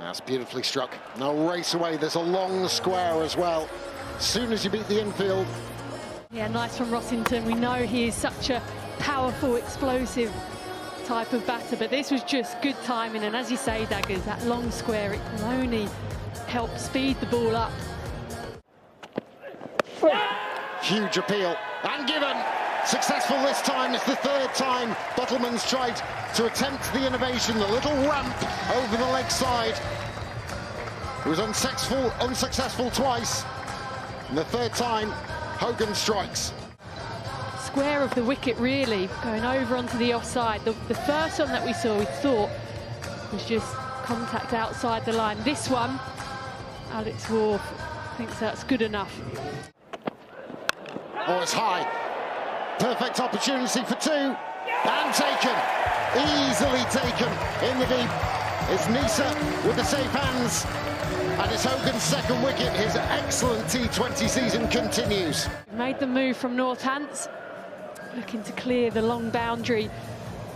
That's beautifully struck. No race away. There's a long square as well. As soon as you beat the infield. Yeah, nice from Rossington. We know he is such a powerful, explosive type of batter, but this was just good timing. And as you say, Daggers, that long square, it can only help speed the ball up. Huge appeal and given. Successful this time. It's the third time Bottleman's tried to attempt the innovation, the little ramp over the leg side. It was unsuccessful twice. And the third time, Hogan strikes. Square of the wicket, really, going over onto the offside. The first one that we saw, we thought, was just contact outside the line. This one, Alex Wharf thinks that's good enough. Oh, it's high. Perfect opportunity for two. And taken. Easily taken in the deep. It's Nisa with the safe hands. And it's Hogan's second wicket. His excellent T20 season continues. Made the move from Northants, looking to clear the long boundary,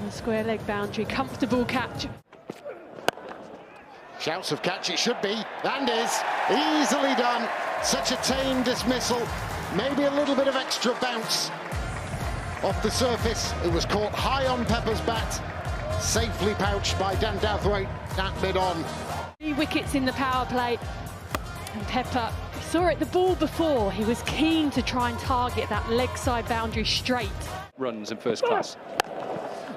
the square leg boundary. Comfortable catch. Shouts of catch it should be, and is. Easily done. Such a tame dismissal. Maybe a little bit of extra bounce off the surface. It was caught high on Pepper's bat. Safely pouched by Dan Douthwaite at mid-on. 3 wickets in the power play. And Pepper, we saw it the ball before. He was keen to try and target that leg side boundary straight. Runs in first class.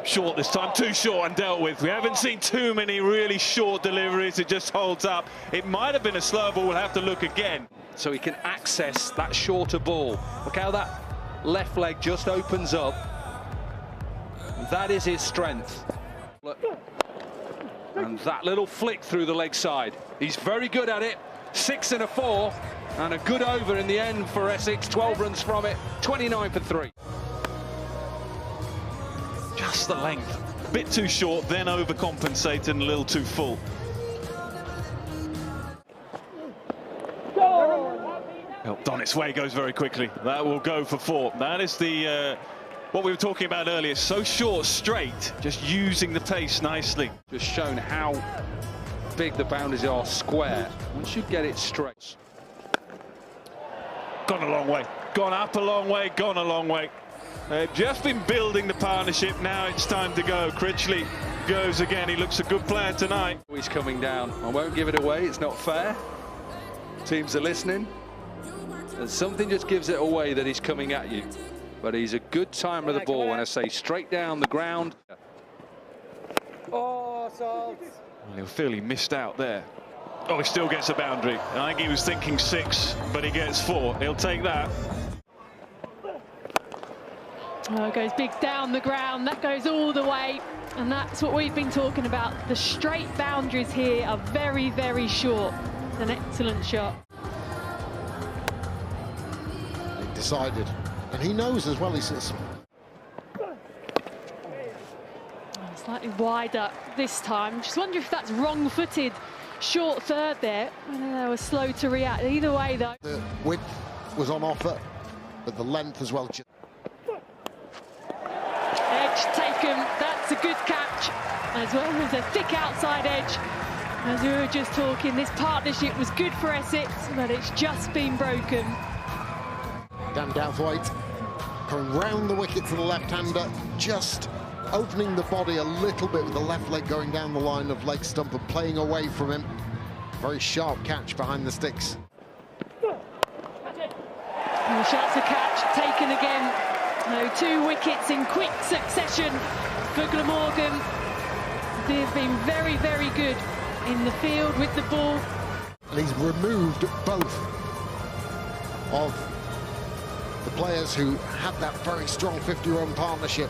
Short this time, too short and dealt with. We haven't seen too many really short deliveries. It just holds up. It might have been a slow ball. We'll have to look again. So he can access that shorter ball. Look how that left leg just opens up. That is his strength. Look. And that little flick through the leg side. He's very good at it. 6 and a 4. And a good over in the end for Essex. 12 runs from it. 29 for 3. Just the length. Bit too short, then overcompensated and a little too full. Helped on its way, goes very quickly. That will go for 4. That is the what we were talking about earlier. So short, straight, just using the pace nicely. Just shown how big the boundaries are square. Once you get it straight. Gone a long way. Gone up a long way, gone a long way. They've just been building the partnership. Now it's time to go. Critchley goes again. He looks a good player tonight. He's coming down. I won't give it away. It's not fair. Teams are listening. And something just gives it away that he's coming at you. But he's a good timer of the ball. When I say straight down the ground. Oh, Salt. Well, he'll feel he missed out there. Oh, he still gets a boundary. I think he was thinking 6, but he gets 4. He'll take that. Oh, it goes big down the ground. That goes all the way. And that's what we've been talking about. The straight boundaries here are very, very short. An excellent shot. He decided. And he knows as well, he says. Slightly wider this time. Just wonder if that's wrong-footed. Short third there. Whether they were slow to react. Either way, though. The width was on offer, but the length as well. Edge taken. That's a good catch. As well as a thick outside edge. As we were just talking, this partnership was good for Essex, but it's just been broken. Dan Douthwaite coming round the wicket to the left-hander, just opening the body a little bit with the left leg going down the line of leg stump and playing away from him. Very sharp catch behind the sticks. And the shot's a catch, taken again. No, 2 wickets in quick succession for Glamorgan. They've been very, very good in the field with the ball. And he's removed both of the players who had that very strong 50-run partnership.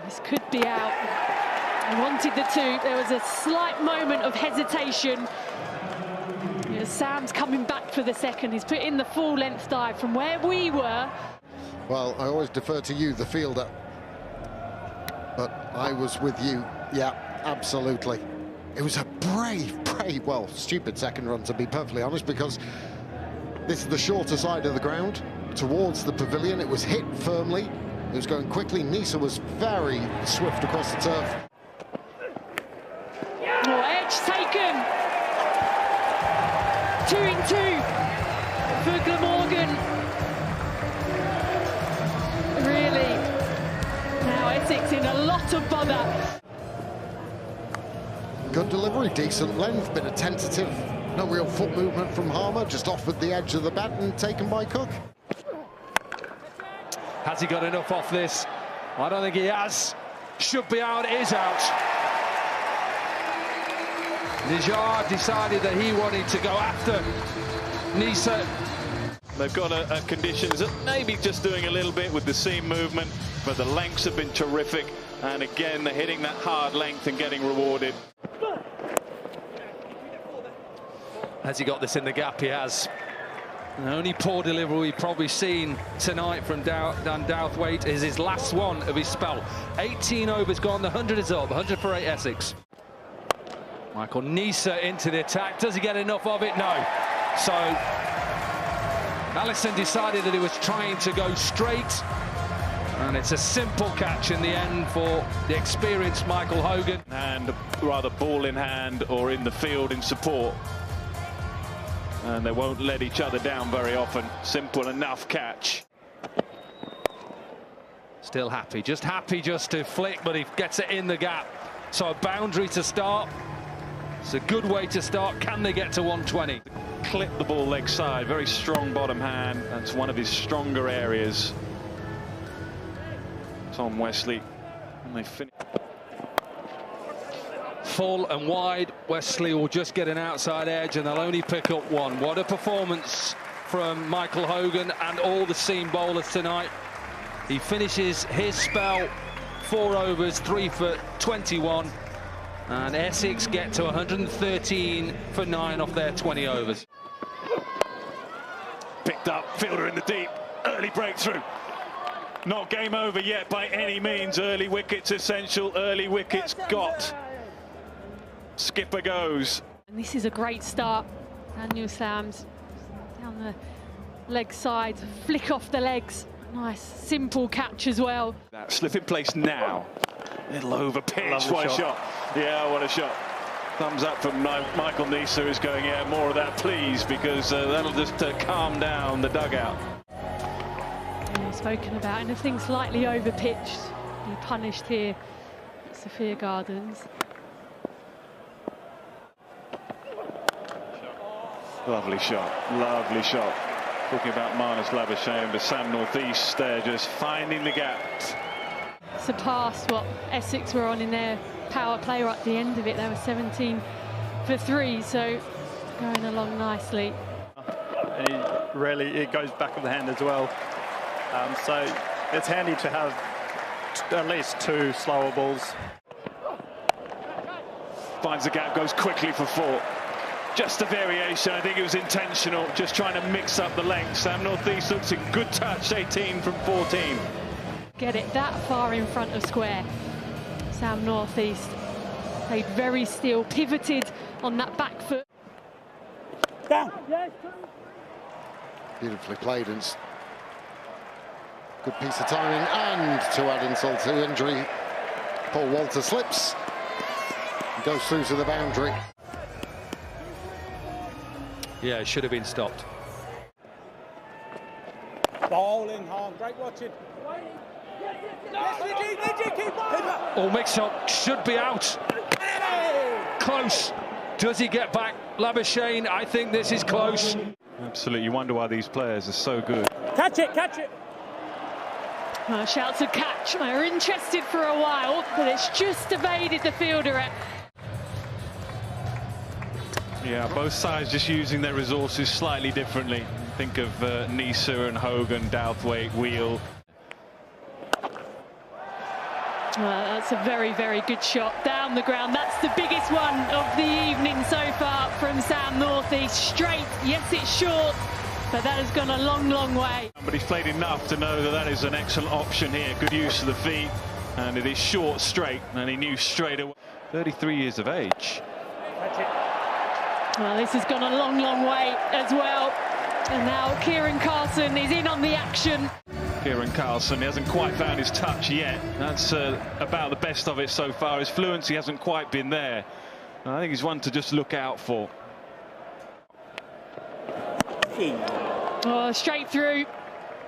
This could be out. He wanted the 2. There was a slight moment of hesitation. You know, Sam's coming back for the second. He's put in the full-length dive from where we were. Well, I always defer to you, the fielder. But I was with you. Yeah, absolutely. It was a brave, well, stupid second run, to be perfectly honest, because this is the shorter side of the ground towards the pavilion. It was hit firmly. It was going quickly. Nisa was very swift across the turf. Oh, edge taken. 2-in-2 for Glamorgan. Really, now Essex in a lot of bother. Good delivery, decent length, bit of tentative. No real foot movement from Harmer, just off at the edge of the bat and taken by Cook. Has he got enough off this? I don't think he has. Should be out, is out. Nijar decided that he wanted to go after Nisa. They've got a conditions that maybe just doing a little bit with the seam movement, but the lengths have been terrific. And again, they're hitting that hard length and getting rewarded. Has he got this in the gap? He has. The only poor delivery we've probably seen tonight from Dan Douthwaite is his last one of his spell. 18 overs gone, the 100 is up, 100 for 8 Essex. Michael Nisa into the attack. Does he get enough of it? No. So Allison decided that he was trying to go straight. And it's a simple catch in the end for the experienced Michael Hogan. And rather ball in hand or in the field in support. And they won't let each other down very often. Simple enough catch. Still happy just to flick, but he gets it in the gap. So a boundary to start. It's a good way to start. Can they get to 120? Clip the ball leg side, very strong bottom hand. That's one of his stronger areas. Tom Wesley, and they finish. Full and wide, Wesley will just get an outside edge and they'll only pick up one. What a performance from Michael Hogan and all the seam bowlers tonight. He finishes his spell, 4 overs, 3 for 21. And Essex get to 113 for 9 off their 20 overs. Picked up, fielder in the deep, early breakthrough. Not game over yet by any means. Early wickets essential, early wickets got. Skipper goes. And this is a great start. Daniel Sams down the leg side, flick off the legs. Nice, simple catch as well. That slip in place now. Little over pitch. What a shot. Yeah, what a shot. Thumbs up from Michael Nisa, who's going, yeah, more of that, please, because that'll just calm down the dugout. Spoken about anything slightly over pitched, be punished here at Sophia Gardens. Lovely shot, lovely shot. Talking about Marnus Labuschagne, but Sam Northeast there just finding the gap. Surpassed what Essex were on in their power play right at the end of it. They were 17 for 3, so going along nicely. It goes back of the hand as well. So it's handy to have at least 2 slower balls. Finds the gap, goes quickly for 4. Just a variation, I think it was intentional, just trying to mix up the length. Sam Northeast looks in good touch, 18 from 14. Get it that far in front of square. Sam Northeast played very still, pivoted on that back foot. Down. Beautifully played and good piece of timing, and to add insult to injury, Paul Walter slips and goes through to the boundary. Yeah, it should have been stopped. Bowling hard, great watching. All mix up, should be out. Close. Does he get back? Labuschagne, I think this is close. Absolutely, you wonder why these players are so good. Catch it, catch it. Shouts of catch. They were interested for a while, but it's just evaded the fielder. Yeah, both sides just using their resources slightly differently. Think of Nisa and Hogan, Douthwaite, Wheel. That's a very, very good shot down the ground. That's the biggest one of the evening so far from Sam Northeast. Straight, yes, it's short, but that has gone a long, long way. But he's played enough to know that that is an excellent option here. Good use of the feet, and it is short straight, and he knew straight away. 33 years of age. Catch it. Well, this has gone a long, long way as well. And now Kieran Carson is in on the action. Kieran Carson. He hasn't quite found his touch yet. That's about the best of it so far. His fluency hasn't quite been there. And I think he's one to just look out for. Oh, straight through.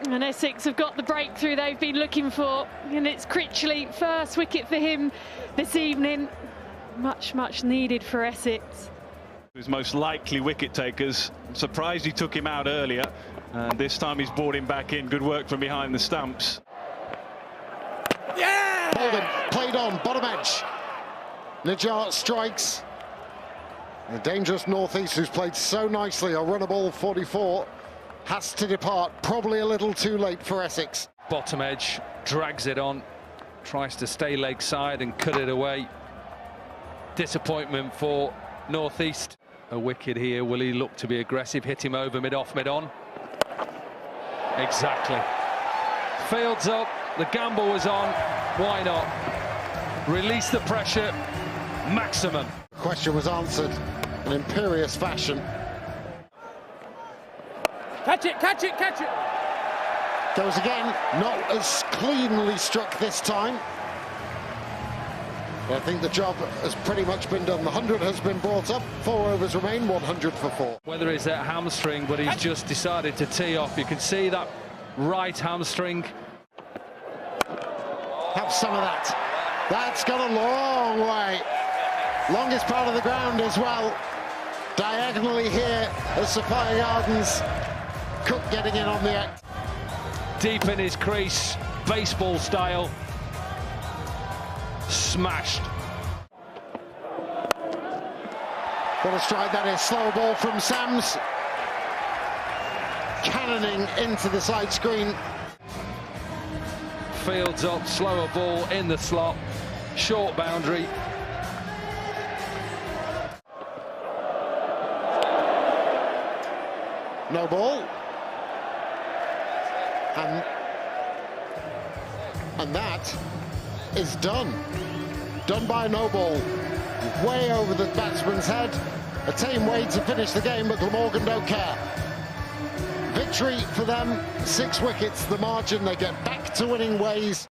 And Essex have got the breakthrough they've been looking for. And it's Critchley, first wicket for him this evening. Much, much needed for Essex. His most likely wicket takers. I'm surprised he took him out earlier. And this time he's brought him back in. Good work from behind the stumps. Yeah! Holden played on, bottom edge. Najjar strikes. The dangerous northeast, who's played so nicely, a runnable 44, has to depart. Probably a little too late for Essex. Bottom edge, drags it on, tries to stay leg side and cut it away. Disappointment for northeast. A wicket here. Will he look to be aggressive? Hit him over mid-off, mid-on. Exactly. Fields up. The gamble was on. Why not? Release the pressure. Maximum. Question was answered in imperious fashion. Catch it, catch it, catch it. Goes again. Not as cleanly struck this time. I think the job has pretty much been done. The 100 has been brought up. 4 overs remain, 100 for 4. Whether it's that hamstring, but he's just decided to tee off. You can see that right hamstring. Have some of that. That's gone a long way. Longest part of the ground as well. Diagonally here as Sophia Gardens. Cook getting in on the act. Deep in his crease, baseball style. Smashed. What a strike that is. Slow ball from Sams. Cannoning into the side screen. Fields up, slower ball in the slot. Short boundary. No ball. And that is done. Done by a no ball. Way over the batsman's head. A tame way to finish the game, but Glamorgan don't care. Victory for them, 6 wickets, the margin. They get back to winning ways.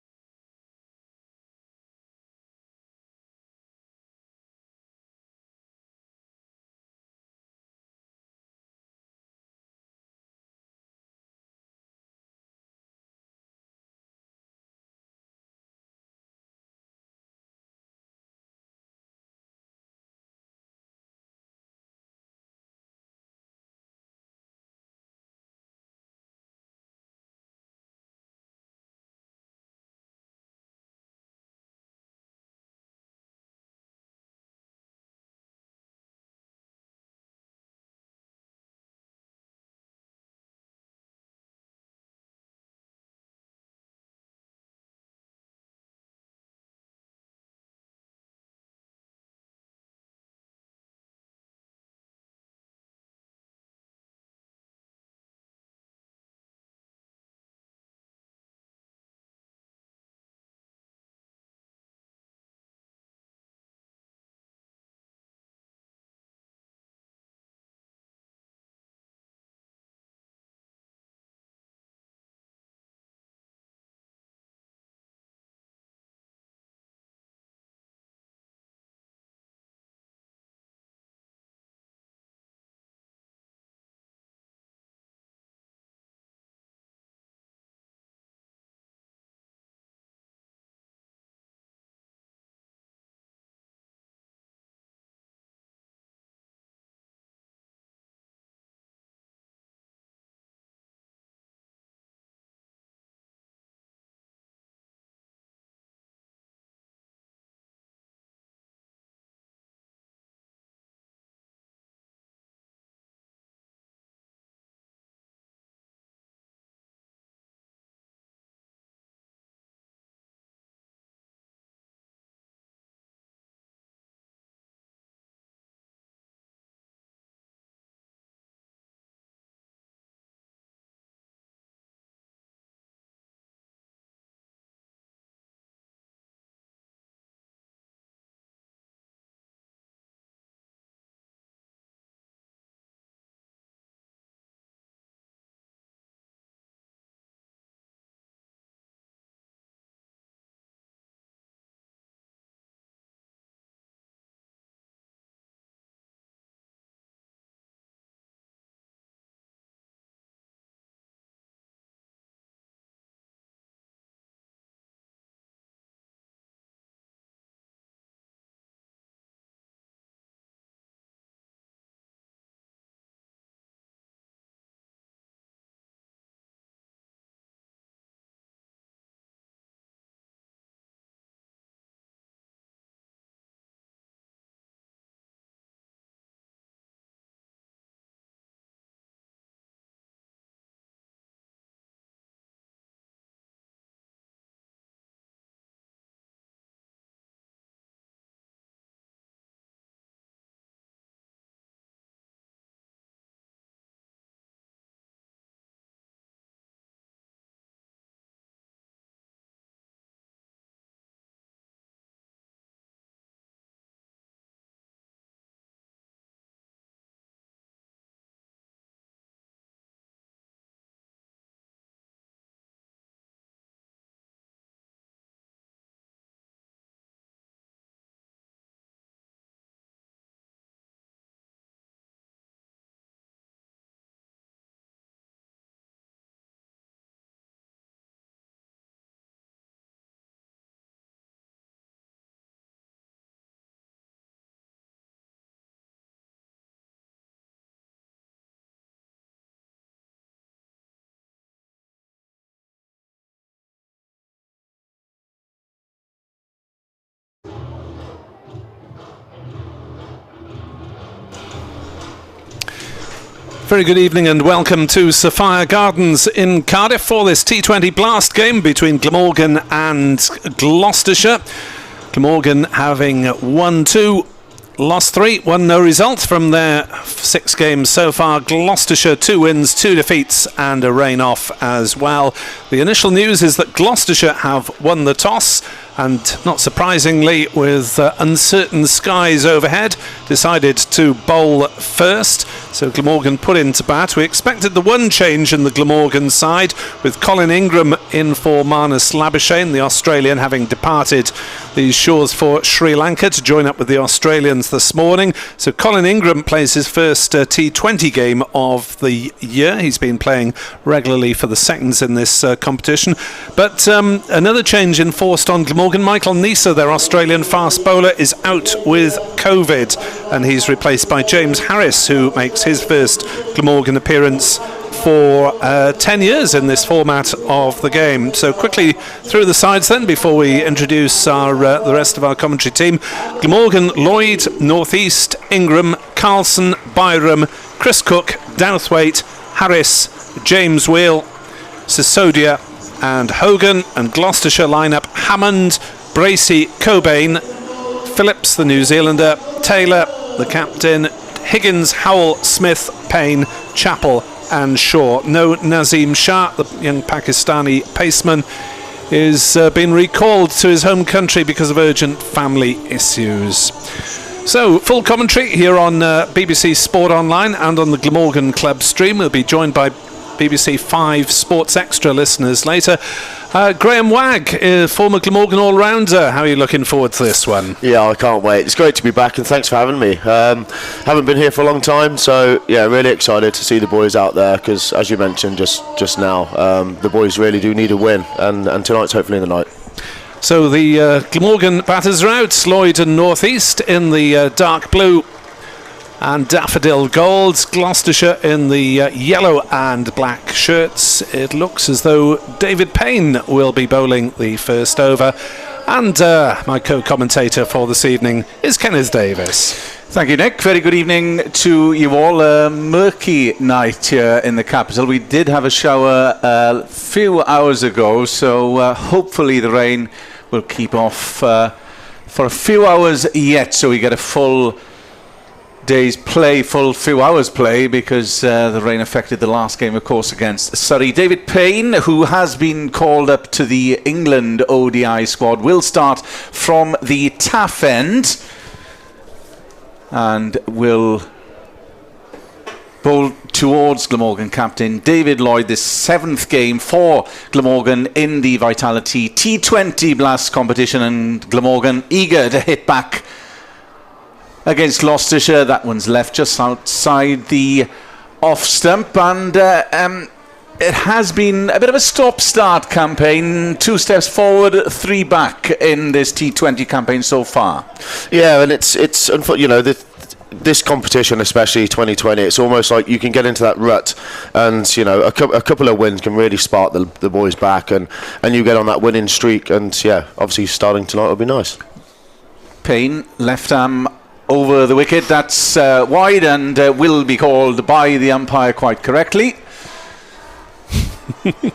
Very good evening and welcome to Sapphire Gardens in Cardiff for this T20 Blast game between Glamorgan and Gloucestershire. Glamorgan having won 2, lost 3, 1 no result from their 6 games so far. Gloucestershire 2 wins, 2 defeats and a rain off as well. The initial news is that Gloucestershire have won the toss and, not surprisingly, with uncertain skies overhead, decided to bowl first. So Glamorgan put into bat. We expected the one change in the Glamorgan side, with Colin Ingram in for Marnus Labuschagne, the Australian having departed these shores for Sri Lanka to join up with the Australians this morning. So Colin Ingram plays his first T20 game of the year. He's been playing regularly for the seconds in this competition. But another change enforced on Glamorgan. Michael Neser, their Australian fast bowler, is out with COVID, and he's replaced by James Harris, who makes his first Glamorgan appearance for 10 years in this format of the game. So quickly through the sides then before we introduce our the rest of our commentary team. Glamorgan, Lloyd, North East, Ingram, Carson, Byram, Chris Cook, Douthwaite, Harris, James Wheel, Sisodia and Hogan. And Gloucestershire lineup: Hammond, Bracey, Cobain, Phillips, the New Zealander, Taylor, the captain, Higgins, Howell, Smith, Payne, Chappell and Shaw. No Nazim Shah, the young Pakistani paceman, is been recalled to his home country because of urgent family issues. So, full commentary here on BBC Sport Online and on the Glamorgan Club stream. We'll be joined by BBC 5 Sports Extra listeners later. Graham Wagg, former Glamorgan all-rounder, how are you looking forward to this one? Yeah, I can't wait. It's great to be back and thanks for having me. Haven't been here for a long time, so yeah, really excited to see the boys out there because, as you mentioned just now, the boys really do need a win, and tonight's hopefully the night. So the Glamorgan batters are out. Lloyd and North East in the dark blue and daffodil golds, Gloucestershire in the yellow and black shirts. It looks as though David Payne will be bowling the first over, and my co-commentator for this evening is Kenneth Davis. Thank you, Nick. Very good evening to you all. A murky night here in the capital. We did have a shower a few hours ago, so hopefully the rain will keep off for a few hours yet, so we get a full day's play, full few hours play, because the rain affected the last game, of course, against Surrey. David Payne, who has been called up to the England ODI squad, will start from the taff end and will bowl towards Glamorgan captain David Lloyd. This 7th game for Glamorgan in the Vitality T20 Blast competition, and Glamorgan eager to hit back against Gloucestershire. That one's left just outside the off stump, and it has been a bit of a stop-start campaign. 2 steps forward, 3 back in this T20 campaign so far. Yeah, and it's you know, this competition, especially 2020, it's almost like you can get into that rut, and you know, a couple of wins can really spark the boys back, and you get on that winning streak, and yeah, obviously starting tonight will be nice. Payne, left arm over the wicket, that's wide, and will be called by the umpire quite correctly.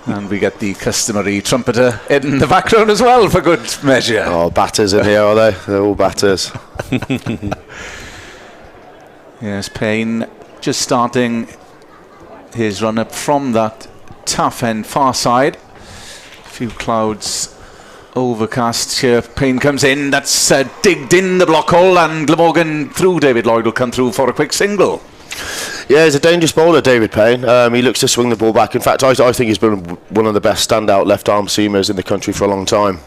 And we get the customary trumpeter in the background as well for good measure. Oh, batters in here, are they? They're all batters. Yes, Payne just starting his run up from that tough end far side. A few clouds overcast here. Payne comes in, that's digged in the block hole, and Glamorgan through David Lloyd will come through for a quick single. Yeah, he's a dangerous bowler, David Payne. He looks to swing the ball back. In fact, I think he's been one of the best standout left-arm seamers in the country for a long time.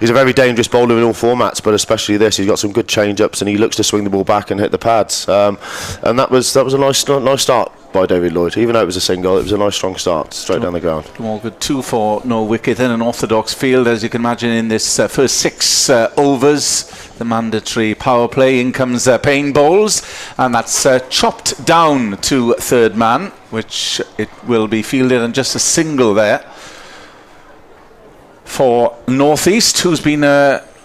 He's a very dangerous bowler in all formats, but especially this. He's got some good change-ups, and he looks to swing the ball back and hit the pads. And that was a nice start by David Lloyd. Even though it was a single, it was a nice strong start straight down the ground. Glamorgan 2 for no wicket in an orthodox field, as you can imagine, in this first 6 overs. The mandatory power play. In comes Payne bowls, and that's chopped down to third man, which it will be fielded, and just a single there for North East, who's been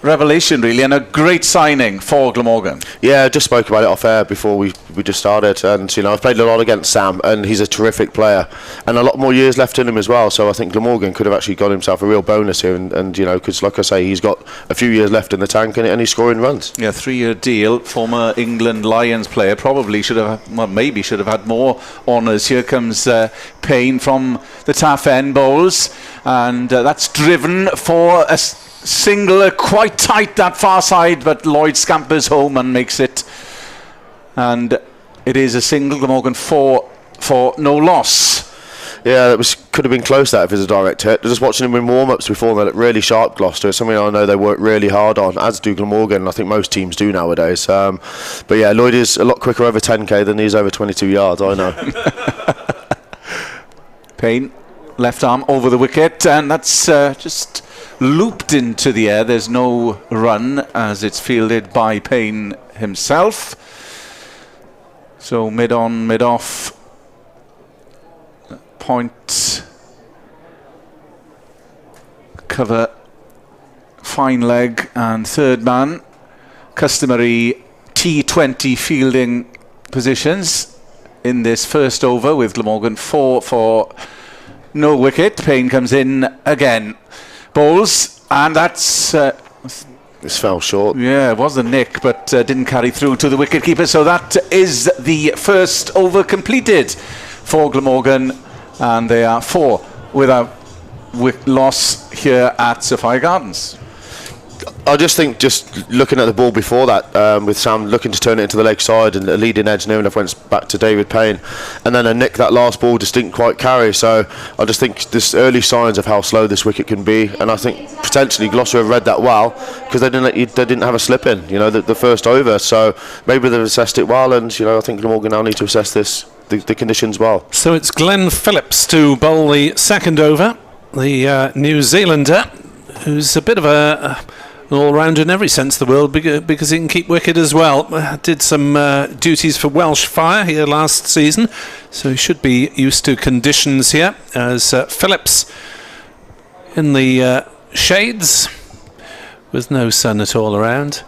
revelation, really, and a great signing for Glamorgan. Yeah, I just spoke about it off air before we just started, and I've played a lot against Sam, and he's a terrific player, and a lot more years left in him as well. So I think Glamorgan could have actually got himself a real bonus here, and because like I say, he's got a few years left in the tank, and he's scoring runs. Yeah, 3-year deal. Former England Lions player, probably should have, well, maybe should have had more honours. Here comes Payne from the Taff End Bowls, and that's driven for a single, quite tight that far side, but Lloyd scampers home and makes it, and it is a single. Glamorgan 4 for no loss. Yeah, could have been close, that, if it was a direct hit. Just watching him in warm-ups before, they look really sharp, Gloucester. It's something I know they work really hard on, as do Glamorgan, and I think most teams do nowadays. But yeah, Lloyd is a lot quicker over 10k than he is over 22 yards, I know. Payne, left arm over the wicket, and that's just looped into the air. There's no run as it's fielded by Payne himself. So mid-on, mid-off. Point. Cover. Fine leg and third man. Customary T20 fielding positions in this first over with Glamorgan 4 for no wicket. Payne comes in again. Bowls, and that's... this fell short. Yeah, it was a nick, but didn't carry through to the wicketkeeper. So that is the first over completed for Glamorgan, and they are 4 without loss here at Sapphire Gardens. I just think, just looking at the ball before that, with Sam looking to turn it into the leg side and a leading edge near enough went back to David Payne, and then a nick, that last ball just didn't quite carry. So I just think this early signs of how slow this wicket can be, and I think potentially Gloucester have read that well, because they didn't have a slip in, the first over. So maybe they've assessed it well, and I think Glamorgan now need to assess the conditions well. So it's Glenn Phillips to bowl the second over, the New Zealander, who's a bit of an all-rounder in every sense of the world, because he can keep wicket as well. Did some duties for Welsh Fire here last season, so he should be used to conditions here, as Phillips in the shades with no sun at all around,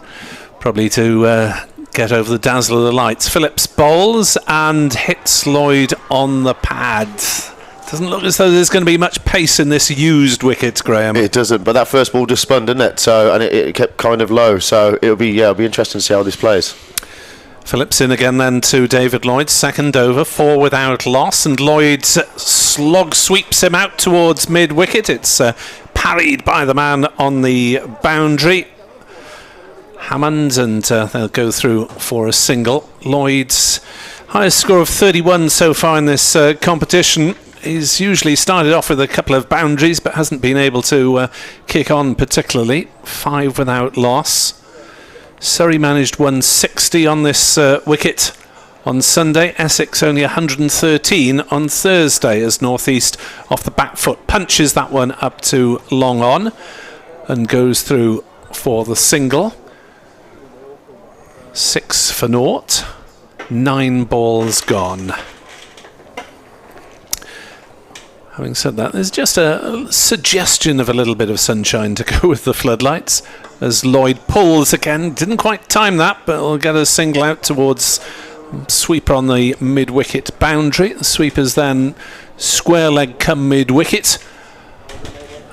probably to get over the dazzle of the lights. Phillips bowls and hits Lloyd on the pad. Doesn't look as though there's going to be much pace in this used wicket, Graham. It doesn't, but that first ball just spun, didn't it? So, and it kept kind of low. So it'll be interesting to see how this plays. Phillips in again then to David Lloyd, second over, 4 without loss, and Lloyd's slog sweeps him out towards mid-wicket. It's parried by the man on the boundary, Hammond, and they'll go through for a single. Lloyd's highest score of 31 so far in this competition. He's usually started off with a couple of boundaries, but hasn't been able to kick on particularly. 5 without loss. Surrey managed 160 on this wicket on Sunday. Essex only 113 on Thursday, as North East off the back foot punches that one up to long on and goes through for the single. 6 for naught. 9 balls gone. Having said that, there's just a suggestion of a little bit of sunshine to go with the floodlights, as Lloyd pulls again. Didn't quite time that, but will get a single out towards sweeper on the mid-wicket boundary. The sweeper's then square leg come mid-wicket.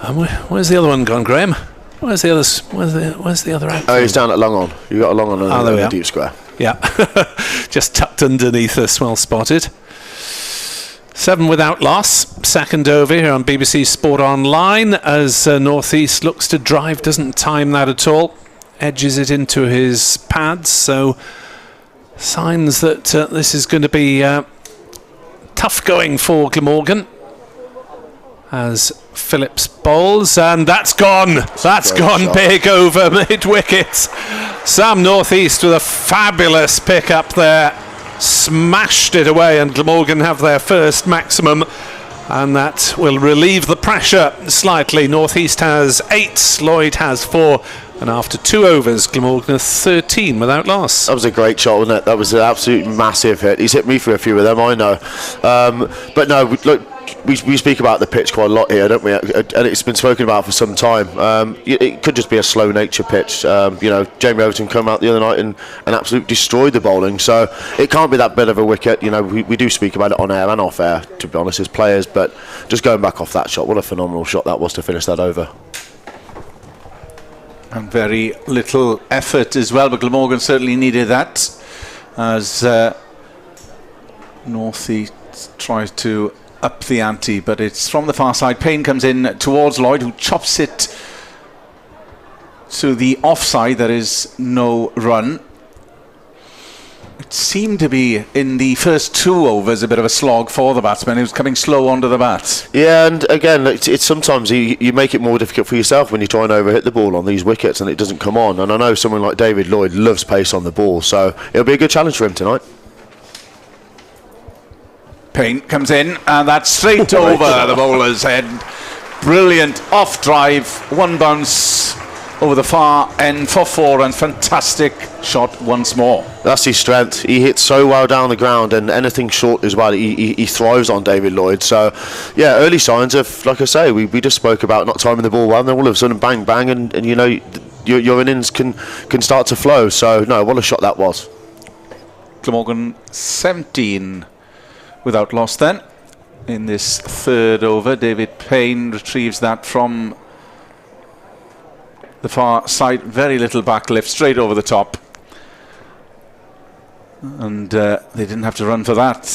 And where's the other one gone, Graham? Where's the other outfield? Oh, he's down at long on. You got a long on in the deep square. Yeah, just tucked underneath us, well spotted. 7 without loss, second over here on BBC Sport Online, as North East looks to drive, doesn't time that at all, edges it into his pads, so signs that this is going to be tough going for Glamorgan, as Phillips bowls, and that's gone. That's gone shot. Big over mid-wicket. Sam North East with a fabulous pick up there. Smashed it away, and Glamorgan have their first maximum, and that will relieve the pressure slightly. North East has 8, Lloyd has 4, and after 2 overs, Glamorgan are 13 without loss. That was a great shot, wasn't it? That was an absolute massive hit. He's hit me for a few of them, I know. But no, look, we speak about the pitch quite a lot here, don't we? And it's been spoken about for some time. It could just be a slow nature pitch. Jamie Overton came out the other night and absolutely destroyed the bowling. So it can't be that bit of a wicket. We do speak about it on air and off air, to be honest, as players. But just going back off that shot, what a phenomenal shot that was to finish that over. And very little effort as well, but Glamorgan certainly needed that as Northey tries to up the ante, but it's from the far side. Payne comes in towards Lloyd, who chops it to the offside. There is no run. It seemed to be in the first 2 overs a bit of a slog for the batsman. He was coming slow onto the bat. Yeah, and again, it's sometimes you make it more difficult for yourself when you try and overhit the ball on these wickets and it doesn't come on. And I know someone like David Lloyd loves pace on the ball, so it'll be a good challenge for him tonight. Payne comes in, and that's straight over the bowler's head. Brilliant off drive, 1 bounce over the far end for 4, and fantastic shot once more. That's his strength. He hits so well down the ground, and anything short as well, he thrives on David Lloyd. So, yeah, early signs of, like I say, we just spoke about not timing the ball well, and then all of a sudden, bang, bang, and your innings can start to flow. So, no, what a shot that was. Glamorgan 17 without loss then in this 3rd over. David Payne retrieves that from the far side. Very little back lift, straight over the top. And they didn't have to run for that.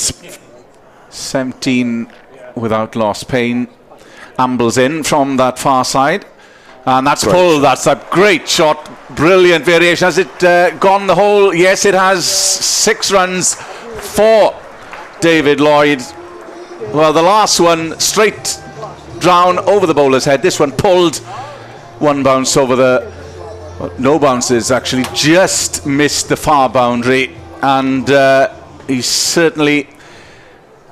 17 without loss. Payne ambles in from that far side. And that's pulled. That's a great shot. Brilliant variation. Has it gone the whole? Yes, it has. 6 runs for David Lloyd. Well, the last one straight down over the bowler's head. This one pulled. 1 bounce over the... Well, no bounces, actually. Just missed the far boundary. And he's certainly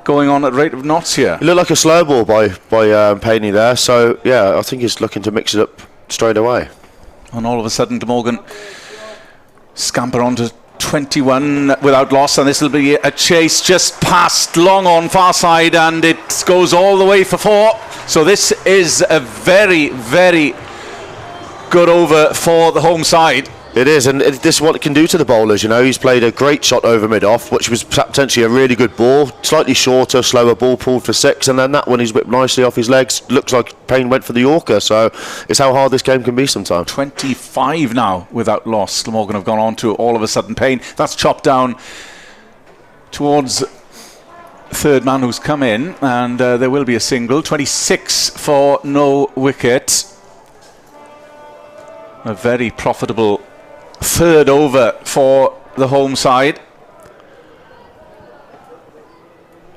going on at rate of knots here. It looked like a slow ball by Payne there. So, yeah, I think he's looking to mix it up straight away. And all of a sudden, Glamorgan scamper onto 21 without loss, and this will be a chase just past long on far side, and it goes all the way for 4. So this is a very, very good over for the home side. It is, and this is what it can do to the bowlers. He's played a great shot over mid-off, which was potentially a really good ball. Slightly shorter, slower ball, pulled for 6, and then that one he's whipped nicely off his legs. Looks like Payne went for the Yorker, so it's how hard this game can be sometimes. 25 now without loss. Glamorgan have gone on to all of a sudden Payne. That's chopped down towards 3rd man who's come in, and there will be a single. 26 for no wicket. A very profitable 3rd over for the home side.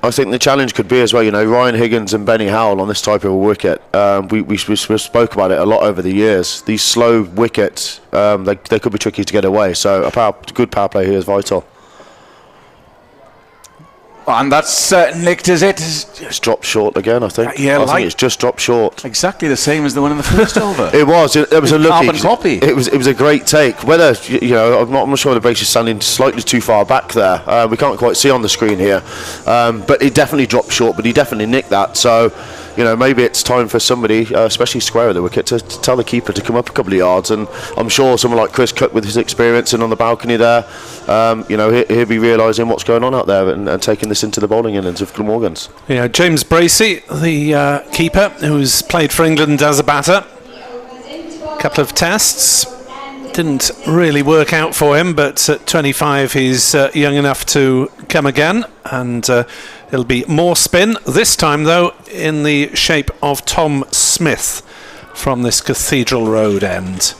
I think the challenge could be as well, Ryan Higgins and Benny Howell on this type of a wicket. We spoke about it a lot over the years. These slow wickets, they could be tricky to get away. So a good power play here is vital. And that's nicked, is it? It's dropped short again, I think. Yeah, I think it's just dropped short. Exactly the same as the one in the first over. It was a lucky carbon copy. It was a great take. Whether I'm not sure the Bracey is standing slightly too far back there. We can't quite see on the screen here, but it definitely dropped short. But he definitely nicked that. So maybe it's time for somebody, especially square of the wicket, to tell the keeper to come up a couple of yards. And I'm sure someone like Chris Cook, with his experience and on the balcony there, he'll be realising what's going on out there and taking this into the bowling innings of Glamorgan's. Yeah, James Bracey, the keeper, who's played for England as a batter. A couple of tests. Didn't really work out for him, but at 25 he's young enough to come again, and it'll be more spin, this time though in the shape of Tom Smith from this Cathedral Road end.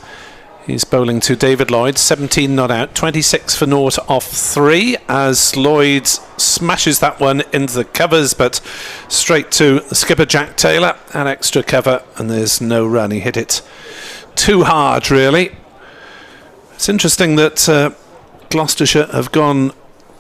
He's bowling to David Lloyd, 17 not out, 26 for naught off 3, as Lloyd smashes that one into the covers, but straight to the skipper Jack Taylor, an extra cover, and there's no run. He hit it too hard, really. It's interesting that Gloucestershire have gone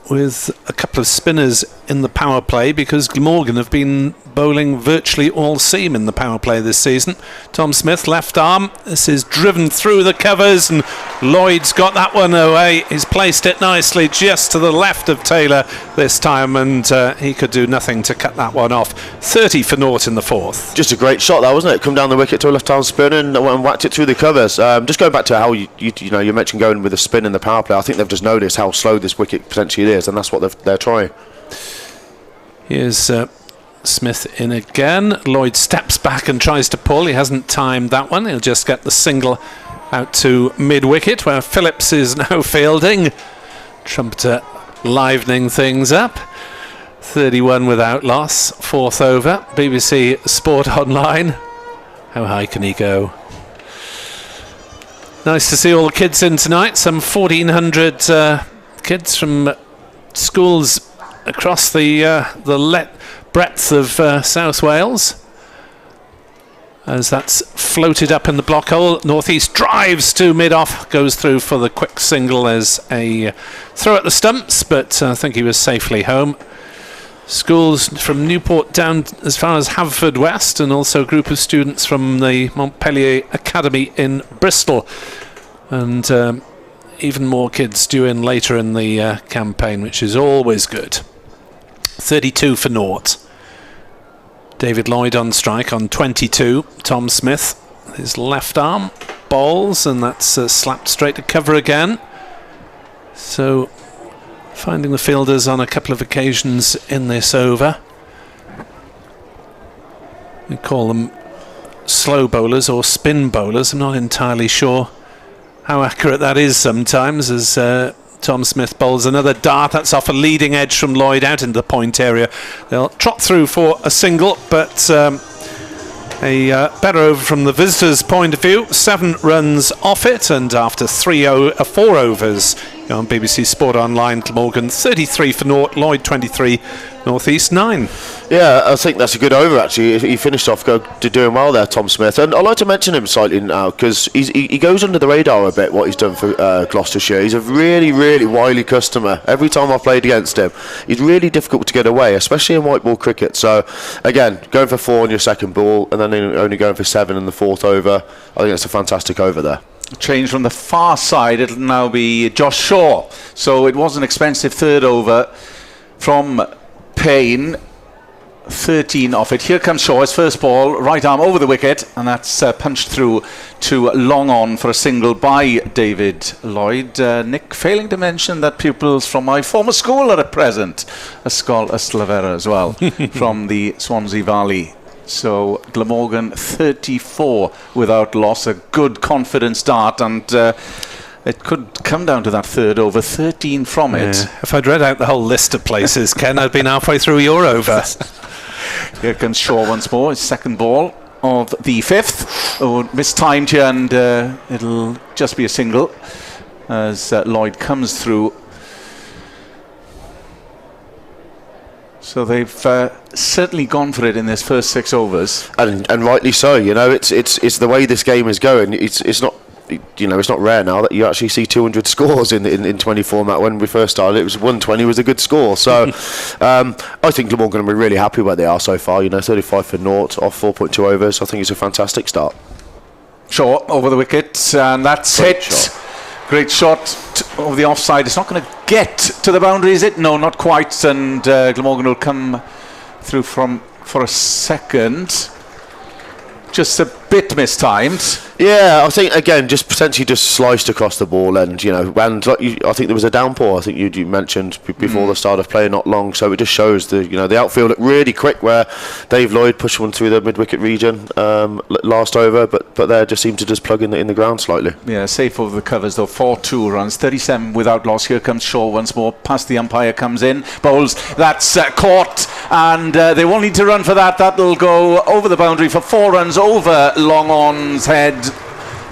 with a couple of spinners in the power play, because Glamorgan have been bowling virtually all seam in the power play this season. Tom Smith, left arm. This is driven through the covers, and Lloyd's got that one away. He's placed it nicely just to the left of Taylor this time, and he could do nothing to cut that one off. 30 for naught in the fourth. Just a great shot, that, wasn't it? Come down the wicket to a left-arm spin and whacked it through the covers. Just going back to how you mentioned going with a spin in the power play. I think they've just noticed how slow this wicket potentially is, and that's what they're trying. Here's Smith in again. Lloyd steps back and tries to pull. He hasn't timed that one. He'll just get the single out to mid-wicket, where Phillips is now fielding. Trumpeter livening things up. 31 without loss. Fourth over. BBC Sport Online. How high can he go? Nice to see all the kids in tonight. Some 1,400 kids from schools across the breadth of South Wales. As that's floated up in the block hole, Northeast drives to mid-off, goes through for the quick single as a throw at the stumps, but I think he was safely home. Schools from Newport down as far as Haverfordwest, and also a group of students from the Montpellier Academy in Bristol, and even more kids due in later in the campaign, which is always good. 32 for naught. David Lloyd on strike on 22. Tom Smith, his left arm, bowls, and that's slapped straight to cover again. So finding the fielders on a couple of occasions in this over. We call them slow bowlers or spin bowlers. I'm not entirely sure how accurate that is sometimes, as Tom Smith bowls another dart. That's off a leading edge from Lloyd out into the point area. They'll trot through for a single, but a better over from the visitors' point of view. 7 runs off it, and after 4 overs on BBC Sport Online, Glamorgan 33 for naught, Lloyd 23, Northeast 9. Yeah, I think that's a good over, actually. He finished off doing well there, Tom Smith. And I'd like to mention him slightly now, because he goes under the radar a bit, what he's done for Gloucestershire. He's a really, really wily customer. Every time I've played against him, he's really difficult to get away, especially in white ball cricket. So, again, going for 4 on your second ball, and then only going for 7 in the fourth over. I think that's a fantastic over there. Change from the far side, it'll now be Josh Shaw. So it was an expensive third over from Payne. 13 off it. Here comes Shaw, his first ball, right arm over the wicket, and that's punched through to long on for a single by David Lloyd. Nick, failing to mention that pupils from my former school are at present. Ysgol Ystlafera as well, from the Swansea Valley. So Glamorgan 34 without loss, a good confident start, and it could come down to that third over. 13 from it. If I'd read out the whole list of places, Ken, I'd been halfway through your over. Here comes Shaw once more, his second ball of the fifth. Oh, mistimed here, and it'll just be a single as Lloyd comes through. So they've certainly gone for it in this first 6 overs, and rightly so. You know, it's the way this game is going. It's not, you know, it's not rare now that you actually see 200 scores in 20 format. When we first started, it was 120 was a good score. So I think Glamorgan will be really happy where they are so far. You know, 35 for naught off 4.2 overs. I think it's a fantastic start. Shaw over the wicket, and that's Great hit. shot. Great shot over the offside. It's not going to get to the boundary, is it? No, not quite. And Glamorgan will come through for a second. Just a bit mistimed. Yeah, I think again, just potentially just sliced across the ball, and you know, and like I think there was a downpour. I think you mentioned before the start of play, not long. So it just shows the outfield looked really quick, where Dave Lloyd pushed one through the mid-wicket region last over, but there just seemed to just plug in the ground slightly. Yeah, safe over the covers though. 4-2 runs, 37 without loss. Here comes Shaw once more. Past the umpire comes in, bowls. That's caught, and they won't need to run for that. That'll go over the boundary for 4 runs over Long On's head.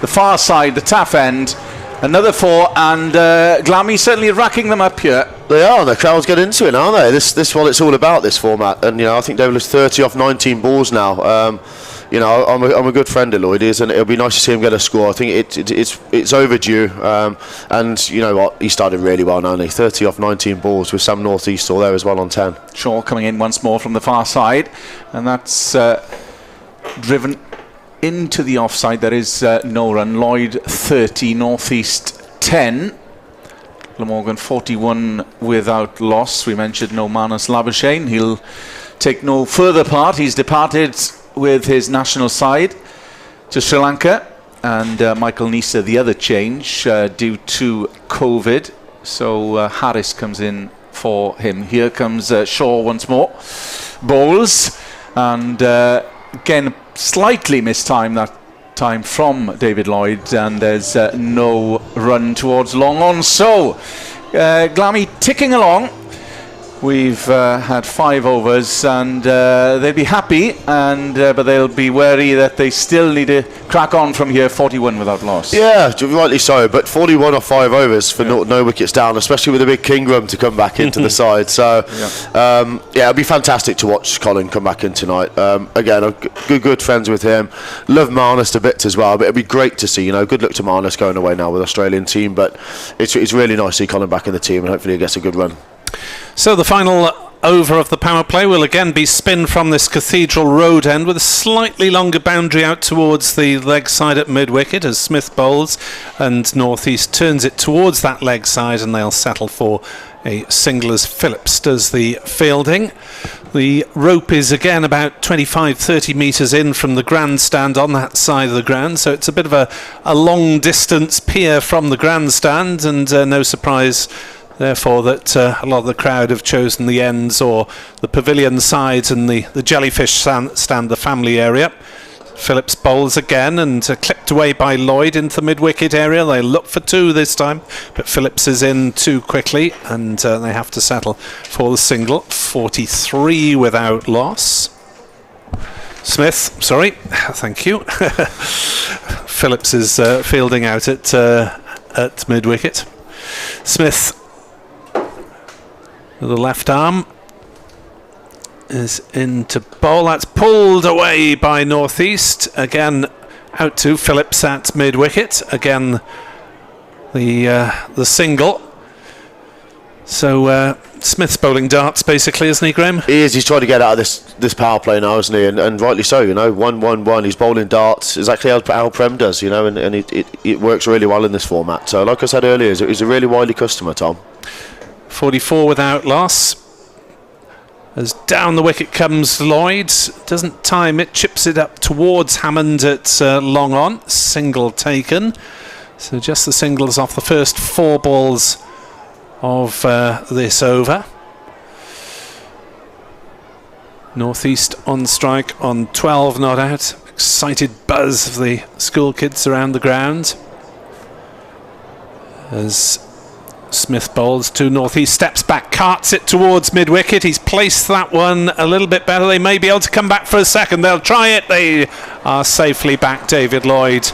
The far side, the taff end, another 4, and Glammy certainly racking them up here. They are. The crowds get into it, aren't they? This what it's all about, this format. And you know, I think David is 30 off 19 balls now. you know, I'm a good friend of Lloyd's, and it'll be nice to see him get a score. I think it's overdue, and you know what, he started really well now, 30 off 19 balls with Sam North East all there as well on 10. Shaw coming in once more from the far side, and that's driven into the offside. There is no run. Lloyd 30, North East 10. Glamorgan 41 without loss. We mentioned no Manus Labuschagne. He'll take no further part. He's departed with his national side to Sri Lanka, and Michael Nisa the other change due to COVID. So Harris comes in for him. Here comes Shaw once more. Bowls, and again slightly mistimed that time from David Lloyd, and there's no run towards long on. So Glammy ticking along. We've had 5 overs, and they'll be happy, and but they'll be wary that they still need to crack on from here. 41 without loss. Yeah, rightly so. But 41 or 5 overs for no wickets down, especially with a big Ingram to come back into the side. So it'll be fantastic to watch Colin come back in tonight. Again, I'm good friends with him. Love Marnus a bit as well. But it'll be great to see. You know, good luck to Marnus going away now with the Australian team. But it's really nice to see Colin back in the team, and hopefully he gets a good run. So the final over of the power play will again be spin from this Cathedral Road end with a slightly longer boundary out towards the leg side at mid-wicket as Smith bowls, and North East turns it towards that leg side, and they'll settle for a single as Phillips does the fielding. The rope is again about 25-30 metres in from the grandstand on that side of the ground, so it's a bit of a long distance pier from the grandstand, and no surprise therefore that a lot of the crowd have chosen the ends or the pavilion sides and the jellyfish stand, the family area. Phillips bowls again, and clipped away by Lloyd into the mid-wicket area. They look for 2 this time, but Phillips is in too quickly, and they have to settle for the single. 43 without loss. Smith, sorry, thank you. Phillips is fielding out at mid-wicket. Smith, with the left arm, is into bowl. That's pulled away by North East. Again, out to Phillips at mid-wicket. Again, the single. So Smith's bowling darts, basically, isn't he, Graham? He is. He's trying to get out of this power play now, isn't he? And rightly so. You know, 1-1-1. He's bowling darts exactly how Al Prem does. You know, and it works really well in this format. So, like I said earlier, he's a really wily customer, Tom. 44 without loss. As down the wicket comes Lloyd, doesn't time it, chips it up towards Hammond at long on, single taken. So just the singles off the first 4 balls of this over. North East on strike on 12 not out. Excited buzz of the school kids around the ground as Smith bowls to North East, steps back, carts it towards mid-wicket. He's placed that one a little bit better. They may be able to come back for a second. They'll try it. They are safely back. David Lloyd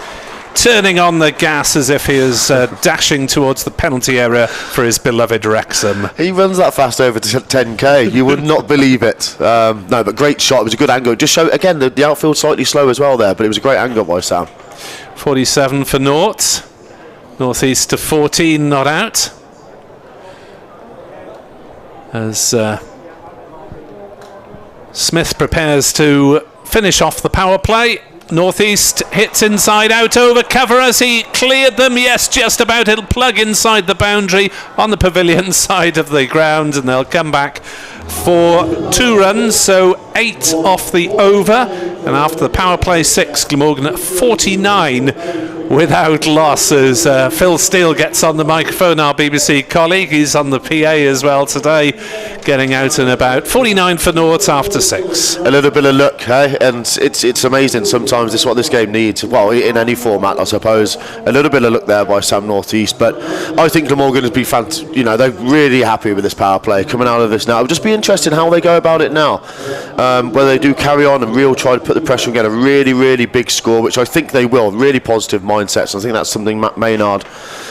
turning on the gas as if he is dashing towards the penalty area for his beloved Wrexham. He runs that fast over to 10k. You would not believe it. No, but great shot. It was a good angle. Just show again the outfield slightly slow as well there, but it was a great angle by Sam. 47 for naught. North East to 14 not out. As Smith prepares to finish off the power play. North East hits inside, out over cover as he cleared them. Yes, just about. It'll plug inside the boundary on the pavilion side of the ground, and they'll come back for 2 runs, so 8 off the over. And after the power play 6, Glamorgan at 49 without losses. Phil Steele gets on the microphone, our BBC colleague. He's on the PA as well today, getting out and about. 49 for naught after 6. A little bit of luck, hey? And it's amazing. Sometimes this is what this game needs. Well, in any format, I suppose. A little bit of luck there by Sam North East, but I think Glamorgan has been fantastic. You know, they're really happy with this power play coming out of this now. It'll just be interesting how they go about it now. Whether they do carry on and real try to put the pressure and get a really, really big score, which I think they will. Really positive mindsets. I think that's something Matt Maynard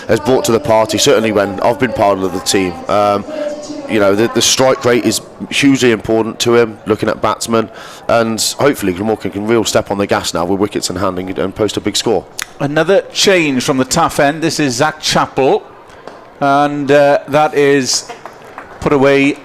has brought to the party, certainly when I've been part of the team. you know, the strike rate is hugely important to him, looking at batsmen, and hopefully Glamorgan can real step on the gas now with wickets in hand and post a big score. Another change from the tough end. This is Zach Chappell, and that is put away,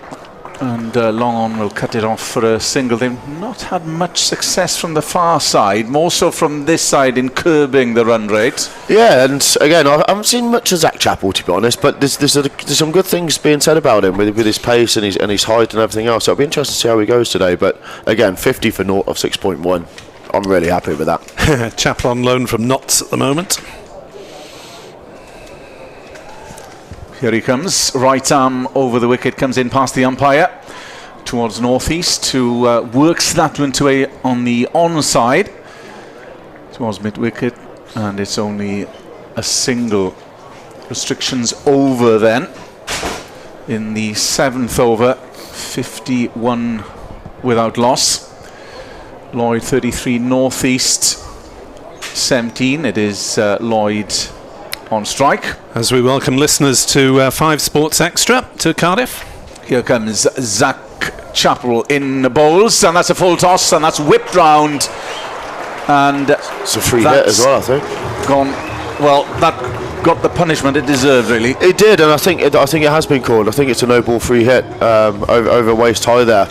and long on will cut it off for a single. They've not had much success from the far side, more so from this side in curbing the run rate. Yeah, and again, I haven't seen much of Zach Chappell, to be honest, but there's some good things being said about him with his pace and his height and everything else. So it'll be interesting to see how he goes today. But again, 50 for naught of 6.1. I'm really happy with that. Chappell on loan from Notts at the moment. Here he comes, right arm over the wicket, comes in past the umpire towards northeast, who works that one to on the onside towards mid wicket, and it's only a single. Restrictions over then in the 7th over, 51 without loss. Lloyd 33 northeast, 17. It is Lloyd on strike. As we welcome listeners to 5 Sports Extra to Cardiff. Here comes Zach Chappell in the bowls, and that's a full toss, and that's whipped round, and it's a free hit as well, I think. Gone. Well, that got the punishment it deserved, really. It did, and I think it has been called. I think it's a no ball free hit over waist high there.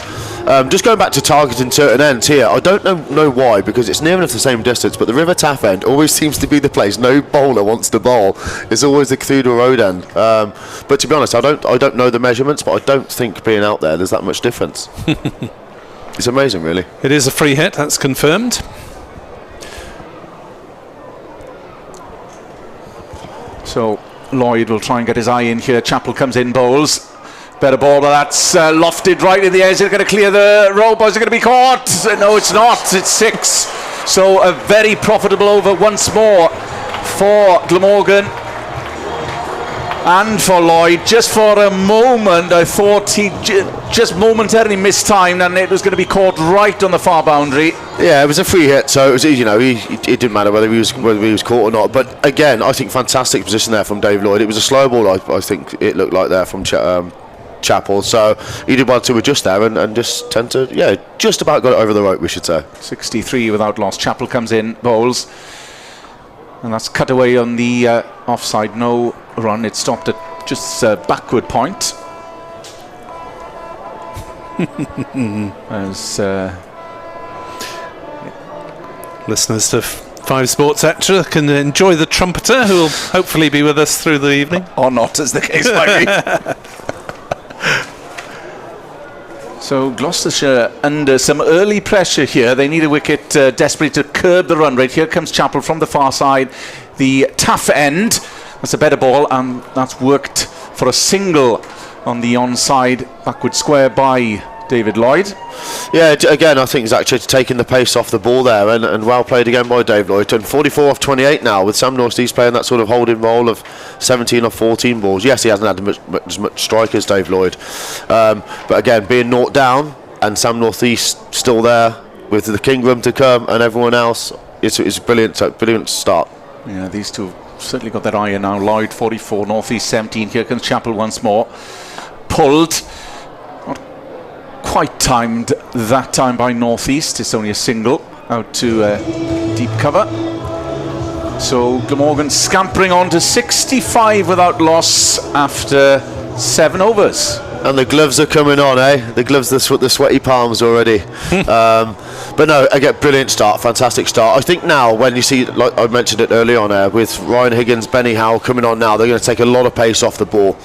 Just going back to targeting certain ends here, I don't know why, because it's near enough the same distance, but the River Taff end always seems to be the place no bowler wants to bowl. It's always the Cathedral Road end. But to be honest, I don't know the measurements, but I don't think being out there's that much difference. It's amazing, really. It is a free hit, that's confirmed. So Lloyd will try and get his eye in here. Chappell comes in, bowls. Better ball, but that's lofted right in the air. Is it going to clear the rope, or is it going to be caught? No, it's not. It's 6. So a very profitable over once more for Glamorgan and for Lloyd. Just for a moment, I thought he just momentarily mistimed, and it was going to be caught right on the far boundary. Yeah, it was a free hit, so it was, you know, it didn't matter whether he was caught or not. But again, I think fantastic position there from Dave Lloyd. It was a slow ball, I think it looked like there from Chappell, so he did well to adjust there and just tend to, just about got it over the rope, we should say. 63 without loss. Chappell comes in, bowls, and that's cut away on the offside. No run. It stopped at just backward point. As listeners to 5 Sports Extra can enjoy the trumpeter, who will hopefully be with us through the evening. Or not, as the case might be. So Gloucestershire under some early pressure here. They need a wicket desperately to curb the run rate. Here comes Chappell from the far side, the tough end. That's a better ball, and that's worked for a single on the onside backward square by David Lloyd. Yeah, again, I think Zach Chappell taking the pace off the ball there, and well played again by Dave Lloyd. Turned 44 off 28 now, with Sam Northeast playing that sort of holding role of 17 off 14 balls. Yes, he hasn't had as much strike as Dave Lloyd, but again, being naught down and Sam Northeast still there with the Kingram to come and everyone else, it's a brilliant start. Yeah, these two have certainly got their eye in now. Lloyd 44, Northeast 17. Here comes Chappell once more. Pulled. Quite timed that time by Northeast. It's only a single out to deep cover. So Glamorgan scampering on to 65 without loss after 7 overs. And the gloves are coming on, the gloves, the sweaty palms already. But no, again, brilliant start, fantastic start. I think now, when you see, like I mentioned it early on, with Ryan Higgins, Benny Howell coming on now, they're going to take a lot of pace off the ball.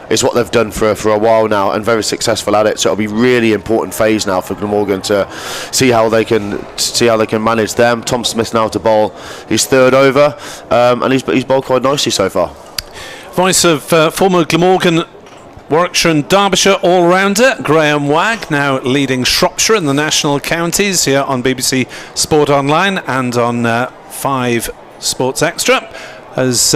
It's what they've done for a while now, and very successful at it. So it'll be really important phase now for Glamorgan to see how they can manage them. Tom Smith now to bowl his 3rd over, and he's bowled quite nicely so far. Voice of former Glamorgan, Warwickshire and Derbyshire all-rounder Graham Wagg, now leading Shropshire in the national counties, here on BBC Sport Online and on 5 Sports Extra, has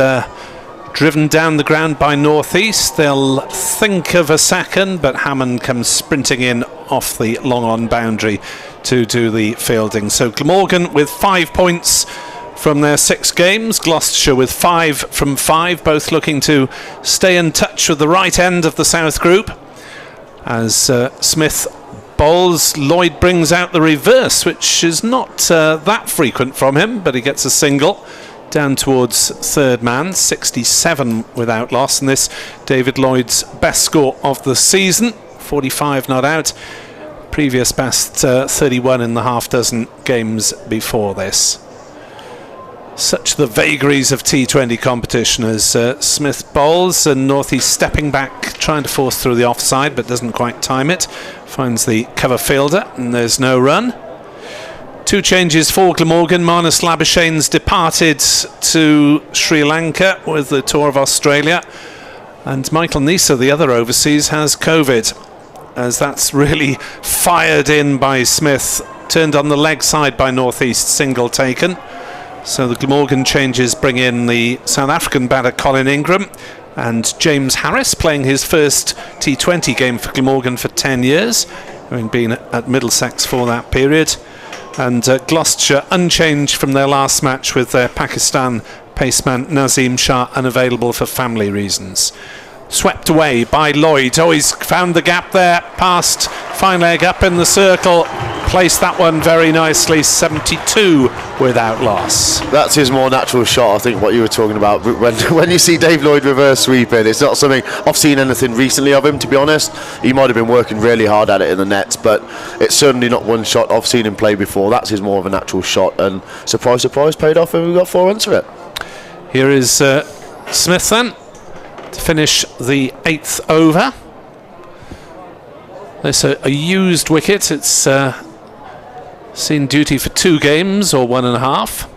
driven down the ground by Northeast. They'll think of a second, but Hammond comes sprinting in off the long-on boundary to do the fielding. So Glamorgan with 5 points from their 6 games, Gloucestershire with 5 from 5, both looking to stay in touch with the right end of the South Group. As Smith bowls, Lloyd brings out the reverse, which is not that frequent from him, but he gets a single down towards third man, 67 without loss, and this David Lloyd's best score of the season, 45 not out. Previous best 31 in the half dozen games before this. Such the vagaries of T20 competition as Smith bowls and North East stepping back, trying to force through the offside but doesn't quite time it. Finds the cover fielder and there's no run. 2 changes for Glamorgan. Marnus Labuschagne's departed to Sri Lanka with the tour of Australia, and Michael Nisa, the other overseas, has COVID, as that's really fired in by Smith. Turned on the leg side by North East, single taken. So the Glamorgan changes bring in the South African batter Colin Ingram and James Harris, playing his first T20 game for Glamorgan for 10 years, having been at Middlesex for that period. And Gloucestershire unchanged from their last match with their Pakistan paceman Nazim Shah unavailable for family reasons. Swept away by Lloyd. Oh, he's found the gap there, past fine leg up in the circle, placed that one very nicely, 72 without loss. That's his more natural shot, I think, what you were talking about. When you see Dave Lloyd reverse sweeping, it's not something I've seen anything recently of him, to be honest. He might have been working really hard at it in the nets, but it's certainly not one shot I've seen him play before. That's his more of a natural shot, and surprise, surprise, paid off, and we got 4 runs for it. Here is Smith then, to finish the 8th over. This a used wicket. It's seen duty for 2 games or 1.5.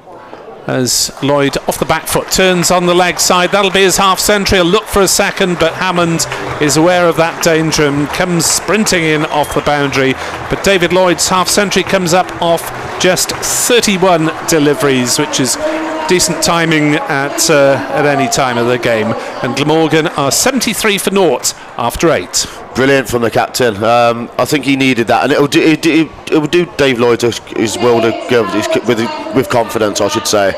As Lloyd off the back foot turns on the leg side. That'll be his half century. A look for a second, but Hammond is aware of that danger and comes sprinting in off the boundary. But David Lloyd's half century comes up off just 31 deliveries, which is decent timing at any time of the game. And Glamorgan are 73 for naught after 8. Brilliant from the captain. I think he needed that, and it will do Dave Lloyd his will to go with confidence, I should say.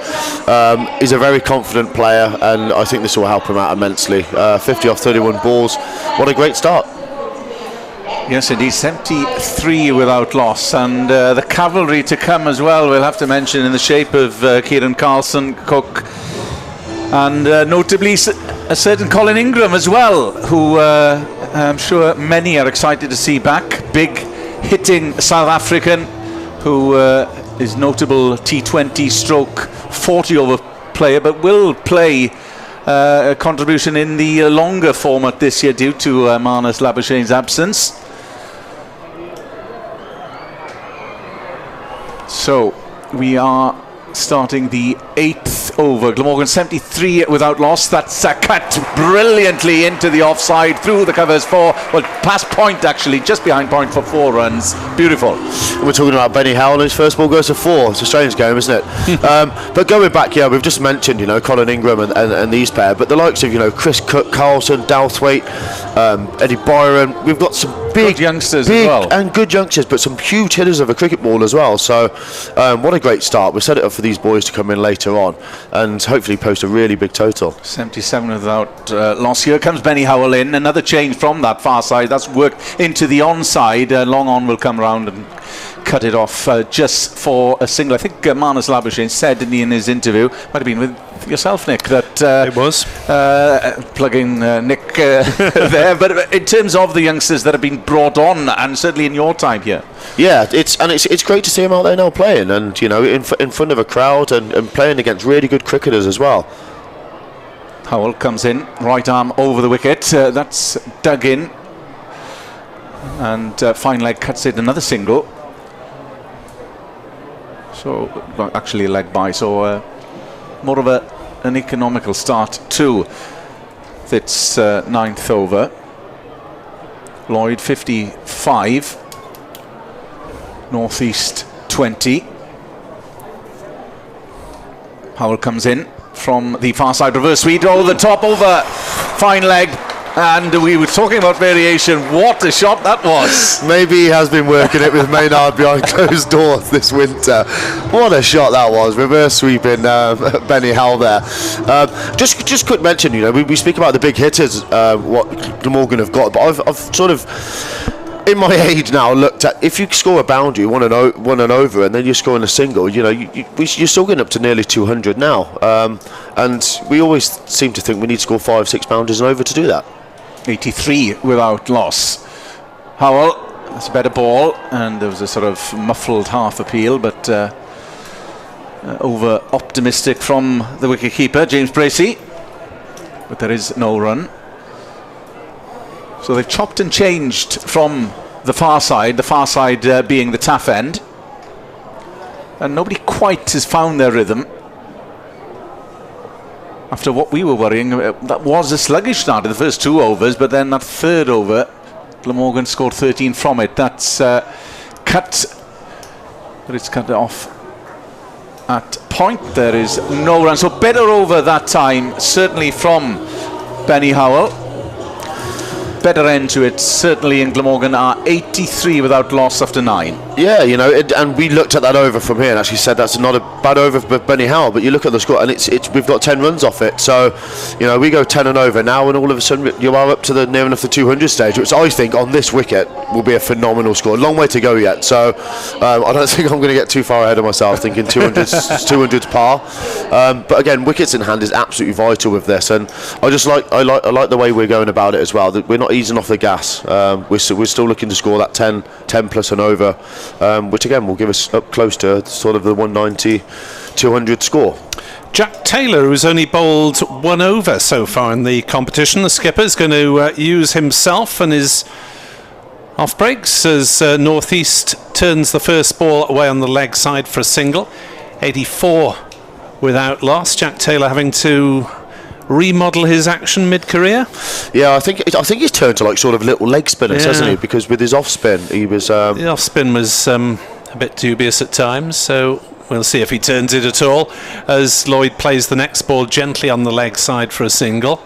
He's a very confident player, and I think this will help him out immensely. 50 off 31 balls. What a great start. Yes, indeed, 73 without loss, and the cavalry to come as well, we'll have to mention, in the shape of Kieran Carson, Cook, and notably a certain Colin Ingram as well, who I'm sure many are excited to see back. Big hitting South African, who is notable T20 stroke 40 over player, but will play a contribution in the longer format this year due to Marnus Labuschagne's absence. So we are starting the 8th over. Glamorgan 73 without loss. That's cut brilliantly into the offside, through the covers for, well, past point actually, just behind point for 4 runs. Beautiful. We're talking about Benny Howell, his first ball goes to 4. It's a strange game, isn't it? But going back, yeah, we've just mentioned, Colin Ingram and these pair, but the likes of, Chris Cook, Carlson, Douthwaite, Eddie Byron, we've got some big youngsters as well. And good youngsters, but some huge hitters of a cricket ball as well. So what a great start. We've set it up for these boys to come in later on and hopefully post a really big total. 77 without loss. Here comes Benny Howell in. Another change from that far side. That's worked into the onside. Long on will come around and cut it off just for a single. I think Marnus Labuschagne said in his interview, might have been with yourself, Nick, that it was plugging Nick there. But in terms of the youngsters that have been brought on, and certainly in your time here, yeah, it's great to see him out there now playing, and in front of a crowd and playing against really good cricketers as well. Howell comes in, right arm over the wicket. That's dug in, and fine leg cuts it, another single. So, well, actually a leg by, so more of an economical start to its 9th over. Lloyd 55, North East 20. Howell comes in from the far side, reverse sweep over the top, over fine leg, And we were talking about variation. What a shot that was. Maybe he has been working it with Maynard behind closed doors this winter. What a shot that was. Reverse sweeping Benny Howell there. Just quick mention, you know, we speak about the big hitters, what Glamorgan have got, but I've sort of, in my age now, looked at, if you score a boundary, one and over, and then you're scoring a single, you know, you're still getting up to nearly 200 now. And we always seem to think we need to score 5-6 boundaries and over to do that. 83 without loss. Howell, that's a better ball, and there was a sort of muffled half appeal, but over optimistic from the wicketkeeper, James Bracey. But there is no run. So they've chopped and changed from the far side being the tough end. And nobody quite has found their rhythm. After what we were worrying, that was a sluggish start in the first 2 overs, but then that third over, Glamorgan scored 13 from it. That's cut, but it's cut off at point. There is no run. So better over that time, certainly from Benny Howell. Better end to it, certainly, in Glamorgan are 83 without loss after 9. Yeah, you know, and we looked at that over from here and actually said that's not a bad over for Benny Howell, but you look at the score and it's we've got 10 runs off it, so, you know, we go 10 and over now, and all of a sudden you are up to the near enough the 200 stage, which I think on this wicket will be a phenomenal score. Long way to go yet, so I don't think I'm going to get too far ahead of myself thinking 200's par, but again, wickets in hand is absolutely vital with this, and I like the way we're going about it as well, that we're not easing off the gas. We're still looking to score that 10 plus and over, which again will give us up close to sort of the 190, 200 score. Jack Taylor, who's only bowled 1 over so far in the competition, the skipper's going to use himself and his off breaks as North East turns the first ball away on the leg side for a single. 84 without loss. Jack Taylor having to remodel his action mid-career. Yeah, I think he's turned to like sort of little leg spinners, hasn't he? Because with his off spin, he was the off spin was a bit dubious at times. So we'll see if he turns it at all. As Lloyd plays the next ball gently on the leg side for a single.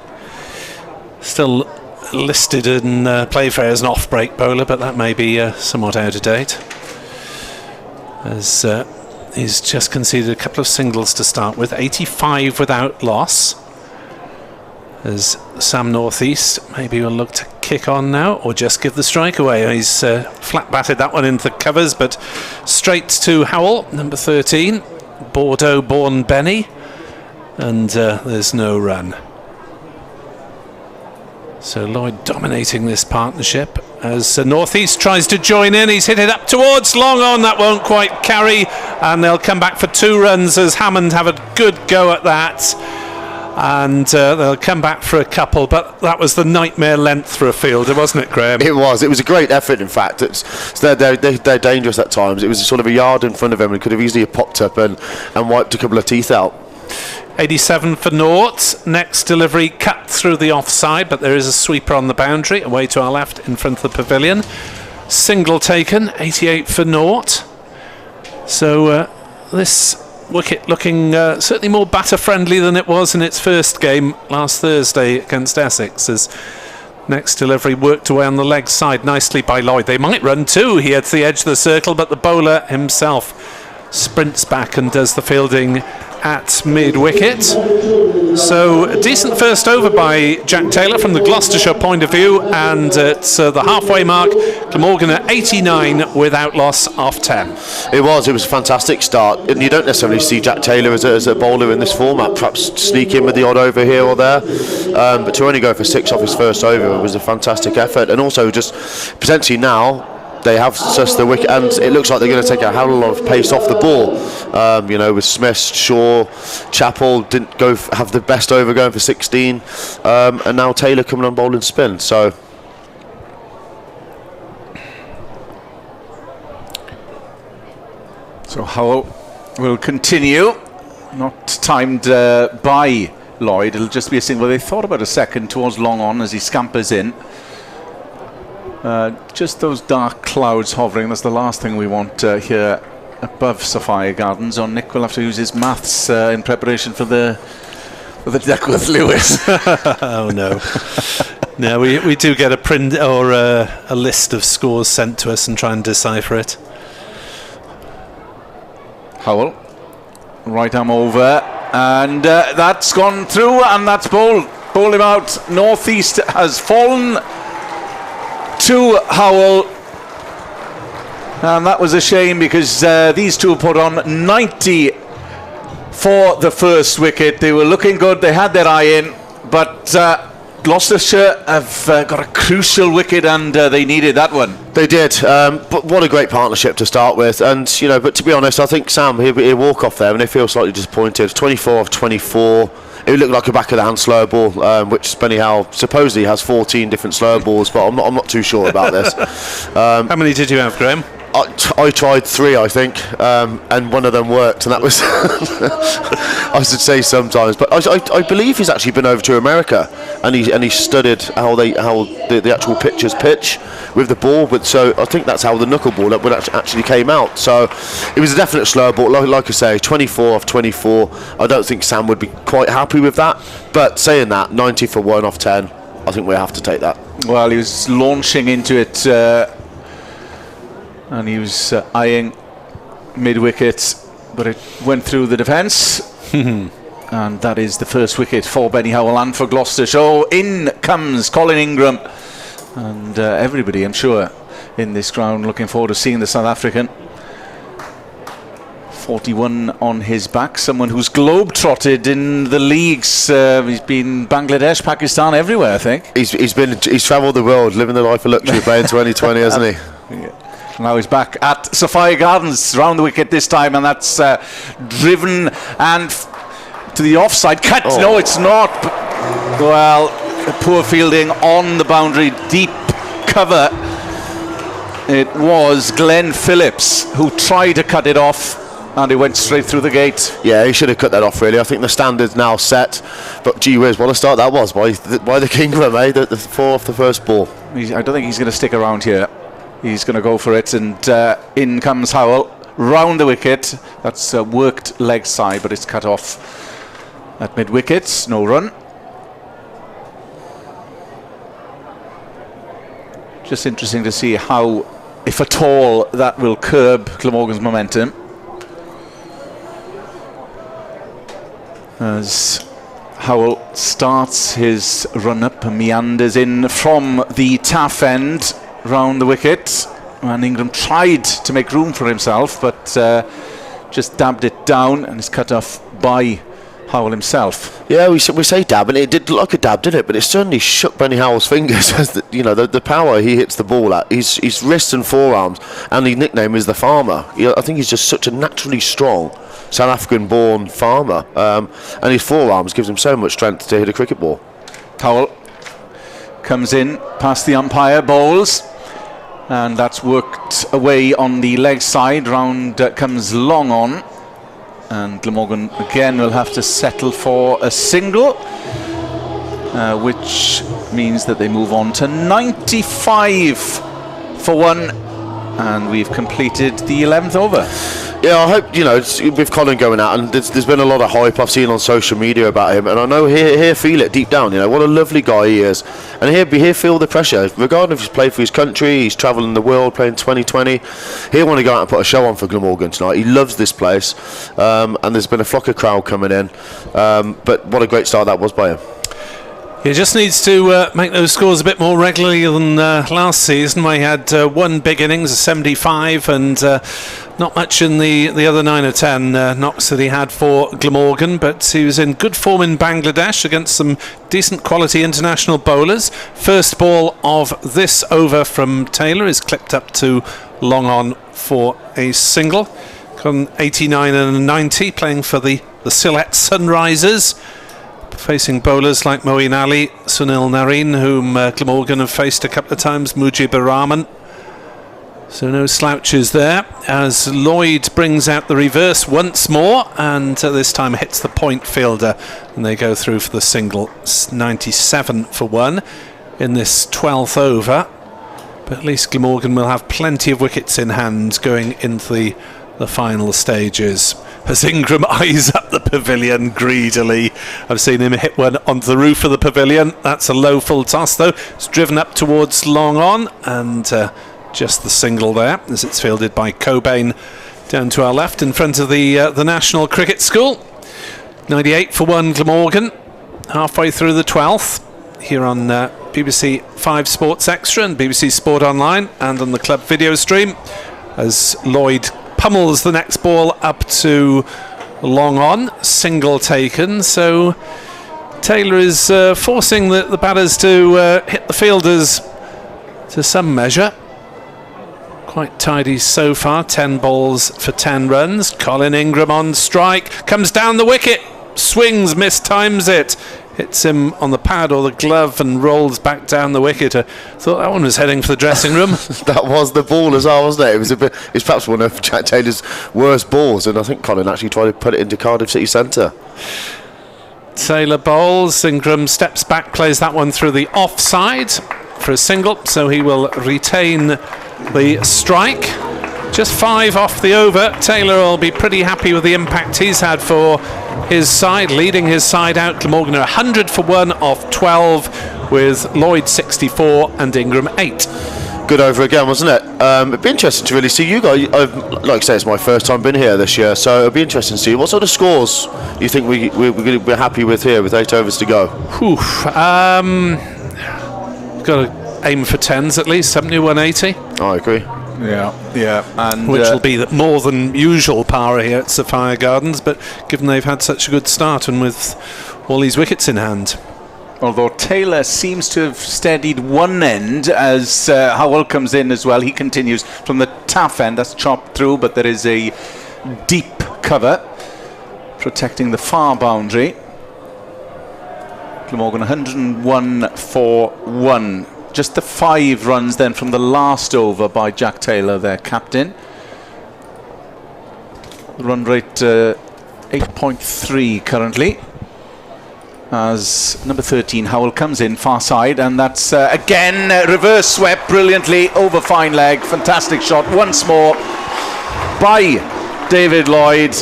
Still listed in Playfair as an off-break bowler, but that may be somewhat out of date. As he's just conceded a couple of singles to start with. 85 without loss. As Sam North East maybe will look to kick on now or just give the strike away. He's flat batted that one into the covers, but straight to Howell, number 13, Bordeaux born Benny, and there's no run. So Lloyd dominating this partnership as North East tries to join in. He's hit it up towards long on, that won't quite carry, and they'll come back for 2 runs as Hammond have a good go at that. And they'll come back for a couple, but that was the nightmare length for a fielder, wasn't it, Graham? It was a great effort, in fact. They're dangerous at times. It was sort of a yard in front of him and could have easily popped up and wiped a couple of teeth out. 87 for naught. Next delivery cut through the offside, but there is a sweeper on the boundary away to our left in front of the pavilion. Single taken, 88 for naught. So this wicket looking certainly more batter friendly than it was in its first game last Thursday against Essex, as next delivery worked away on the leg side nicely by Lloyd. They might run 2 here to the edge of the circle, but the bowler himself sprints back and does the fielding at mid-wicket. So a decent first over by Jack Taylor from the Gloucestershire point of view, and at the halfway mark, Glamorgan at 89 without loss off 10. It was a fantastic start, and you don't necessarily see Jack Taylor as a bowler in this format, perhaps sneak in with the odd over here or there, but to only go for 6 off his first over was a fantastic effort, and also just potentially now they have sussed the wicket, and it looks like they're going to take a hell of a lot of pace off the ball. You know, with Smith, Shaw, Chappell didn't have the best over going for 16, and now Taylor coming on bowling spin. So Howell will continue. Not timed by Lloyd. It'll just be a single. They thought about a second towards long on as he scampers in. Just those dark clouds hovering, that's the last thing we want here above Sophia Gardens. On Nick will have to use his maths in preparation for the Duckworth Lewis. Oh no. No, we do get a print or a list of scores sent to us and try and decipher it. Howell, right arm over, and that's gone through, and that's bowled him out. Northeast has fallen to Howell, and that was a shame because these two put on 90 for the first wicket. They were looking good, they had their eye in, but Gloucestershire have got a crucial wicket, and they needed that one. They did, but what a great partnership to start with. And but to be honest, I think Sam he'll walk off there and they feel slightly disappointed. 24 of 24. It looked like a back of the hand slow ball, which Benny Howell supposedly has 14 different slow balls, but I'm not too sure about this. How many did you have, Graham? I tried 3, I think, and one of them worked, and that was I should say sometimes, but I believe he's actually been over to America, and he studied how the actual pitchers pitch with the ball. But so I think that's how the knuckleball that actually came out. So it was a definite slow ball. Like I say, 24 off 24. I don't think Sam would be quite happy with that. But saying that, 90 for 1 off 10, I think we have to take that. Well, he was launching into it. And he was eyeing mid-wicket, but it went through the defence. And that is the first wicket for Benny Howell and for Gloucester. So in comes Colin Ingram. And everybody, I'm sure, in this ground looking forward to seeing the South African. 41 on his back, someone who's globe-trotted in the leagues. He's been Bangladesh, Pakistan, everywhere, I think. He's travelled the world, living the life of luxury, playing 2020, hasn't he? Yeah. Now he's back at Sophia Gardens, round the wicket this time, and that's driven and to the offside cut. Oh. No, it's not. Well, poor fielding on the boundary, deep cover. It was Glenn Phillips who tried to cut it off, and it went straight through the gate. Yeah, he should have cut that off, really. I think the standard's now set, but gee whiz, what a start that was by the Kingram, eh? The 4 off the first ball. I don't think he's going to stick around here. He's going to go for it, and in comes Howell, round the wicket. That's a worked leg side, but it's cut off at mid-wicket. No run. Just interesting to see how, if at all, that will curb Glamorgan's momentum. As Howell starts his run-up and meanders in from the taff end, round the wicket, and Ingram tried to make room for himself, but just dabbed it down, and is cut off by Howell himself. Yeah, we say dab, and it did look like a dab, did it? But it certainly shook Benny Howell's fingers as the power he hits the ball at. His wrists and forearms, and his nickname is the Farmer. I think he's just such a naturally strong South African-born farmer, and his forearms gives him so much strength to hit a cricket ball. Howell comes in past the umpire, bowls, and that's worked away on the leg side. Round comes long on, and Glamorgan again will have to settle for a single, which means that they move on to 95 for 1, and we've completed the 11th over. Yeah, I hope, with Colin going out, and there's been a lot of hype I've seen on social media about him, and I know he'll feel it deep down, what a lovely guy he is, and he'll feel the pressure, regardless if he's played for his country, he's travelling the world, playing 2020, he'll want to go out and put a show on for Glamorgan tonight. He loves this place, and there's been a flock of crowd coming in, but what a great start that was by him. He just needs to make those scores a bit more regularly than last season, where he had one big innings, a 75, and not much in the other 9 or 10 knocks that he had for Glamorgan, but he was in good form in Bangladesh against some decent quality international bowlers. First ball of this over from Taylor is clipped up to long on for a single. Got 89 and a 90, playing for the Sylhet Sunrisers, facing bowlers like Moeen Ali, Sunil Narine, whom Glamorgan have faced a couple of times, Mujibur Rahman. So no slouches there, as Lloyd brings out the reverse once more, and this time hits the point fielder, and they go through for the single. 97 for 1 in this 12th over, but at least Glamorgan will have plenty of wickets in hand going into the the final stages. As Ingram eyes up the pavilion greedily. I've seen him hit one onto the roof of the pavilion. That's a low full toss though. It's driven up towards long on, and just the single there as it's fielded by Cobain down to our left in front of the National Cricket School. 98 for 1 Glamorgan, halfway through the 12th here on BBC 5 Sports Extra and BBC Sport Online and on the club video stream, as Lloyd pummels the next ball up to long on, single taken. So Taylor is forcing the batters to hit the fielders to some measure. Quite tidy so far, 10 balls for 10 runs. Colin Ingram on strike, comes down the wicket, swings, mistimes it, hits him on the pad or the glove and rolls back down the wicket. I thought that one was heading for the dressing room. That was the ball as well, wasn't it? It was perhaps one of Jack Taylor's worst balls, and I think Colin actually tried to put it into Cardiff City Centre. Taylor bowls, Ingram steps back, plays that one through the offside for a single, so he will retain the strike. Just 5 off the over. Taylor will be pretty happy with the impact he's had for his side, leading his side out. Glamorgan are 100 for 1 off 12, with Lloyd 64 and Ingram 8. Good over again, wasn't it? It'd be interesting to really see you guys. Like I say, it's my first time being here this year, so it'll be interesting to see what sort of scores you think we're happy with here with 8 overs to go. Got to aim for 10s at least, 70, 180. I agree. Yeah, and which will be more than usual power here at Sapphire Gardens, but given they've had such a good start and with all these wickets in hand. Although Taylor seems to have steadied one end as Howell comes in as well. He continues from the taff end, that's chopped through, but there is a deep cover protecting the far boundary. Glamorgan 101 for 1. Just the 5 runs then from the last over by Jack Taylor, their captain. The run rate 8.3 currently. As number 13 Howell comes in far side, and that's again reverse swept brilliantly over fine leg. Fantastic shot once more by David Lloyd.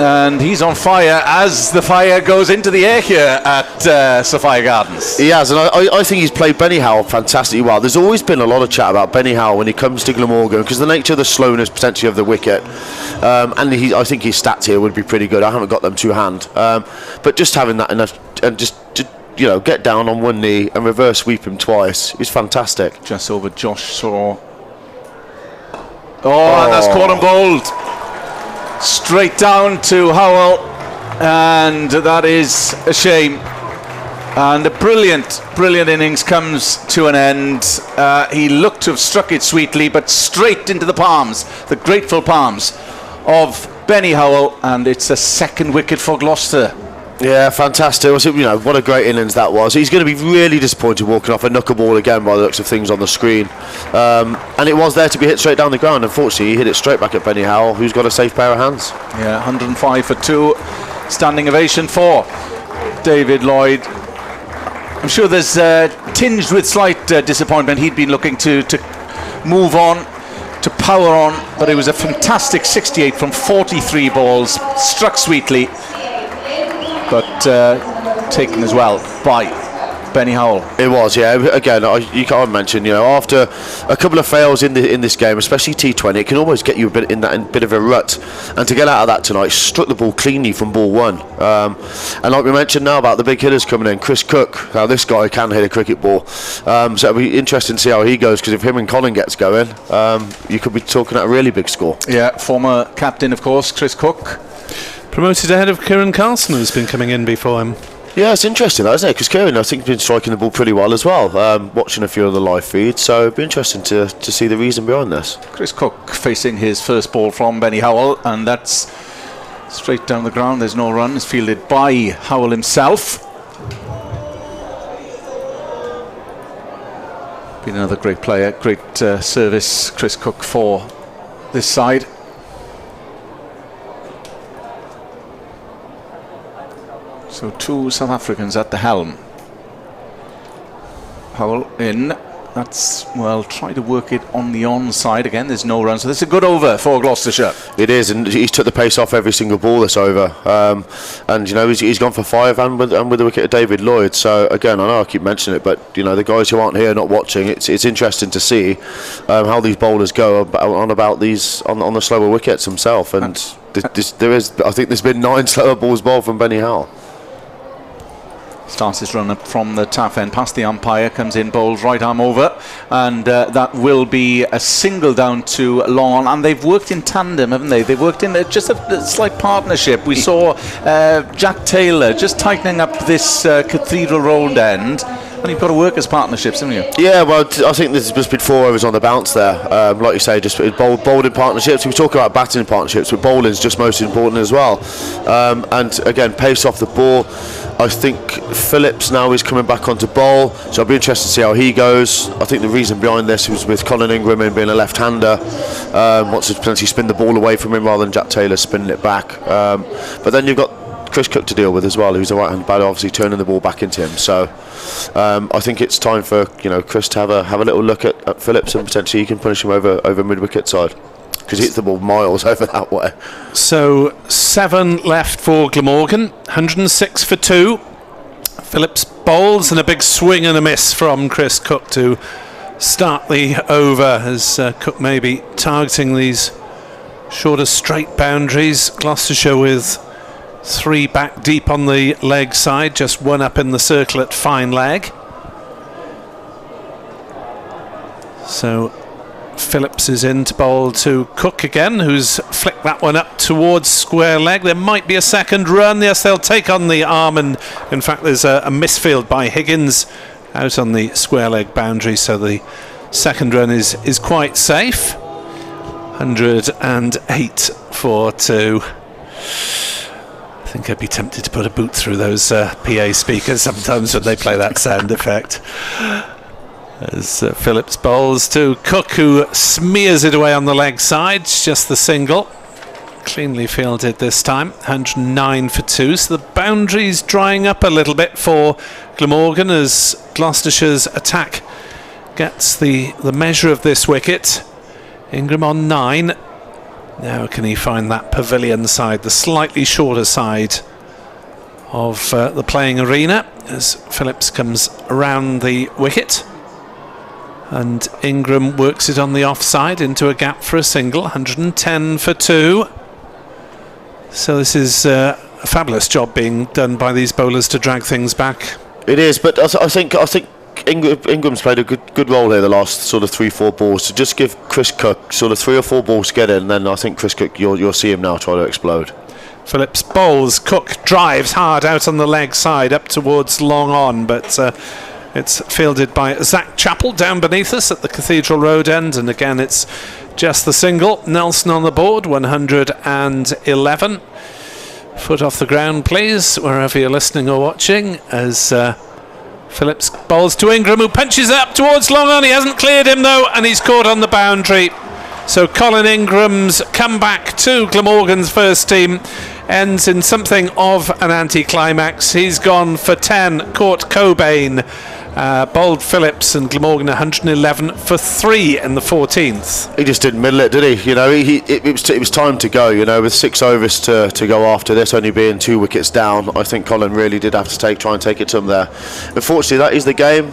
And he's on fire as the fire goes into the air here at Sapphire Gardens. He has, and I think he's played Benny Howell fantastically well. There's always been a lot of chat about Benny Howell when he comes to Glamorgan because the nature of the slowness potentially of the wicket. And I think his stats here would be pretty good. I haven't got them to hand. But just having that enough and just get down on one knee and reverse sweep him twice is fantastic. Just over Josh Saw. And that's caught and bowled. Straight down to Howell, and that is a shame. And a brilliant innings comes to an end. He looked to have struck it sweetly, but straight into the palms, the grateful palms of Benny Howell, and it's a second wicket for Gloucester. Yeah, fantastic. What a great innings that was. He's going to be really disappointed walking off a knuckleball again by the looks of things on the screen. And it was there to be hit straight down the ground. Unfortunately, he hit it straight back at Benny Howell, who's got a safe pair of hands. Yeah, 105 for 2. Standing ovation for David Lloyd. I'm sure there's tinged with slight disappointment. He'd been looking to move on, to power on, but it was a fantastic 68 from 43 balls, struck sweetly, but taken as well by Benny Howell. It was, yeah. Again, you can't mention, after a couple of fails in this game, especially T20, it can almost get you a bit in bit of a rut. And to get out of that tonight, struck the ball cleanly from ball 1. And like we mentioned now about the big hitters coming in, Chris Cook. Now this guy can hit a cricket ball, so it'll be interesting to see how he goes. Because if him and Colin gets going, you could be talking at a really big score. Yeah, former captain, of course, Chris Cook. Promoted ahead of Kieran Carson, who's been coming in before him. Yeah, it's interesting, isn't it? Because Kieran, I think, has been striking the ball pretty well as well, watching a few of the live feeds, so it'd be interesting to see the reason behind this. Chris Cook facing his first ball from Benny Howell, and that's straight down the ground. There's no run. It's fielded by Howell himself. Been another great player, great service, Chris Cook, for this side. So 2 South Africans at the helm. Howell in, That's, well, try to work it on the onside again. There's no run, so this is a good over for Gloucestershire. It is, and he's took the pace off every single ball this over. And, you know, he's gone for 5 and with the wicket of David Lloyd. So, again, I know I keep mentioning it, but, you know, the guys who aren't here not watching, it's interesting to see how these bowlers go on the slower wickets themselves. And I think there's been 9 slower balls bowled from Benny Howell. Starts his run up from the taff end past the umpire, comes in, bowls right arm over, and that will be a single down to long on. And they've worked in tandem, haven't they? They've worked in just a slight partnership. We saw Jack Taylor just tightening up this Cathedral Road end. And you've got to work as partnerships, haven't you? Yeah, well, I think there's just been 4 overs on the bounce there. Like you say, just bowled in partnerships. We talk about batting in partnerships, but bowling's just most important as well. And again, pace off the ball. I think Phillips now is coming back onto bowl, so I'll be interested to see how he goes. I think the reason behind this was with Colin Ingram and being a left-hander, wants to potentially spin the ball away from him rather than Jack Taylor spinning it back. But then you've got Chris Cook to deal with as well, who's a right-hand batter, obviously turning the ball back into him. So I think it's time for Chris to have a little look at Phillips, and potentially he can punish him over mid-wicket side, because he hits the ball miles over that way. So 7 left for Glamorgan, 106 for 2. Phillips bowls, and a big swing and a miss from Chris Cook to start the over, as Cook may be targeting these shorter straight boundaries. Gloucestershire with 3 back deep on the leg side, just 1 up in the circle at fine leg. So Phillips is in to bowl to Cook again, who's flicked that one up towards square leg. There might be a second run. Yes, they'll take on the arm, and in fact there's a misfield by Higgins out on the square leg boundary, so the second run is quite safe. 108 for 2. I think I'd be tempted to put a boot through those PA speakers sometimes when they play that sound effect. As Phillips bowls to Cook, who smears it away on the leg side. Just the single. Cleanly fielded this time. 109 for 2. So the boundary's drying up a little bit for Glamorgan as Gloucestershire's attack gets the measure of this wicket. Ingram on 9. Now can he find that pavilion side, the slightly shorter side of the playing arena, as Phillips comes around the wicket. And Ingram works it on the offside into a gap for a single. 110 for 2. So this is a fabulous job being done by these bowlers to drag things back. It is, but I think Ingram's played a good role here the last sort of 3-4 balls to just give Chris Cook sort of 3 or 4 balls to get in, and then I think Chris Cook, you'll see him now try to explode. Phillips bowls, Cook drives hard out on the leg side up towards long on, but it's fielded by Zach Chappell down beneath us at the Cathedral Road end, and again it's just the single. Nelson on the board, 111. Foot off the ground please, wherever you're listening or watching, as Phillips bowls to Ingram, who punches up towards long on. He hasn't cleared him though, and he's caught on the boundary. So Colin Ingram's comeback to Glamorgan's first team ends in something of an anticlimax. He's gone for 10, caught Cobain, bowled Phillips, and Glamorgan 111 for 3 in the 14th. He just didn't middle it, did he? You know, it was time to go. You know, with 6 overs to go after this, only being 2 wickets down. I think Colin really did have to try and take it to him there. Unfortunately, that is the game.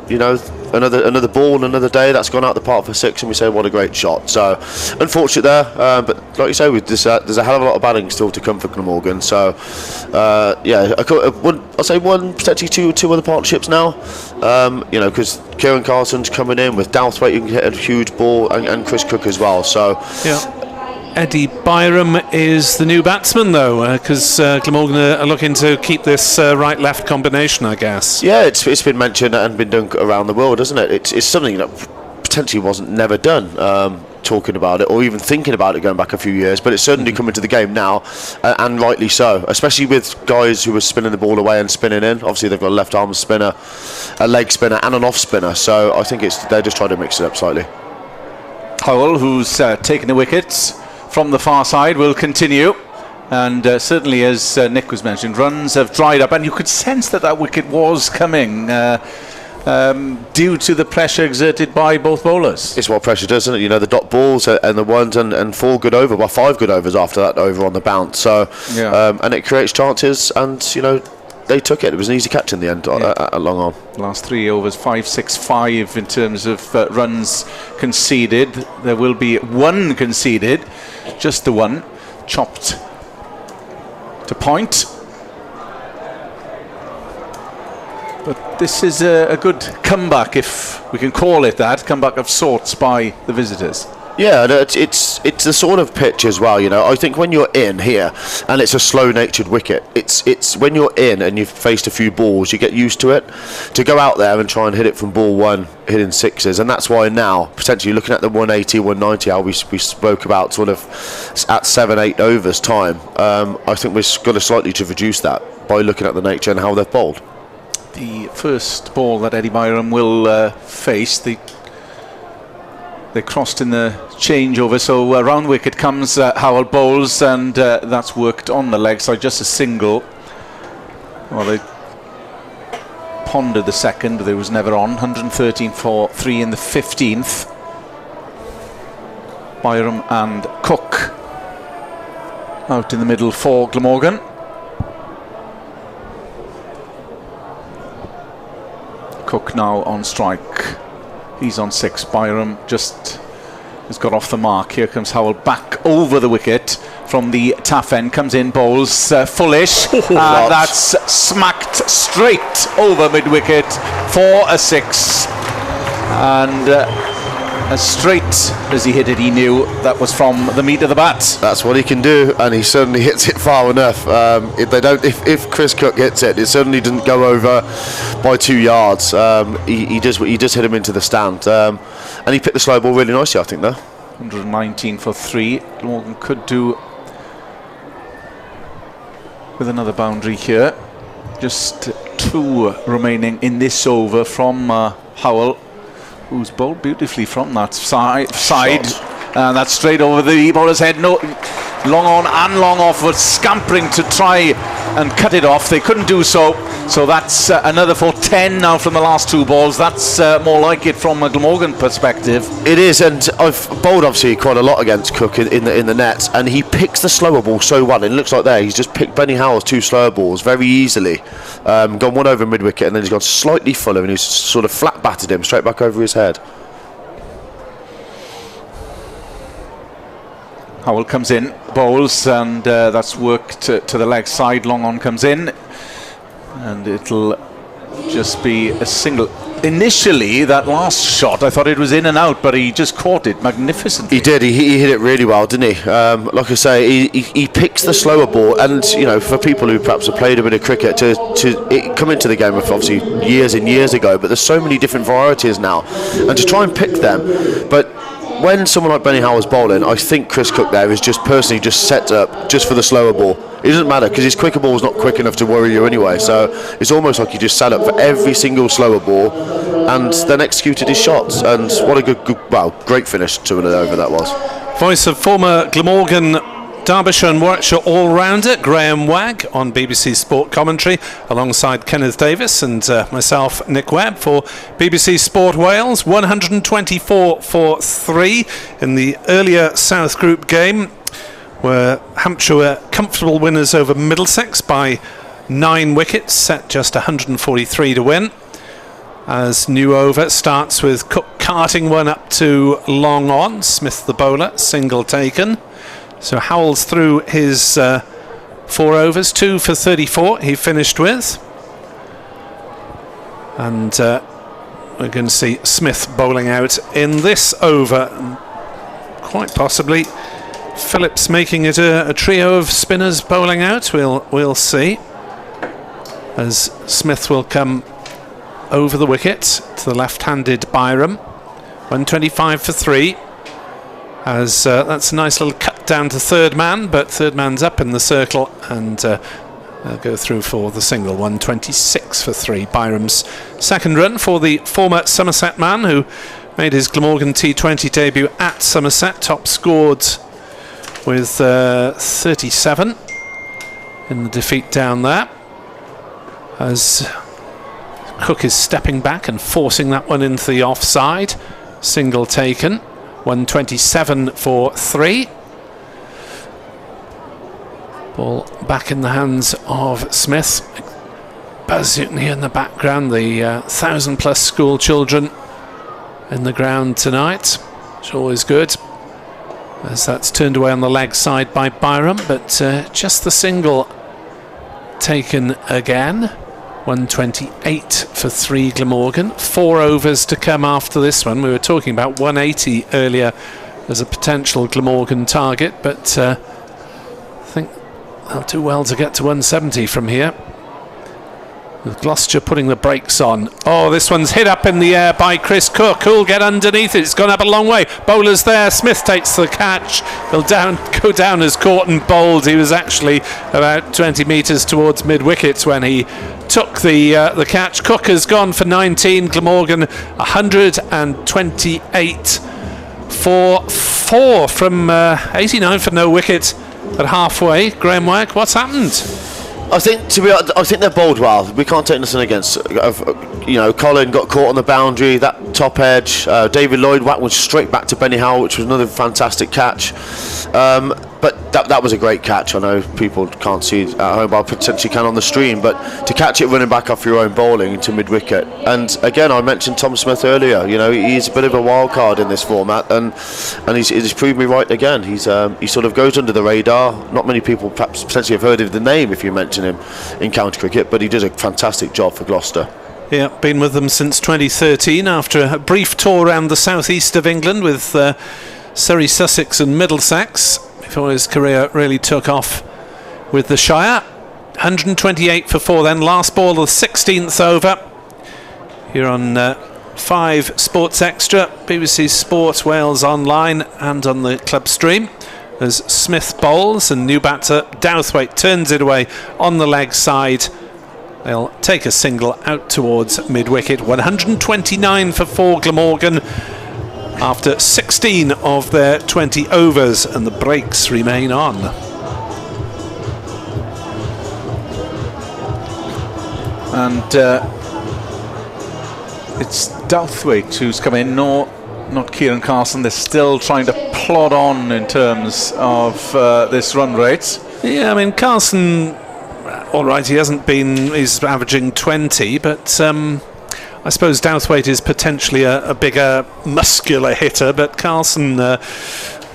You know, another ball, another day that's gone out the park for 6, and we say what a great shot. So unfortunate there, but like you say, there's a hell of a lot of batting still to come for Glamorgan. So yeah, I'll say 1, potentially 2 other partnerships now. You know, because Kieran Carson's coming in with Douthwaite, who can hit a huge ball, and Chris Cook as well. So yeah. Eddie Byram is the new batsman though, because Glamorgan are looking to keep this right-left combination, I guess. Yeah, it's been mentioned and been done around the world, isn't it? It's something that potentially wasn't never done, talking about it or even thinking about it going back a few years, but it's certainly coming to the game now, and rightly so, especially with guys who are spinning the ball away and spinning in. Obviously they've got a left arm spinner, a leg spinner and an off spinner, so I think they're just trying to mix it up slightly. Howell, who's taken the wickets from the far side, will continue, and certainly, as Nick was mentioning, runs have dried up, and you could sense that wicket was coming. due to the pressure exerted by both bowlers. It's what pressure does, isn't it? You know, the dot balls and the ones and 4 good over, well, 5 good overs after that over on the bounce. So, and it creates chances, and you know, they took it. It was an easy catch in the end at long on. Last 3 overs, 5-6-5 in terms of runs conceded. There will be 1 conceded, just the 1, chopped to point. But this is a good comeback, if we can call it that, comeback of sorts by the visitors. Yeah, it's the sort of pitch as well, you know. I think when you're in here, and it's a slow-natured wicket, it's when you're in and you've faced a few balls, you get used to it. To go out there and try and hit it from ball 1, hitting 6s, and that's why now, potentially looking at the 180, 190, how we spoke about sort of at 7-8 overs time, I think we've got to slightly to reduce that by looking at the nature and how they've bowled. The first ball that Eddie Byram will face, they crossed in the changeover, so round wicket comes Howell bowls, and that's worked on the leg side, just a single. Well, they pondered the second, but it was never on. 113 for 3 in the 15th. Byram and Cook out in the middle for Glamorgan. Cook now on strike. He's on 6. Byram just has got off the mark. Here comes Howell back over the wicket from the taff end. Comes in, bowls Fullish. That's smacked straight over mid-wicket for a 6. And as straight as he hit it, he knew that was from the meat of the bat. That's what he can do, and he certainly hits it far enough. If Chris Cook hits it, it certainly didn't go over by 2 yards. He just hit him into the stand, and he picked the slow ball really nicely, I think, though. 119 for 3. Morgan could do with another boundary here. Just 2 remaining in this over from Howell, who's bowled beautifully from that side. And that's straight over the bowler's head. No, long on and long off, were scampering to try and cut it off. They couldn't do so. So that's another for 10 now from the last 2 balls. That's more like it from a Glamorgan perspective. It is, and I've bowled obviously quite a lot against Cook in the nets, and he picks the slower ball so well. It looks like there he's just picked Benny Howell's 2 slower balls very easily. Gone 1 over mid wicket, and then he's gone slightly fuller, and he's sort of flat batted him straight back over his head. Howell comes in, bowls, and that's worked to the leg side. Long on comes in, and it'll just be a single. Initially, that last shot, I thought it was in and out, but he just caught it magnificently. He did. He hit it really well, didn't he? Like I say, he picks the slower ball, and you know, for people who perhaps have played a bit of cricket to come into the game of obviously years and years ago, but there's so many different varieties now, and to try and pick them, but when someone like Benny Howell's bowling, I think Chris Cook there is just personally just set up just for the slower ball. It doesn't matter because his quicker ball is not quick enough to worry you anyway. So it's almost like he just sat up for every single slower ball and then executed his shots. And what a great finish to an over that was. Voice of former Glamorgan, Derbyshire and Warwickshire all-rounder Graham Wagg on BBC Sport Commentary alongside Kenneth Davis and myself, Nick Webb, for BBC Sport Wales. 124 for 3 in the earlier South Group game, where Hampshire were comfortable winners over Middlesex by 9 wickets, set just 143 to win. As new over starts with Cook carting one up to long on. Smith the bowler, single taken. So Howell's through his 4 overs, 2 for 34 he finished with. And we're going to see Smith bowling out in this over. Quite possibly Phillips making it a trio of spinners bowling out. We'll see. As Smith will come over the wicket to the left-handed Byram. 125 for 3. As that's a nice little cut down to third man, but third man's up in the circle, and they'll go through for the single. 126 for 3. Byram's second run for the former Somerset man who made his Glamorgan T20 debut at Somerset, top scored with 37 in the defeat down there. As Cook is stepping back and forcing that one into the offside. Single taken. 127 for 3. Ball back in the hands of Smith. Buzz Utney in the background, the 1,000+ school children in the ground tonight. It's always good. As that's turned away on the leg side by Byram, but just the single taken again. 128 for 3 Glamorgan. 4 overs to come after this one. We were talking about 180 earlier as a potential Glamorgan target, but I think they'll do well to get to 170 from here. With Gloucestershire putting the brakes on. Oh, this one's hit up in the air by Chris Cook. Who'll get underneath it? It's gone up a long way. Bowler's there. Smith takes the catch. He'll go down as caught and bowled. He was actually about 20 metres towards mid-wickets when he took the catch. Cook has gone for 19. Glamorgan 128 for 4 from 89 for no wicket at halfway. Graham Wagg, what's happened? I think they're bowled well. We can't take nothing against. Colin got caught on the boundary, that top edge. David Lloyd whacked one straight back to Benny Howell, which was another fantastic catch. But that was a great catch. I know people can't see it at home, but I potentially can on the stream. But to catch it running back off your own bowling into mid-wicket, and again, I mentioned Tom Smith earlier. He's a bit of a wild card in this format, and he's proved me right again. He sort of goes under the radar. Not many people perhaps potentially have heard of the name if you mention him in county cricket, but he does a fantastic job for Gloucester. Yeah, been with them since 2013 after a brief tour around the southeast of England with Surrey, Sussex and Middlesex before his career really took off with the Shire. 128 for 4 then. Last ball of the 16th over. Here on 5 Sports Extra, BBC Sport Wales Online and on the club stream. As Smith bowls and new batter Douthwaite turns it away on the leg side. They'll take a single out towards mid-wicket. 129 for 4 Glamorgan after 16 of their 20 overs, and the breaks remain on. And it's Douthwaite who's come in, not Kieran Carson. They're still trying to plod on in terms of this run rate. Yeah, I mean, Carson, all right, he's averaging 20, but I suppose Douthwaite is potentially a bigger, muscular hitter, but Carson,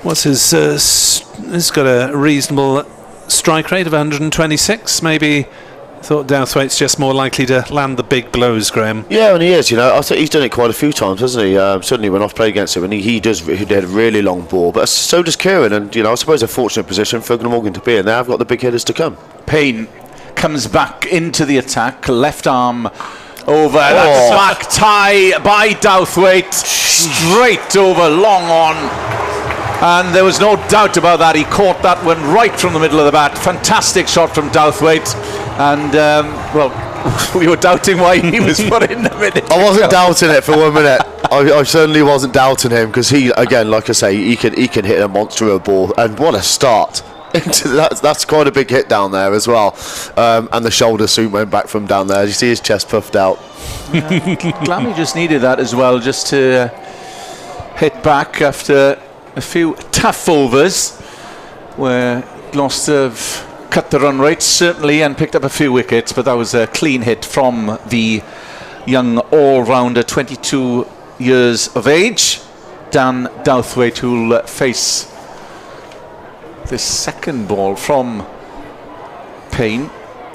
he's got a reasonable strike rate of 126, maybe. I thought Douthwaite's just more likely to land the big blows, Graham. Yeah, and he is. I think he's done it quite a few times, hasn't he? Certainly when I've played against him, and he did a really long ball. But so does Kieran, and I suppose a fortunate position for Glamorgan to be in. They have got the big hitters to come. Payne comes back into the attack, left arm over. That smack tie by Douthwaite, straight over, long on. And there was no doubt about that. He caught that one right from the middle of the bat. Fantastic shot from Douthwaite. And, we were doubting why he was put in the minute. I wasn't doubting it for 1 minute. I certainly wasn't doubting him, because he, again, like I say, he can hit a monster of a ball. And what a start. That's quite a big hit down there as well. And the shoulder soon went back from down there. You see his chest puffed out. Glammy just needed that as well, just to hit back after a few tough overs where Gloucester have cut the run rate certainly and picked up a few wickets, but that was a clean hit from the young all-rounder, 22 years of age, Dan Douthwaite, who'll face this second ball from Payne.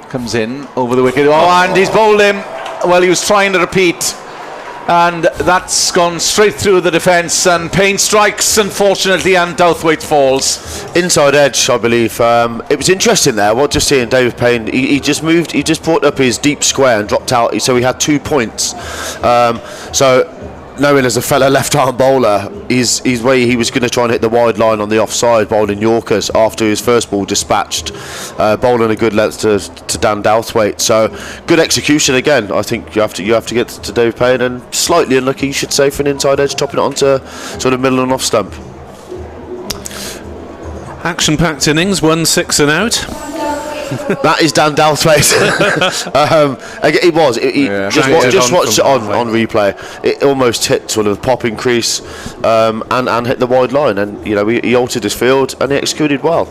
Comes in over the wicket. And he's bowled him. Well, he was trying to repeat, and that's gone straight through the defence, and Payne strikes, unfortunately, and Douthwaite falls. Inside edge, I believe. It was interesting there, just seeing David Payne. He just brought up his deep square and dropped out, so he had 2 points. So knowing as a fellow left-arm bowler, his way he was going to try and hit the wide line on the offside, bowling Yorkers after his first ball dispatched, bowling a good length to Dan Douthwaite. So good execution again. I think you have to get to David Payne, and slightly unlucky, you should say, for an inside edge, topping it onto sort of middle and off stump. Action-packed innings, 1 6 and out. That is Dan Dalthwaite. It was. Just watch it on replay. It almost hit sort of pop increase and hit the wide line. And, you know, he altered his field and he executed well.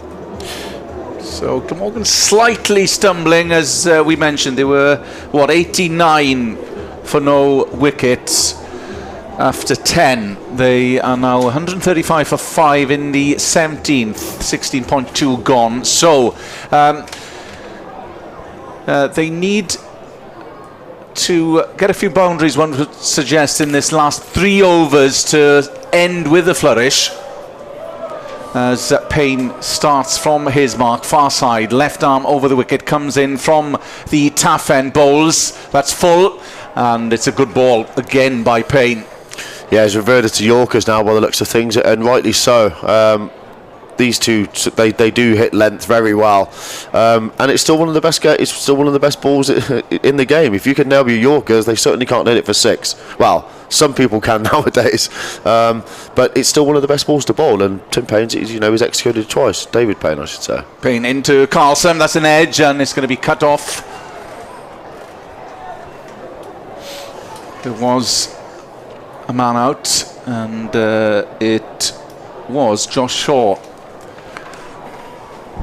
So Glamorgan slightly stumbling, as we mentioned. They were, 89 for no wickets after 10. They are now 135 for 5 in the 17th, 16.2 gone. So they need to get a few boundaries, one would suggest, in this last 3 overs to end with a flourish. As Payne starts from his mark, far side, left arm over the wicket, comes in from the taff end, bowls, that's full, and it's a good ball again by Payne. Yeah, he's reverted to Yorkers now by the looks of things, and rightly so. These two, they do hit length very well, and it's still one of the best. It's still one of the best balls in the game. If you can nail your Yorkers, they certainly can't hit it for 6. Well, some people can nowadays, but it's still one of the best balls to bowl. And Tim Payne's, he's executed twice. David Payne, I should say. Payne into Carson. That's an edge, and it's going to be cut off. There was a man out, and it was Josh Shaw.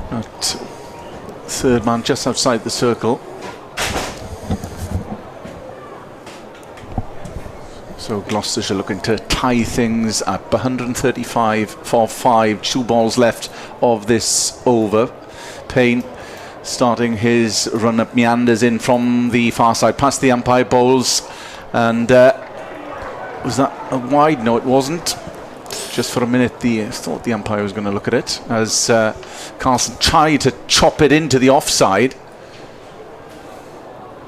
At third man just outside the circle. So Gloucestershire looking to tie things up. 135 for 5, 2 balls left of this over. Payne starting his run up, meanders in from the far side past the umpire, bowls, and was that a wide? No, it wasn't. Just for a minute, I thought the umpire was going to look at it as Carson tried to chop it into the offside,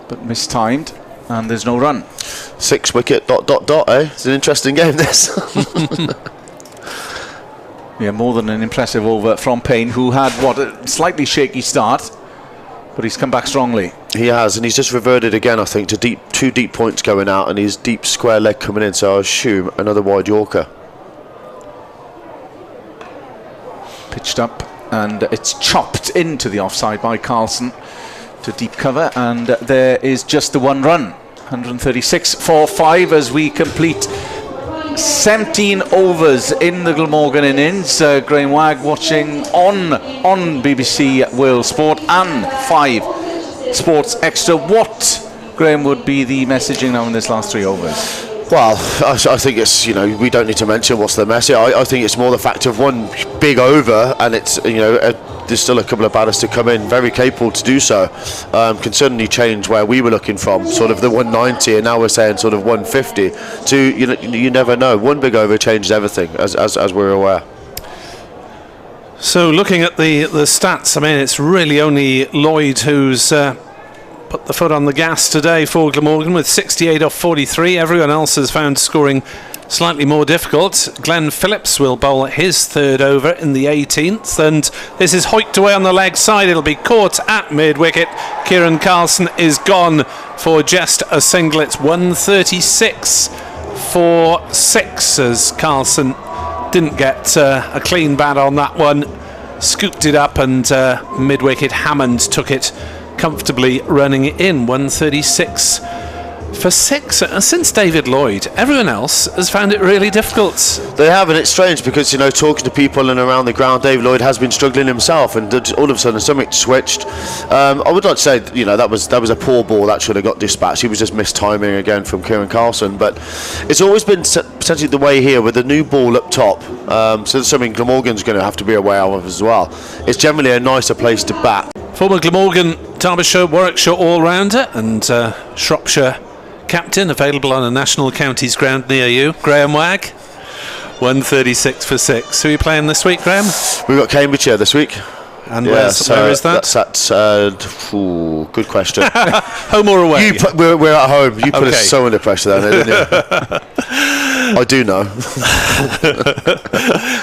but mistimed, and there's no run. 6 wicket ... It's an interesting game, this. Yeah, more than an impressive over from Payne, who had a slightly shaky start, but he's come back strongly. He has, and he's just reverted again, I think, to 2 deep points going out and his deep square leg coming in. So I assume another wide Yorker. Pitched up, and it's chopped into the offside by Carson to deep cover, and there is just the 1 run. 136 for 5 as we complete 17 overs in the Glamorgan innings. Graham Wagg watching on BBC World Sport and 5 Sports Extra. What, Graham, would be the messaging now in this last 3 overs? Well, I think it's, we don't need to mention what's the message. I think it's more the fact of 1 big over, and it's, there's still a couple of batters to come in, very capable to do so. Can certainly change where we were looking from, sort of the 190, and now we're saying sort of 150. To you never know. 1 big over changes everything, as we're aware. So looking at the stats, I mean, it's really only Lloyd who's put the foot on the gas today for Glamorgan with 68 off 43. Everyone else has found scoring slightly more difficult. Glenn Phillips will bowl his 3rd over in the 18th, and this is hoiked away on the leg side. It'll be caught at mid-wicket. Kieran Carson is gone for just a single. It's 136 for 6 as Carson didn't get a clean bat on that one. Scooped it up, and mid-wicket Hammond took it comfortably, running in. 136 for 6. Since David Lloyd, everyone else has found it really difficult. They have, and it's strange because, talking to people and around the ground, David Lloyd has been struggling himself, and all of a sudden something switched. I would like to say, that was a poor ball that should have got dispatched. He was just mistiming again from Kieran Carson, but it's always been potentially the way here with the new ball up top. So that's something Glamorgan's going to have to be aware of as well. It's generally a nicer place to bat. Former Glamorgan, Derbyshire, Warwickshire all-rounder and Shropshire captain, available on a national counties ground near you. Graham Wagg, 136 for 6. Who are you playing this week, Graham? We've got Cambridgeshire this week. And where is that? That's good question. Home or away? We're at home. You put us so under pressure there, didn't you? I do know.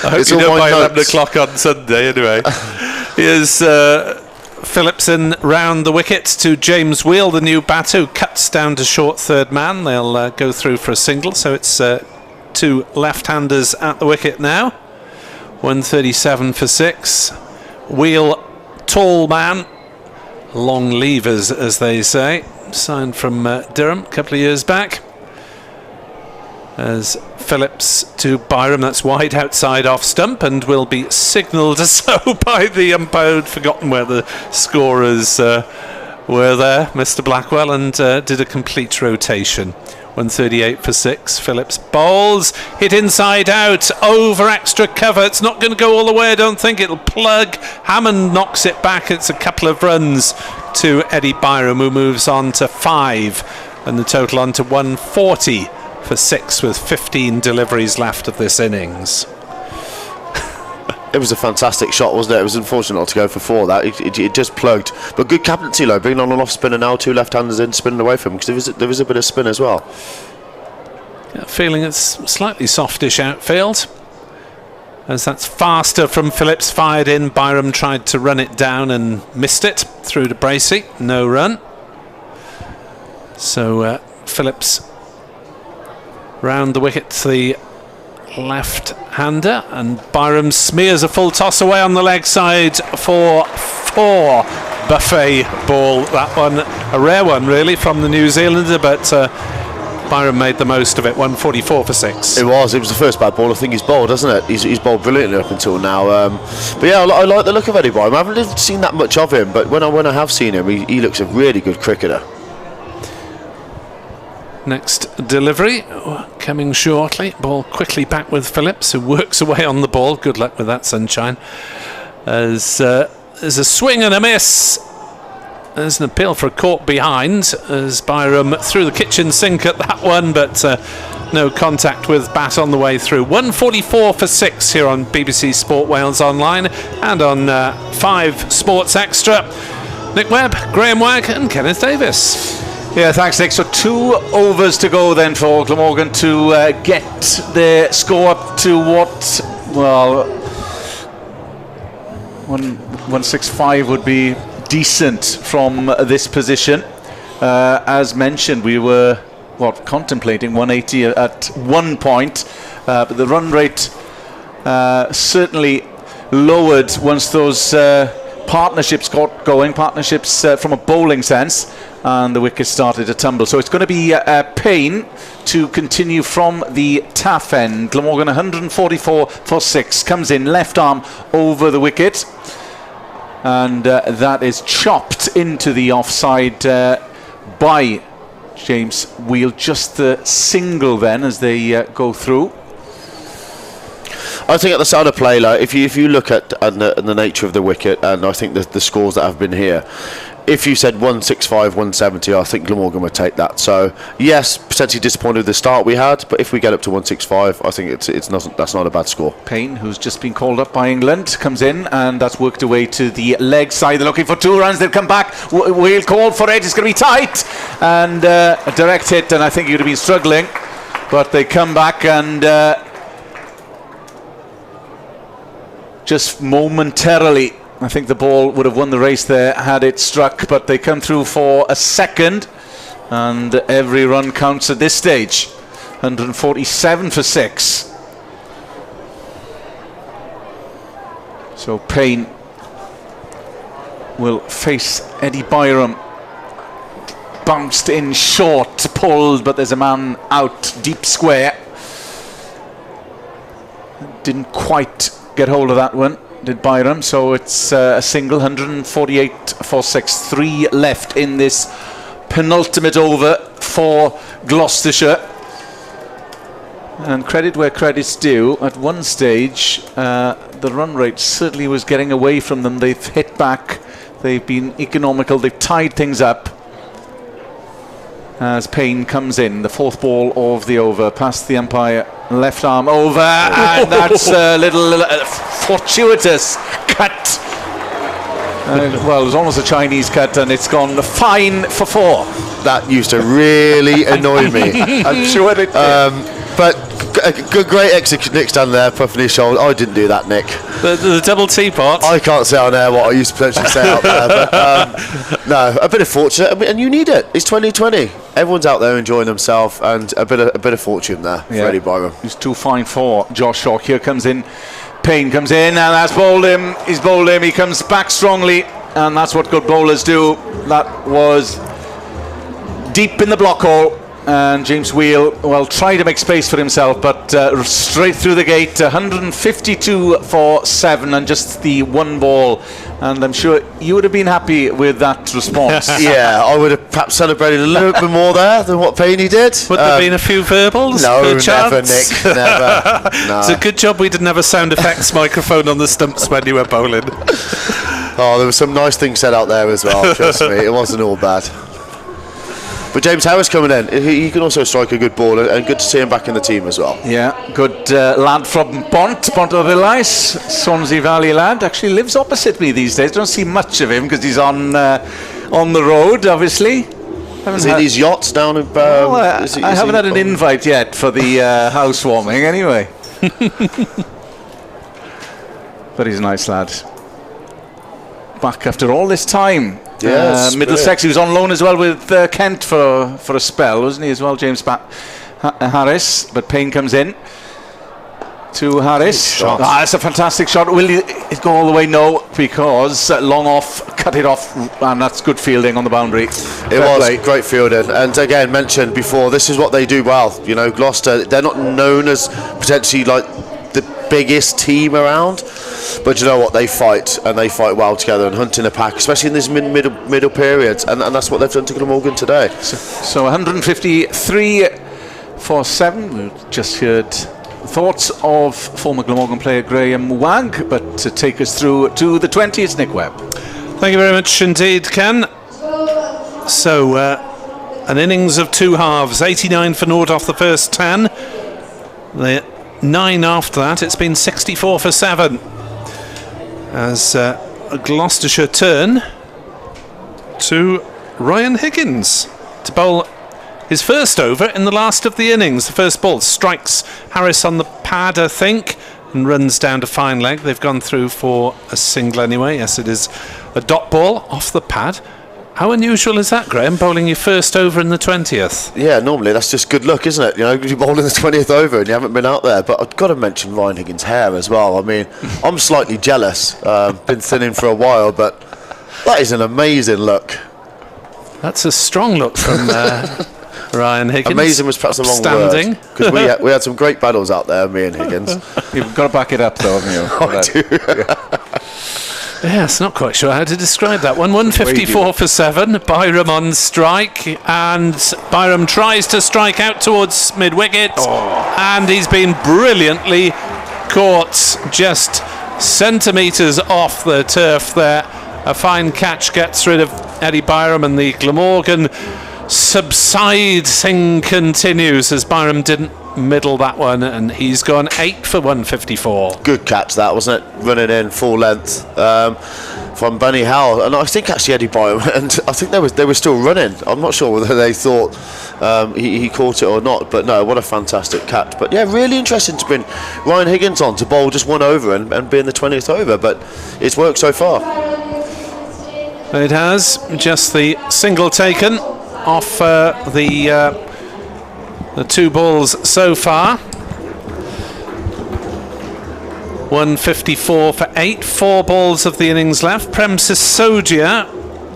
I hope you know by 11 o'clock on Sunday, anyway. Here's Phillipson round the wicket to James Wheel, the new batter, who cuts down to short 3rd man. They'll go through for a single, so it's 2 left-handers at the wicket now. 137 for 6. Wheel, tall man, long levers, as they say. Signed from Durham a couple of years back. As Phillips to Byram, that's wide outside off stump, and will be signalled so by the umpire who'd forgotten where the scorers were there, Mr. Blackwell, and did a complete rotation. 138 for 6. Phillips bowls, hit inside out, over extra cover. It's not going to go all the way, I don't think. It'll plug. Hammond knocks it back. It's a couple of runs to Eddie Byram, who moves on to 5, and the total on to 140 for 6, with 15 deliveries left of this innings. It was a fantastic shot, wasn't it? It was unfortunate not to go for 4. That it just plugged, but good captaincy, though. Bringing on an off spinner now, 2 left-handers in, spinning away from him, because there was a bit of spin as well. Yeah, feeling it's slightly softish outfield, as that's faster from Phillips, fired in. Byram tried to run it down and missed it through to Bracey. No run. So Phillips round the wicket to the left-hander, and Byram smears a full toss away on the leg side for 4. Buffet ball, that one, a rare one really from the New Zealander, but Byram made the most of it. 144 for 6. It was the first bad ball I think he's bowled, hasn't it? He's bowled brilliantly up until now. But yeah, I like the look of Eddie Byram. I haven't seen that much of him, but when I have seen him, he looks a really good cricketer. Next delivery coming shortly. Ball quickly back with Phillips, who works away on the ball. Good luck with that, sunshine. As there's a swing and a miss. There's an appeal for a caught behind, as Byram threw the kitchen sink at that one, but no contact with bat on the way through. 144 for 6 here on BBC Sport Wales Online and on 5 Sports Extra. Nick Webb, Graham Wagg and Kenneth Davis. Yeah, thanks, Nick. So 2 overs to go then for Glamorgan to get their score up to what, well, 165 would be decent from this position. As mentioned, we were contemplating 180 at one point, but the run rate certainly lowered once those partnerships got going, from a bowling sense, and the wicket started to tumble. So it's going to be Payne to continue from the taff end. Glamorgan 144 for 6, comes in left arm over the wicket, and that is chopped into the offside by James Wheel. Just the single then as they go through. I think at the start of play, like, if you look at the nature of the wicket, and I think the scores that have been here, if you said 165, 170, I think Glamorgan would take that. So yes, potentially disappointed with the start we had, but if we get up to 165, I think that's not a bad score. Payne, who's just been called up by England, comes in, and that's worked away to the leg side. They're looking for 2 runs. They'll come back. We'll call for it. It's going to be tight, and a direct hit, and I think he would have been struggling, but they come back and just momentarily, I think the ball would have won the race there had it struck, but they come through for a second, and every run counts at this stage. 147 for 6. So Payne will face Eddie Byram. Bounced in short, pulled, but there's a man out deep square. Didn't quite get hold of that one, did Byram, so it's a single. 148 for 6, 3 left in this penultimate over for Gloucestershire. And credit where credit's due, at one stage the run rate certainly was getting away from them. They've hit back, they've been economical, they've tied things up. As Payne comes in, the 4th ball of the over, past the umpire, left arm over, and that's a little fortuitous cut. Well, it was almost a Chinese cut, and it's gone fine for 4. That used to really annoy me. I'm sure it did. But great execution. Nick's down there, puffing his shoulder. I didn't do that, Nick. The double teapot. I can't say on air what I used to potentially say out there, but no, a bit of fortune, and you need it. It's 2020. Everyone's out there enjoying themselves, and a bit of fortune there for Eddie Byram. He's too fine for Josh Hawke. Here comes in, Payne comes in, and that's bowled him. He's bowled him. He comes back strongly. and that's what good bowlers do. That was deep in the block hole, and James Wheel, well, tried to make space for himself, but straight through the gate, 152 for 7, and just the one ball. And I'm sure you would have been happy with that response. Yeah, I would have perhaps celebrated a little bit more there than what Payne did. Would there been a few verbals? No, never, chance? Nick, never. No. It's a good job we didn't have a sound effects microphone on the stumps when you were bowling. Oh, there were some nice things said out there as well, trust me. It wasn't all bad. But James Harris coming in, he can also strike a good ball, and good to see him back in the team as well. Yeah, good lad from Bont of Illais, Swansea Valley lad. Actually lives opposite me these days. Don't see much of him because he's on the road, obviously. Is he these yachts down in... I haven't had an invite yet for the housewarming, anyway. But he's a nice lad. Back after all this time. Yes, Middlesex, he was on loan as well with Kent for a spell, wasn't he, as well, James Harris? But Payne comes in to Harris. That's a fantastic shot. Will it go all the way? No, because long off, cut it off, and that's good fielding on the boundary. It was great fielding, and again, mentioned before, this is what they do well. You know, Gloucester, they're not known as potentially like the biggest team around, but you know what, they fight, and they fight well together and hunt in a pack, especially in these middle periods, and that's what they've done to Glamorgan today. So 153 for 7. We've just heard thoughts of former Glamorgan player Graham Wagg, but to take us through to the 20, it's Nick Webb. Thank you very much indeed, Ken. So an innings of two halves, 89 for naught off the first 10. The 9 after that, it's been 64 for 7. As Gloucestershire turn to Ryan Higgins to bowl his first over in the last of the innings. The first ball strikes Harris on the pad, I think, and runs down to fine leg. They've gone through for a single anyway. Yes, it is a dot ball off the pad. How unusual is that, Graham, bowling your first over in the 20th? Yeah, normally that's just good luck, isn't it? You know, you're bowling the 20th over and you haven't been out there. But I've got to mention Ryan Higgins' hair as well. I mean, I'm slightly jealous. Been thinning for a while, but that is an amazing look. That's a strong look from Ryan Higgins. Amazing was perhaps a long word, because we had some great battles out there, me and Higgins. You've got to back it up, though, haven't you? I do. Yes, not quite sure how to describe that one. 154 for 7. Byram on strike, and Byram tries to strike out towards mid-wicket, and he's been brilliantly caught just centimetres off the turf there. A fine catch gets rid of Eddie Byram, and the Glamorgan subsiding continues as Byram didn't middle that one, and he's gone 8 for 154. Good catch that, wasn't it? Running in full length from Bunny Howell, and I think actually Eddie Byram, and I think they were still running. I'm not sure whether they thought he caught it or not, but no, what a fantastic catch. But yeah, really interesting to bring Ryan Higgins on to bowl just one over and be in the 20th over, but it's worked so far. It has, just the single taken off the 2 balls so far. 154 for 8, 4 balls of the innings left. Prem Sisodia,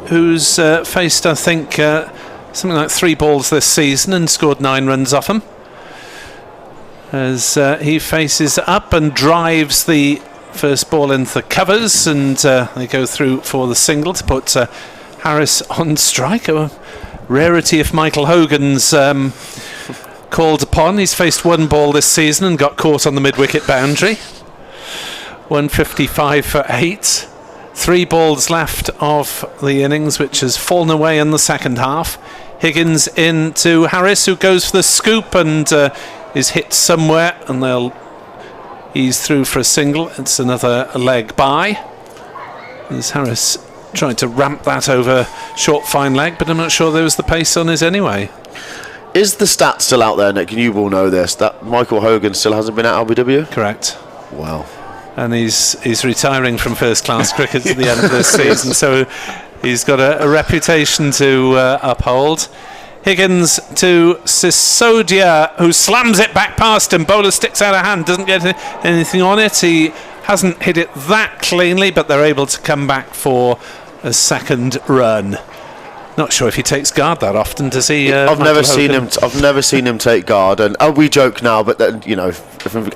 who's faced, I think, something like 3 balls this season and scored 9 runs off them, as he faces up and drives the first ball into the covers, and they go through for the single to put Harris on strike. A rarity if Michael Hogan's called upon. He's faced 1 ball this season and got caught on the mid-wicket boundary. 155 for 8. 3 balls left of the innings, which has fallen away in the second half. Higgins into Harris, who goes for the scoop and is hit somewhere, and they'll ease through for a single. It's another leg by, as Harris tried to ramp that over short fine leg, but I'm not sure there was the pace on his anyway. Is the stat still out there, Nick? And you will know this, that Michael Hogan still hasn't been at LBW? Correct. Wow. And he's retiring from first class cricket at the end of this season, so he's got a reputation to uphold. Higgins to Sisodia, who slams it back past him. Bowler sticks out a hand, doesn't get anything on it. He hasn't hit it that cleanly, but they're able to come back for a second run. Not sure if he takes guard that often. Does he? I've never seen him. I've never seen him take guard. And we joke now, but then, you know,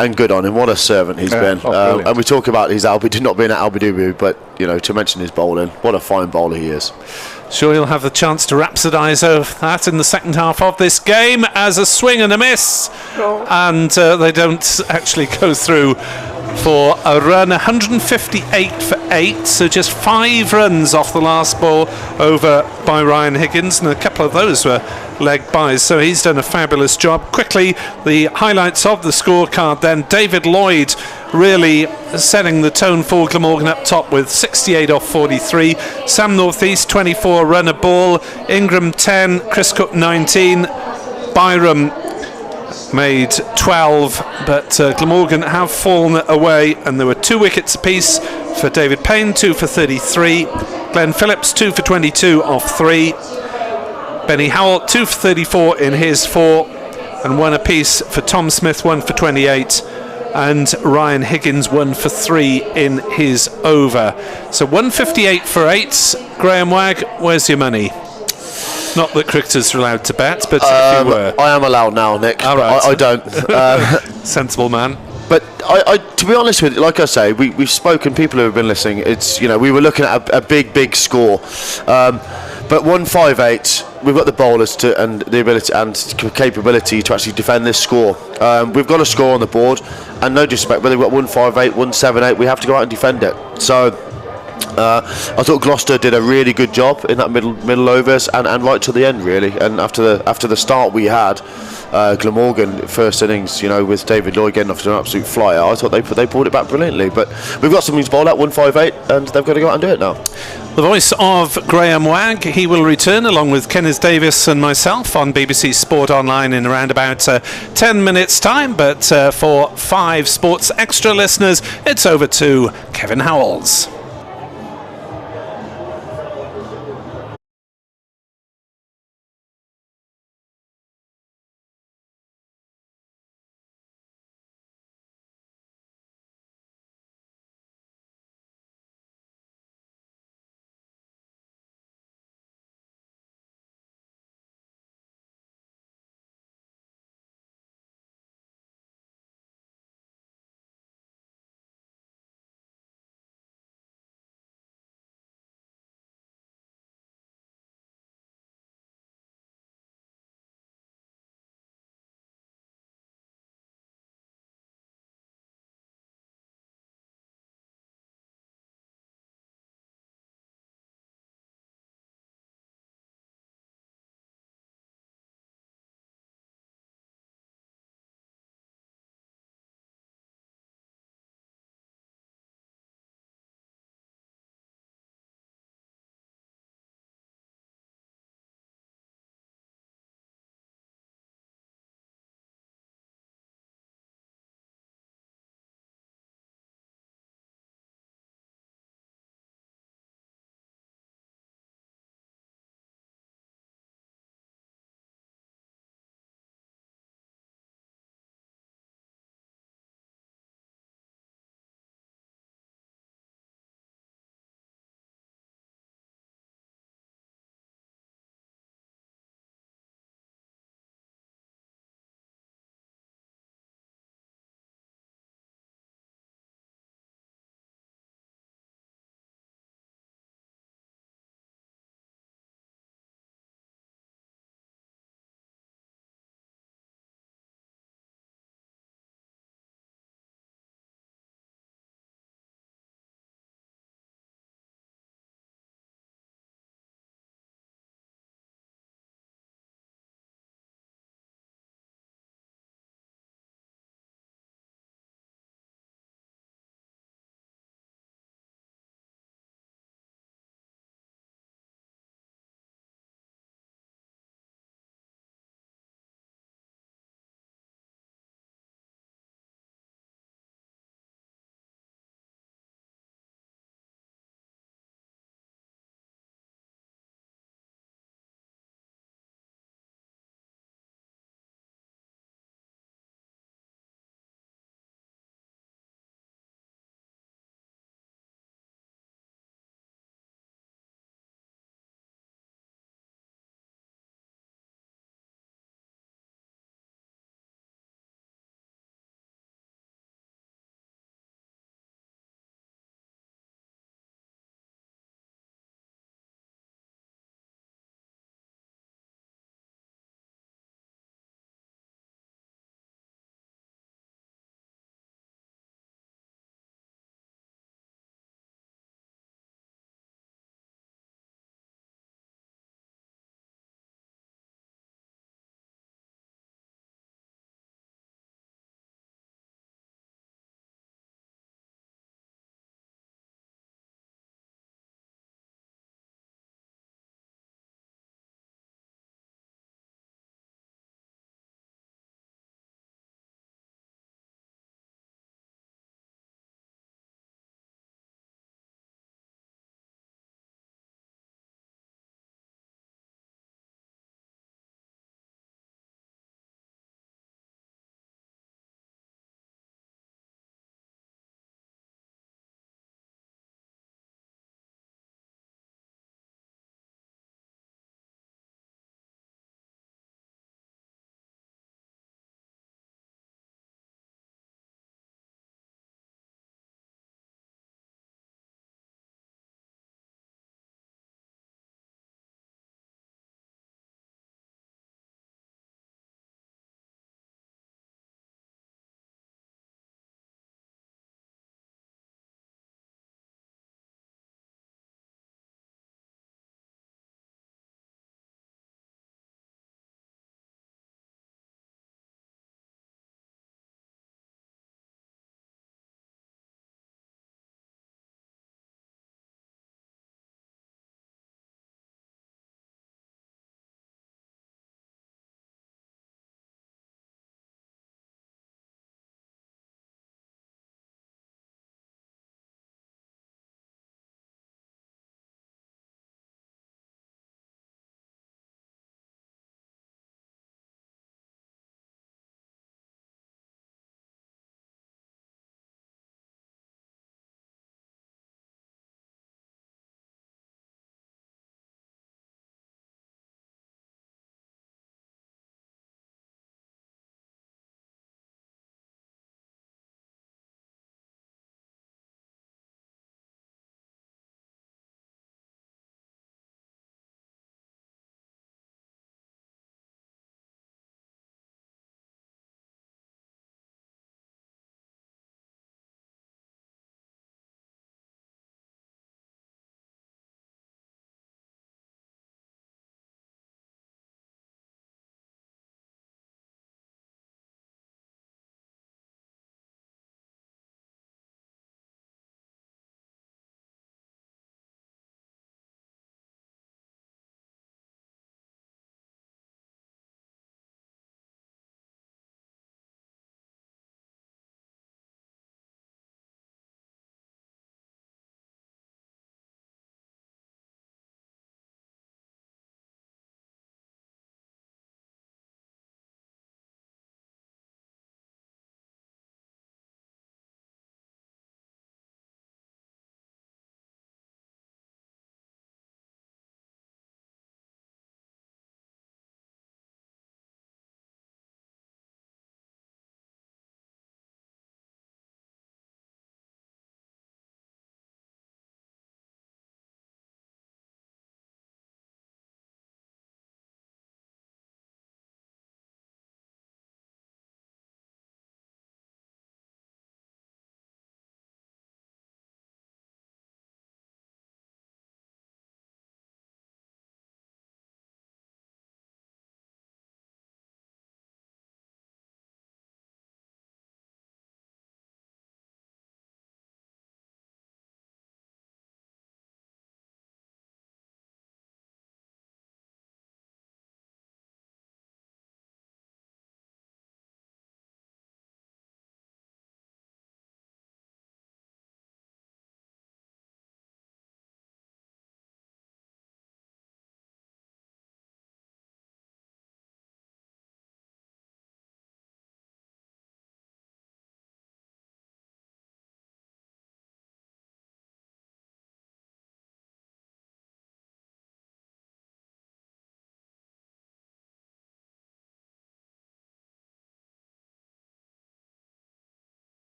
and good on him. What a servant he's been. And we talk about his not being at Albidubu, but you know, to mention his bowling, what a fine bowler he is. Sure, you'll have the chance to rhapsodise over that in the second half of this game as a swing and a miss, and they don't actually go through for a run. 158 for 8, so just 5 runs off the last ball over by Ryan Higgins, and a couple of those were leg byes, so he's done a fabulous job. Quickly, the highlights of the scorecard then. David Lloyd really setting the tone for Glamorgan up top with 68 off 43. Sam Northeast 24, run a ball. Ingram 10, Chris Cook 19. Byram made 12, but Glamorgan have fallen away, and there were 2 wickets apiece for David Payne, 2 for 33. Glenn Phillips 2 for 22 off 3. Benny Howell 2 for 34 in his 4, and 1 apiece for Tom Smith, 1 for 28, and Ryan Higgins 1 for 3 in his over. So 158 for 8. Graham Wagg, where's your money? Not that cricketers are allowed to bet, but if you were. I am allowed now, Nick. All right. I don't. Sensible man. But to be honest with you, like I say, we've spoken, people who have been listening, it's, you know, we were looking at a big score. But 158, we've got the bowlers and the ability and capability to actually defend this score. We've got a score on the board, and no disrespect, whether we've got 158, 178, we have to go out and defend it. So I thought Gloucester did a really good job in that middle overs and right to the end, really. And after the start we had, Glamorgan first innings, you know, with David Lloyd getting off to an absolute flyer, I thought they pulled it back brilliantly. But we've got something to bowl at 158, and they've got to go out and do it now. The voice of Graham Wagg, he will return along with Kenneth Davis and myself on BBC Sport Online in around about 10 minutes time. But for 5 Sports Extra listeners, it's over to Kevin Howells.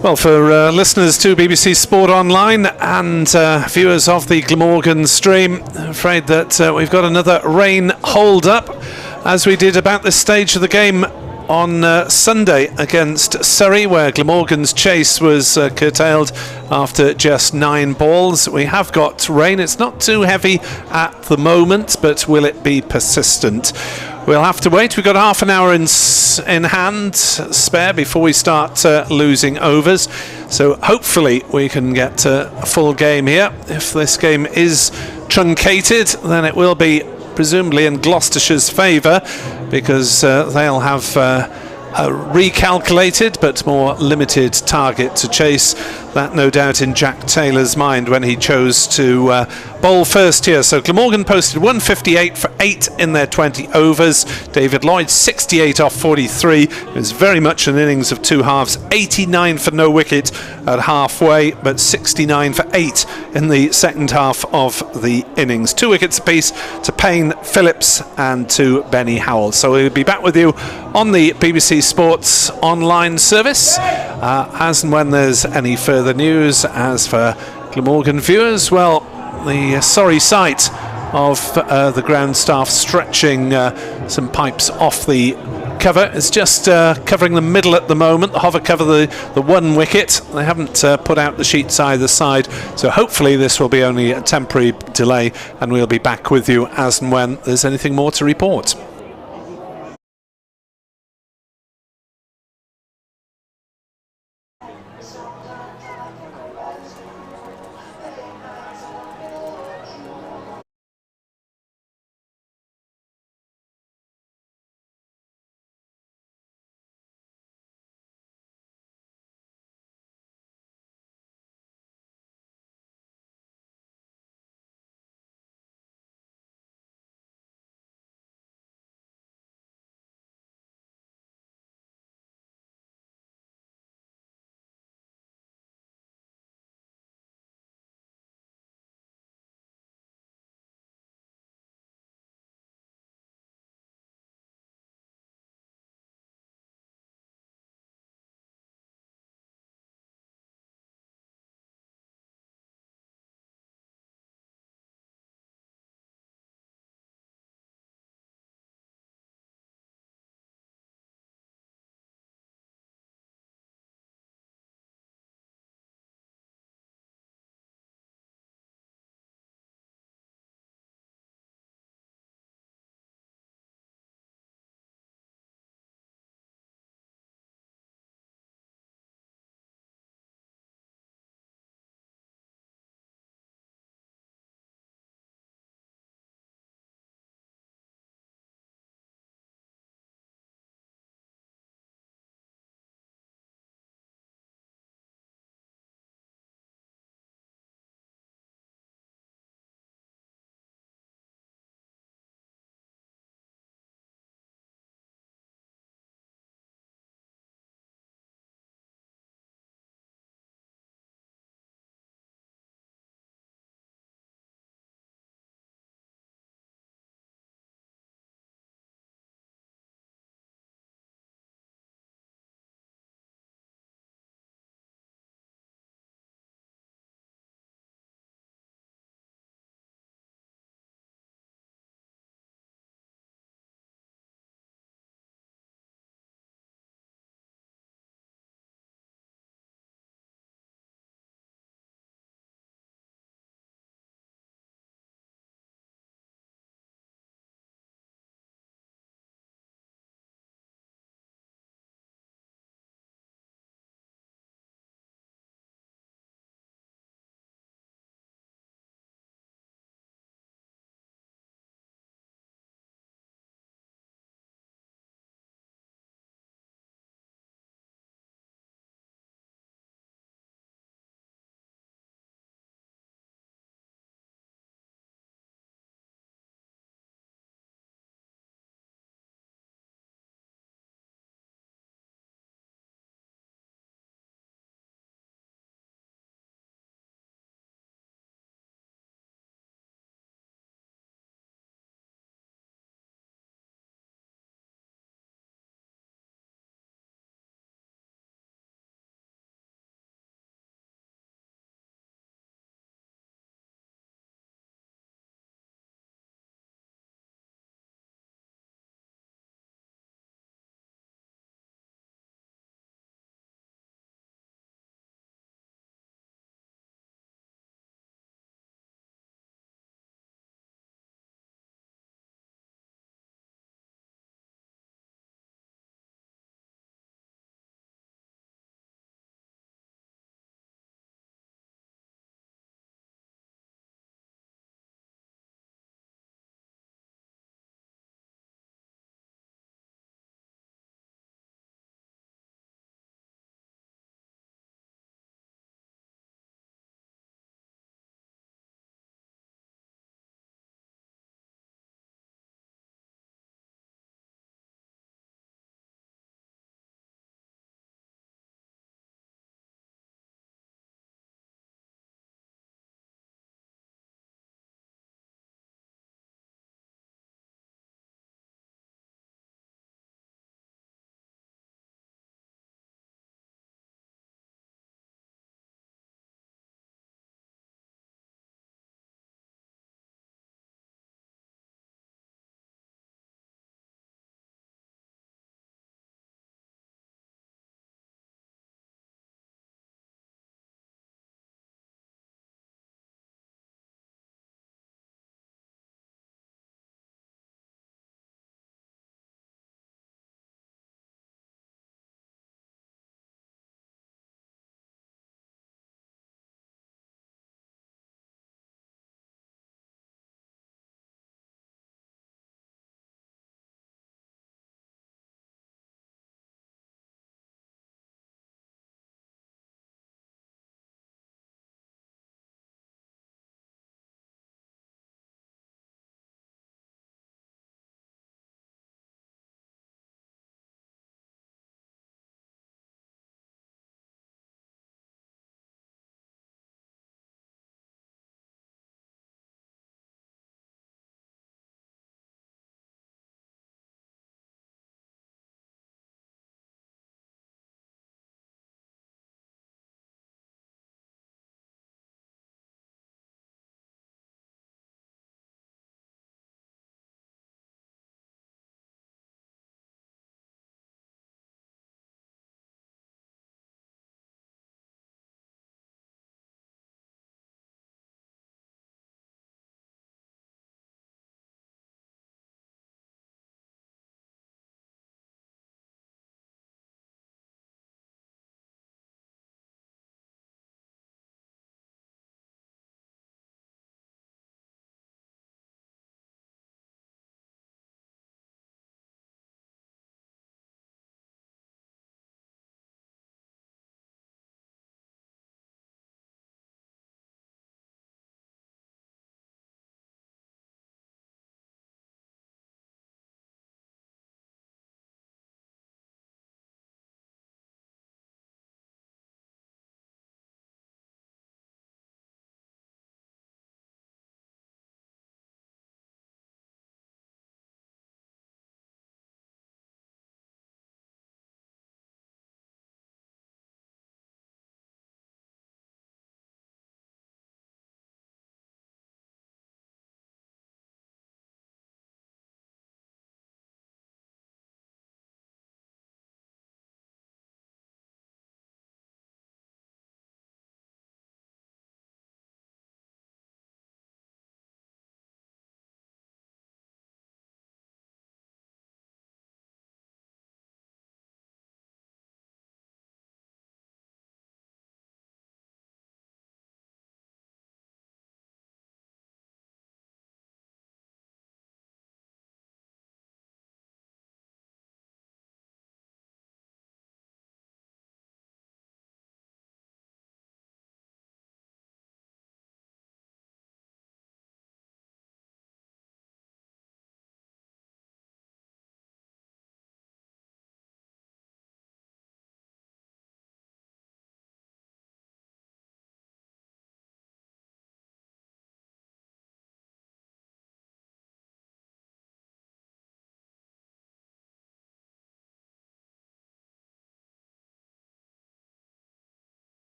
Well, for listeners to BBC Sport Online and viewers of the Glamorgan stream, I'm afraid that we've got another rain hold up, as we did about this stage of the game on Sunday against Surrey, where Glamorgan's chase was curtailed after just 9 balls. We have got rain. It's not too heavy at the moment, but will it be persistent? We'll have to wait. We've got half an hour in hand spare before we start losing overs. So hopefully we can get a full game here. If this game is truncated, then it will be presumably in Gloucestershire's favour, because they'll have a recalculated but more limited target to chase. That no doubt in Jack Taylor's mind when he chose to bowl first here. So Glamorgan posted 158 for 8 in their 20 overs. David Lloyd 68 off 43. It was very much an innings of 2 halves. 89 for no wicket at halfway, but 69 for 8 in the second half of the innings. 2 wickets apiece to Payne, Phillips and to Benny Howell. So we'll be back with you on the BBC Sports online service as and when there's any further news. As for Glamorgan viewers, well, the sorry sight of the ground staff stretching some pipes off the cover is just covering the middle at the moment. The hover cover the 1 wicket. They haven't put out the sheets either side, so hopefully this will be only a temporary delay, and we'll be back with you as and when there's anything more to report.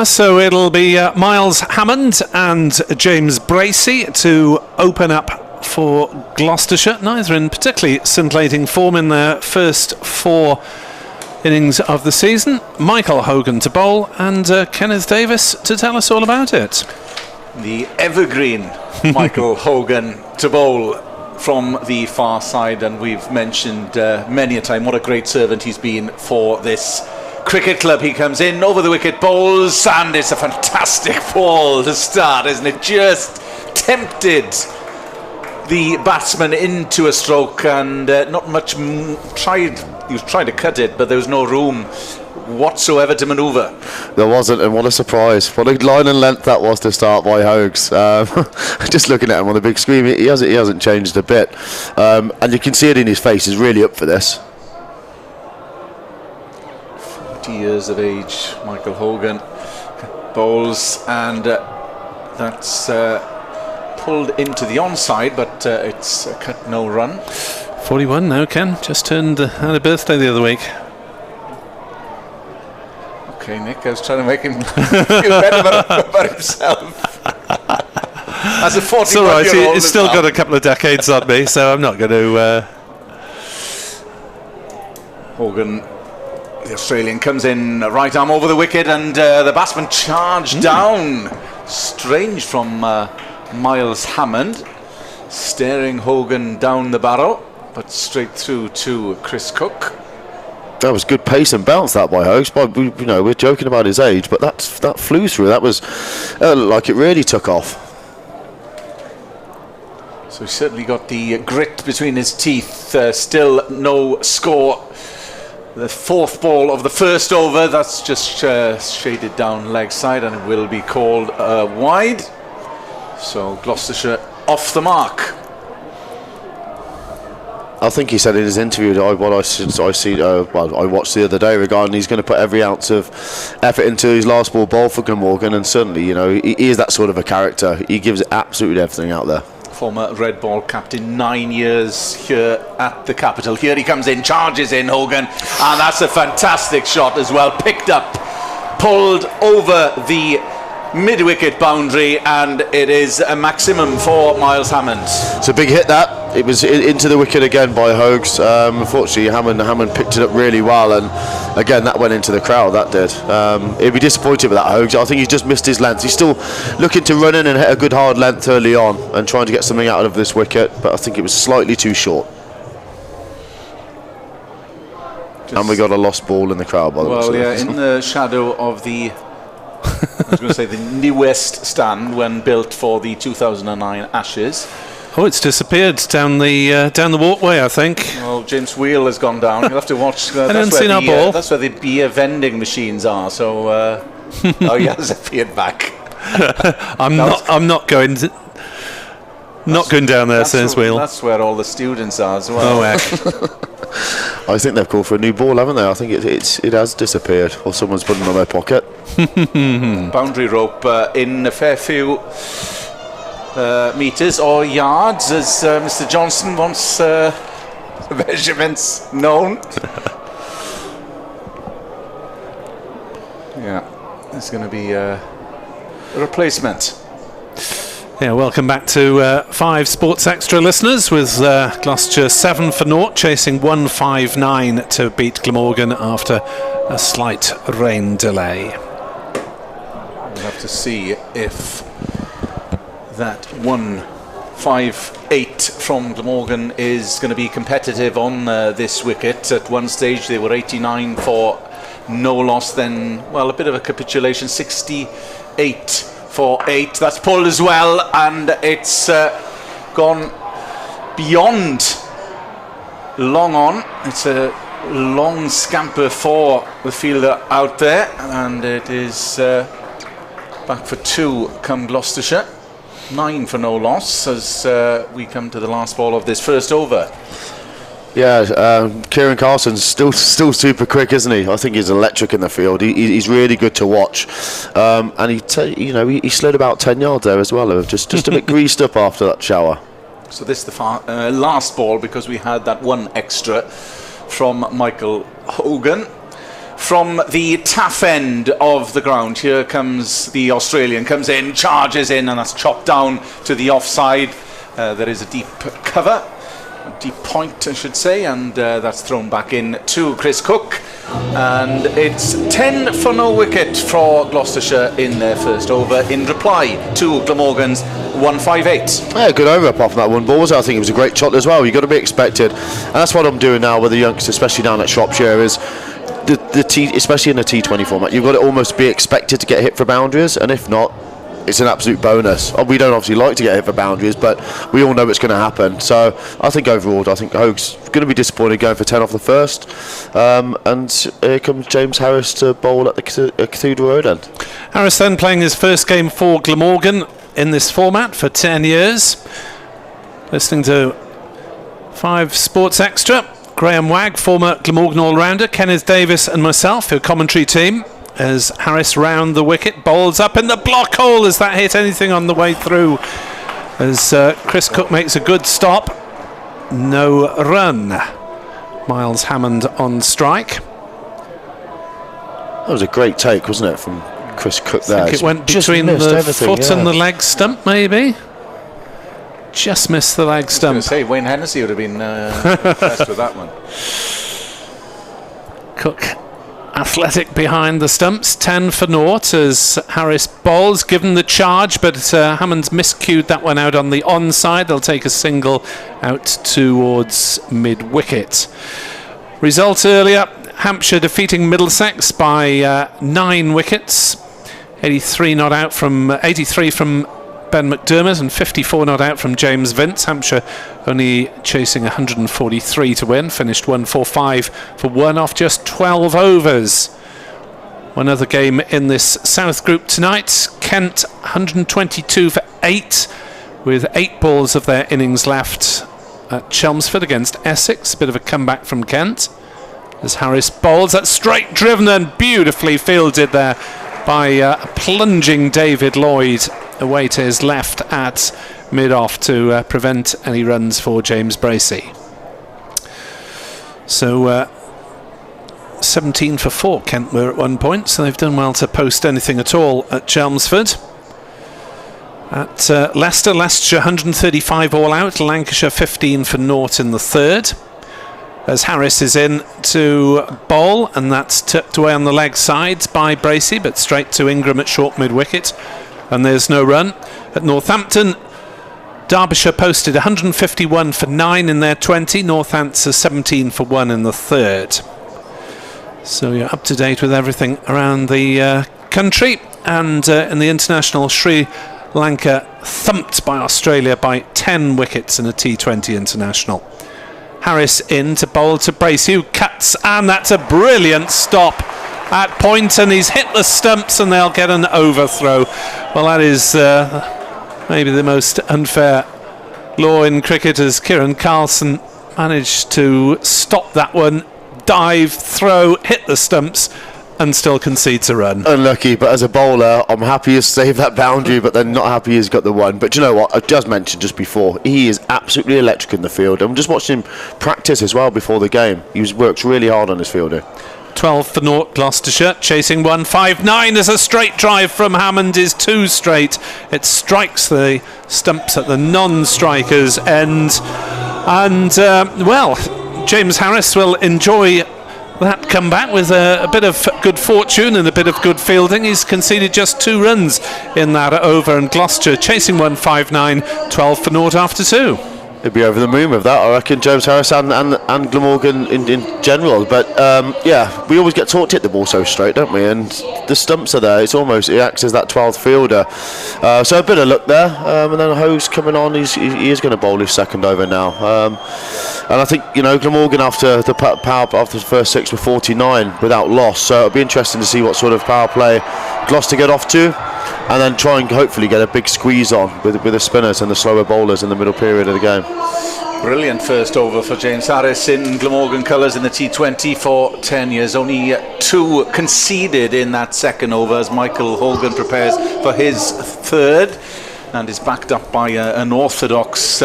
So it'll be Miles Hammond and James Bracey to open up for Gloucestershire, neither in particularly scintillating form in their first 4 innings of the season. Michael Hogan to bowl and Kenneth Davis to tell us all about it. The evergreen Michael Hogan to bowl from the far side, and we've mentioned many a time what a great servant he's been for this cricket club. He comes in over the wicket, bowls, and it's a fantastic ball to start, isn't it? Just tempted the batsman into a stroke, and not much tried. He was trying to cut it, but there was no room whatsoever to manoeuvre. There wasn't, and what a surprise. What a line and length that was to start by Hogs. Just looking at him on the big screen, he hasn't changed a bit. And you can see it in his face, he's really up for this. 40 years of age, Michael Hogan bowls, and that's pulled into the onside, but it's a cut no run. 41 now, Ken. Just had a birthday the other week. Okay, Nick, I was trying to make him feel better about himself. As a 41-year-old, it's all right. It's still got a couple of decades on me, so I'm not going to. Hogan, the Australian, comes in right arm over the wicket, and the batsman charged down. Strange from Miles Hammond, staring Hogan down the barrel, but straight through to Chris Cook. That was good pace and bounce that by Hogs. We're joking about his age, but that flew through. That was like it really took off. So he certainly got the grit between his teeth. Still no score. The 4th ball of the first over, that's just shaded down leg side, and it will be called wide. So Gloucestershire off the mark. I think he said in his interview, I watched the other day, regarding he's going to put every ounce of effort into his last ball bowl for Glamorgan, and certainly, he is that sort of a character. He gives absolutely everything out there. Former red ball captain, 9 years here at the capital. Here he comes in, charges in, Hogan, and that's a fantastic shot as well. Picked up, pulled over the mid-wicket boundary, and it is a maximum for Miles Hammond. It's a big hit that. It was into the wicket again by Hogs. Unfortunately, Hammond picked it up really well, and again that went into the crowd. That did. He'd be disappointed with that, Hogs. I think he's just missed his length. He's still looking to run in and hit a good hard length early on and trying to get something out of this wicket, but I think it was slightly too short. And we got a lost ball in the crowd by the way. Well, yeah, in the shadow of the I was going to say the newest stand when built for the 2009 Ashes. Oh, it's disappeared down the walkway, I think. Well, James Wheel has gone down. You'll have to watch. I haven't seen our ball. That's where the beer vending machines are. So, oh, he has appeared back. I'm not going down there, says Wheel. That's where all the students are as well. Oh, heck. I think they've called for a new ball, haven't they? I think it has disappeared, or someone's put it in their pocket. Boundary rope in a fair few meters or yards, as Mr. Johnson wants measurements known. Yeah, there's going to be a replacement. Yeah, welcome back to 5 Sports Extra listeners, with Gloucestershire 7-0, chasing 159 to beat Glamorgan after a slight rain delay. We'll have to see if that 158 from Glamorgan is going to be competitive on this wicket. At one stage they were 89 for no loss, then, well, a bit of a capitulation, 68 for 8. That's pulled as well, and it's gone beyond long on. It's a long scamper for the fielder out there, and it is back for 2 come Gloucestershire. 9 for no loss as we come to the last ball of this first over. Yeah, Kieran Carson's still super quick, isn't he? I think he's electric in the field. He's really good to watch, and he slid about 10 yards there as well. Just a bit greased up after that shower. So this is the last ball, because we had that one extra from Michael Hogan. from the taff end of the ground. Here comes the Australian, comes in, charges in, and that's chopped down to the offside. There is a deep cover, a deep point I should say, and that's thrown back in to Chris Cook, and it's 10 for no wicket for Gloucestershire in their first over in reply to Glamorgan's 158. Yeah, good over apart from that one ball. I think it was a great shot as well. You've got to be expected, and that's what I'm doing now with the youngsters, especially down at Shropshire, is especially in the T20 format, you've got to almost be expected to get hit for boundaries, and if not, it's an absolute bonus. We don't obviously like to get hit for boundaries, but we all know it's going to happen. So I think overall, I think Hogue's going to be disappointed going for 10 off the first. And here comes James Harris to bowl at the Cathedral Road end. Harris then playing his first game for Glamorgan in this format for 10 years. Listening to 5 Sports Extra. Graham Wagg, former Glamorgan all-rounder, Kenneth Davis and myself, your commentary team, as Harris round the wicket, bowls up in the block hole. Has that hit anything on the way through? As Chris Cook makes a good stop. No run. Miles Hammond on strike. That was a great take, wasn't it, from Chris Cook there? I think it went between the foot and the leg stump, maybe. Just missed the leg stump. I was going to say, Wayne Hennessy would have been impressed with that one. Cook athletic behind the stumps, 10 for naught as Harris bowls, given the charge, but Hammond's miscued that one out on the onside. They'll take a single out towards mid-wicket. Result earlier, Hampshire defeating Middlesex by 9 wickets. 83 not out from 83 from Ben McDermott and 54 not out from James Vince. Hampshire only chasing 143 to win, finished 145 for 1 off just 12 overs. One other game in this South Group tonight. Kent 122 for 8 with 8 balls of their innings left at Chelmsford against Essex. A bit of a comeback from Kent as Harris bowls. That's straight driven and beautifully fielded there by a plunging David Lloyd away to his left at mid-off to prevent any runs for James Bracey. So 17 for 4 Kent were at one point, so they've done well to post anything at all at Chelmsford. At Leicestershire 135 all out, Lancashire 15 for naught in the third. As Harris is in to bowl, and that's tipped away on the leg sides by Bracey, but straight to Ingram at short mid-wicket, and there's no run. At Northampton, Derbyshire posted 151 for 9 in their 20, Northampton 17 for 1 in the third. So you're up to date with everything around the country, and in the international, Sri Lanka thumped by Australia by 10 wickets in a T20 international. Harris in to bowl to Bracey, who cuts, and that's a brilliant stop at point, and he's hit the stumps and they'll get an overthrow. Well, that is maybe the most unfair law in cricket, as Kieran Carson managed to stop that one, dive, throw, hit the stumps, and still concedes a run. Unlucky, but as a bowler, I'm happy he's saved that boundary, but then not happy he's got the one. But you know what? I just mentioned just before, he is absolutely electric in the field. I'm just watching him practice as well before the game. He works really hard on his fielder. 12 for naught, Gloucestershire chasing 159 as a straight drive from Hammond is 2 straight. It strikes the stumps at the non-strikers end, and well, James Harris will enjoy that comeback with a bit of good fortune and a bit of good fielding. He's conceded just 2 runs in that over, and Gloucestershire chasing 159, 12 for naught after 2. He'd be over the moon with that, I reckon, James Harris and Glamorgan in general. But yeah, we always get taught to hit the ball so straight, don't we? And the stumps are there. It acts as that 12th fielder. So a bit of luck there. And then Ho's coming on. He is going to bowl his second over now. And I think, you know, Glamorgan after the power after the first 6 were 49 without loss. So it'll be interesting to see what sort of power play Gloucester get off to, and then try and hopefully get a big squeeze on with the spinners and the slower bowlers in the middle period of the game. Brilliant first over for James Harris in Glamorgan colours in the T20 for 10 years. Only 2 conceded in that second over as Michael Hogan prepares for his third, and is backed up by an orthodox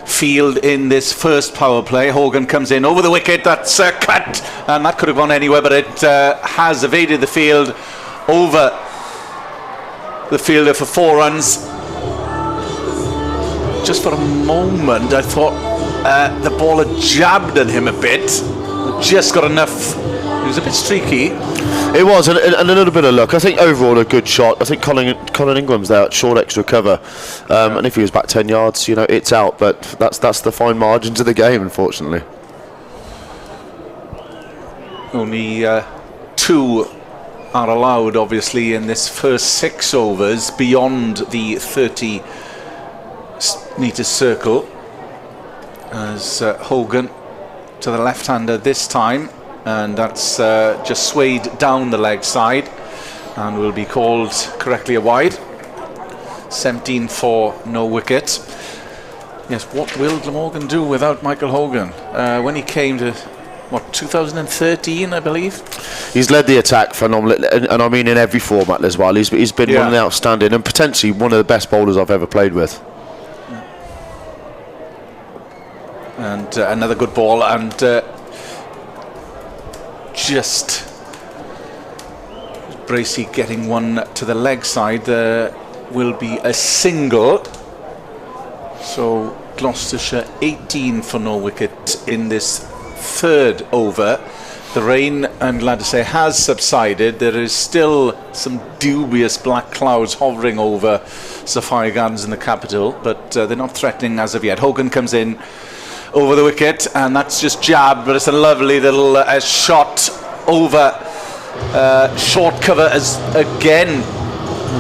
field in this first power play. Hogan comes in over the wicket. That's cut, and that could have gone anywhere, but it has evaded the field over the fielder for 4 runs. Just for a moment, I thought the ball had jabbed at him a bit. Just got enough. It was a bit streaky. It was, and a little bit of luck. I think overall a good shot. I think Colin Ingram's there at short extra cover, and if he was back 10 yards, you know, it's out. But that's the fine margins of the game, unfortunately. Only 2 are allowed, obviously, in this first 6 overs beyond the 30-metre circle. As Hogan to the left-hander this time, and that's just swayed down the leg side and will be called correctly a wide. 17 for no wicket. Yes, what will Glamorgan do without Michael Hogan? When he came to, 2013, I believe? He's led the attack phenomenally, and I mean in every format as well. He's been one of the outstanding and potentially one of the best bowlers I've ever played with. And another good ball, and just Bracey getting one to the leg side. There will be a single. So Gloucestershire 18 for no wicket in this third over. The rain, I'm glad to say, has subsided. There is still some dubious black clouds hovering over Sapphire Gardens in the capital, but they're not threatening as of yet. Hogan comes in over the wicket, and that's just jabbed, but it's a lovely little shot over short cover as again,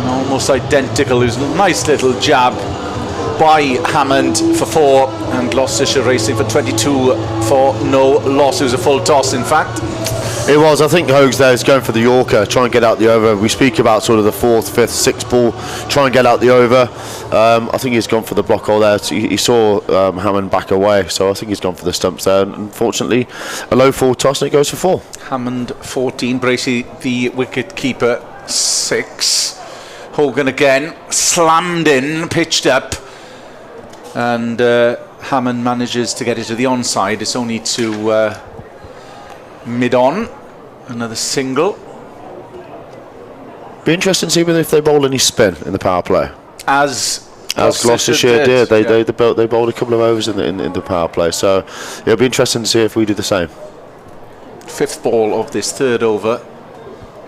almost identical. It was a nice little jab by Hammond for 4, and Gloucestershire racing for 22 for no loss. It was a full toss, in fact. It was. I think Hogs there is going for the Yorker, try and get out the over. We speak about sort of the 4th, 5th, 6th ball, try and get out the over. I think he's gone for the block hole there. He saw Hammond back away, so I think he's gone for the stumps there. And unfortunately, a low full toss, and it goes for 4. Hammond 14, Bracey the wicket keeper 6. Hogan again slammed in, pitched up, and Hammond manages to get it to the onside. It's only to mid-on. Another single. Be interesting to see whether if they bowl any spin in the power play. As Gloucestershire did. They bowled a couple of overs in the power play. So it'll be interesting to see if we do the same. 5th ball of this third over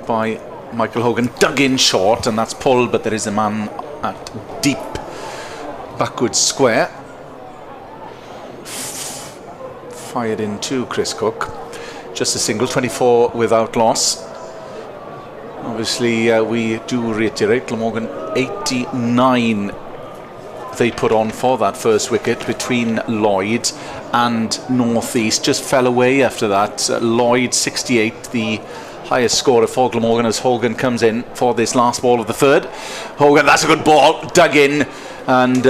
by Michael Hogan. Dug in short, and that's pulled, but there is a man at deep backward square. Fired into Chris Cook. Just a single, 24 without loss. Obviously, we do reiterate, Glamorgan 89 they put on for that first wicket between Lloyd and North East. Just fell away after that. Lloyd 68, the highest scorer for Glamorgan, as Hogan comes in for this last ball of the third. Hogan, that's a good ball, dug in, and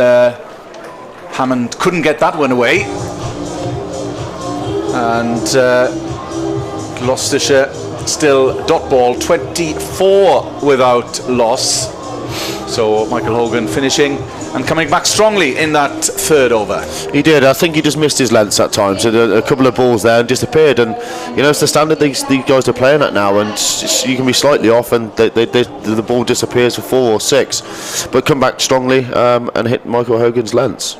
Hammond couldn't get that one away. And Gloucestershire still dot ball 24 without loss. So Michael Hogan finishing and coming back strongly in that third over. He did. I think he just missed his lengths at times. A couple of balls there and disappeared. And you know, it's the standard these guys are playing at now. And you can be slightly off, and the ball disappears for 4 or 6, but come back strongly and hit Michael Hogan's lengths.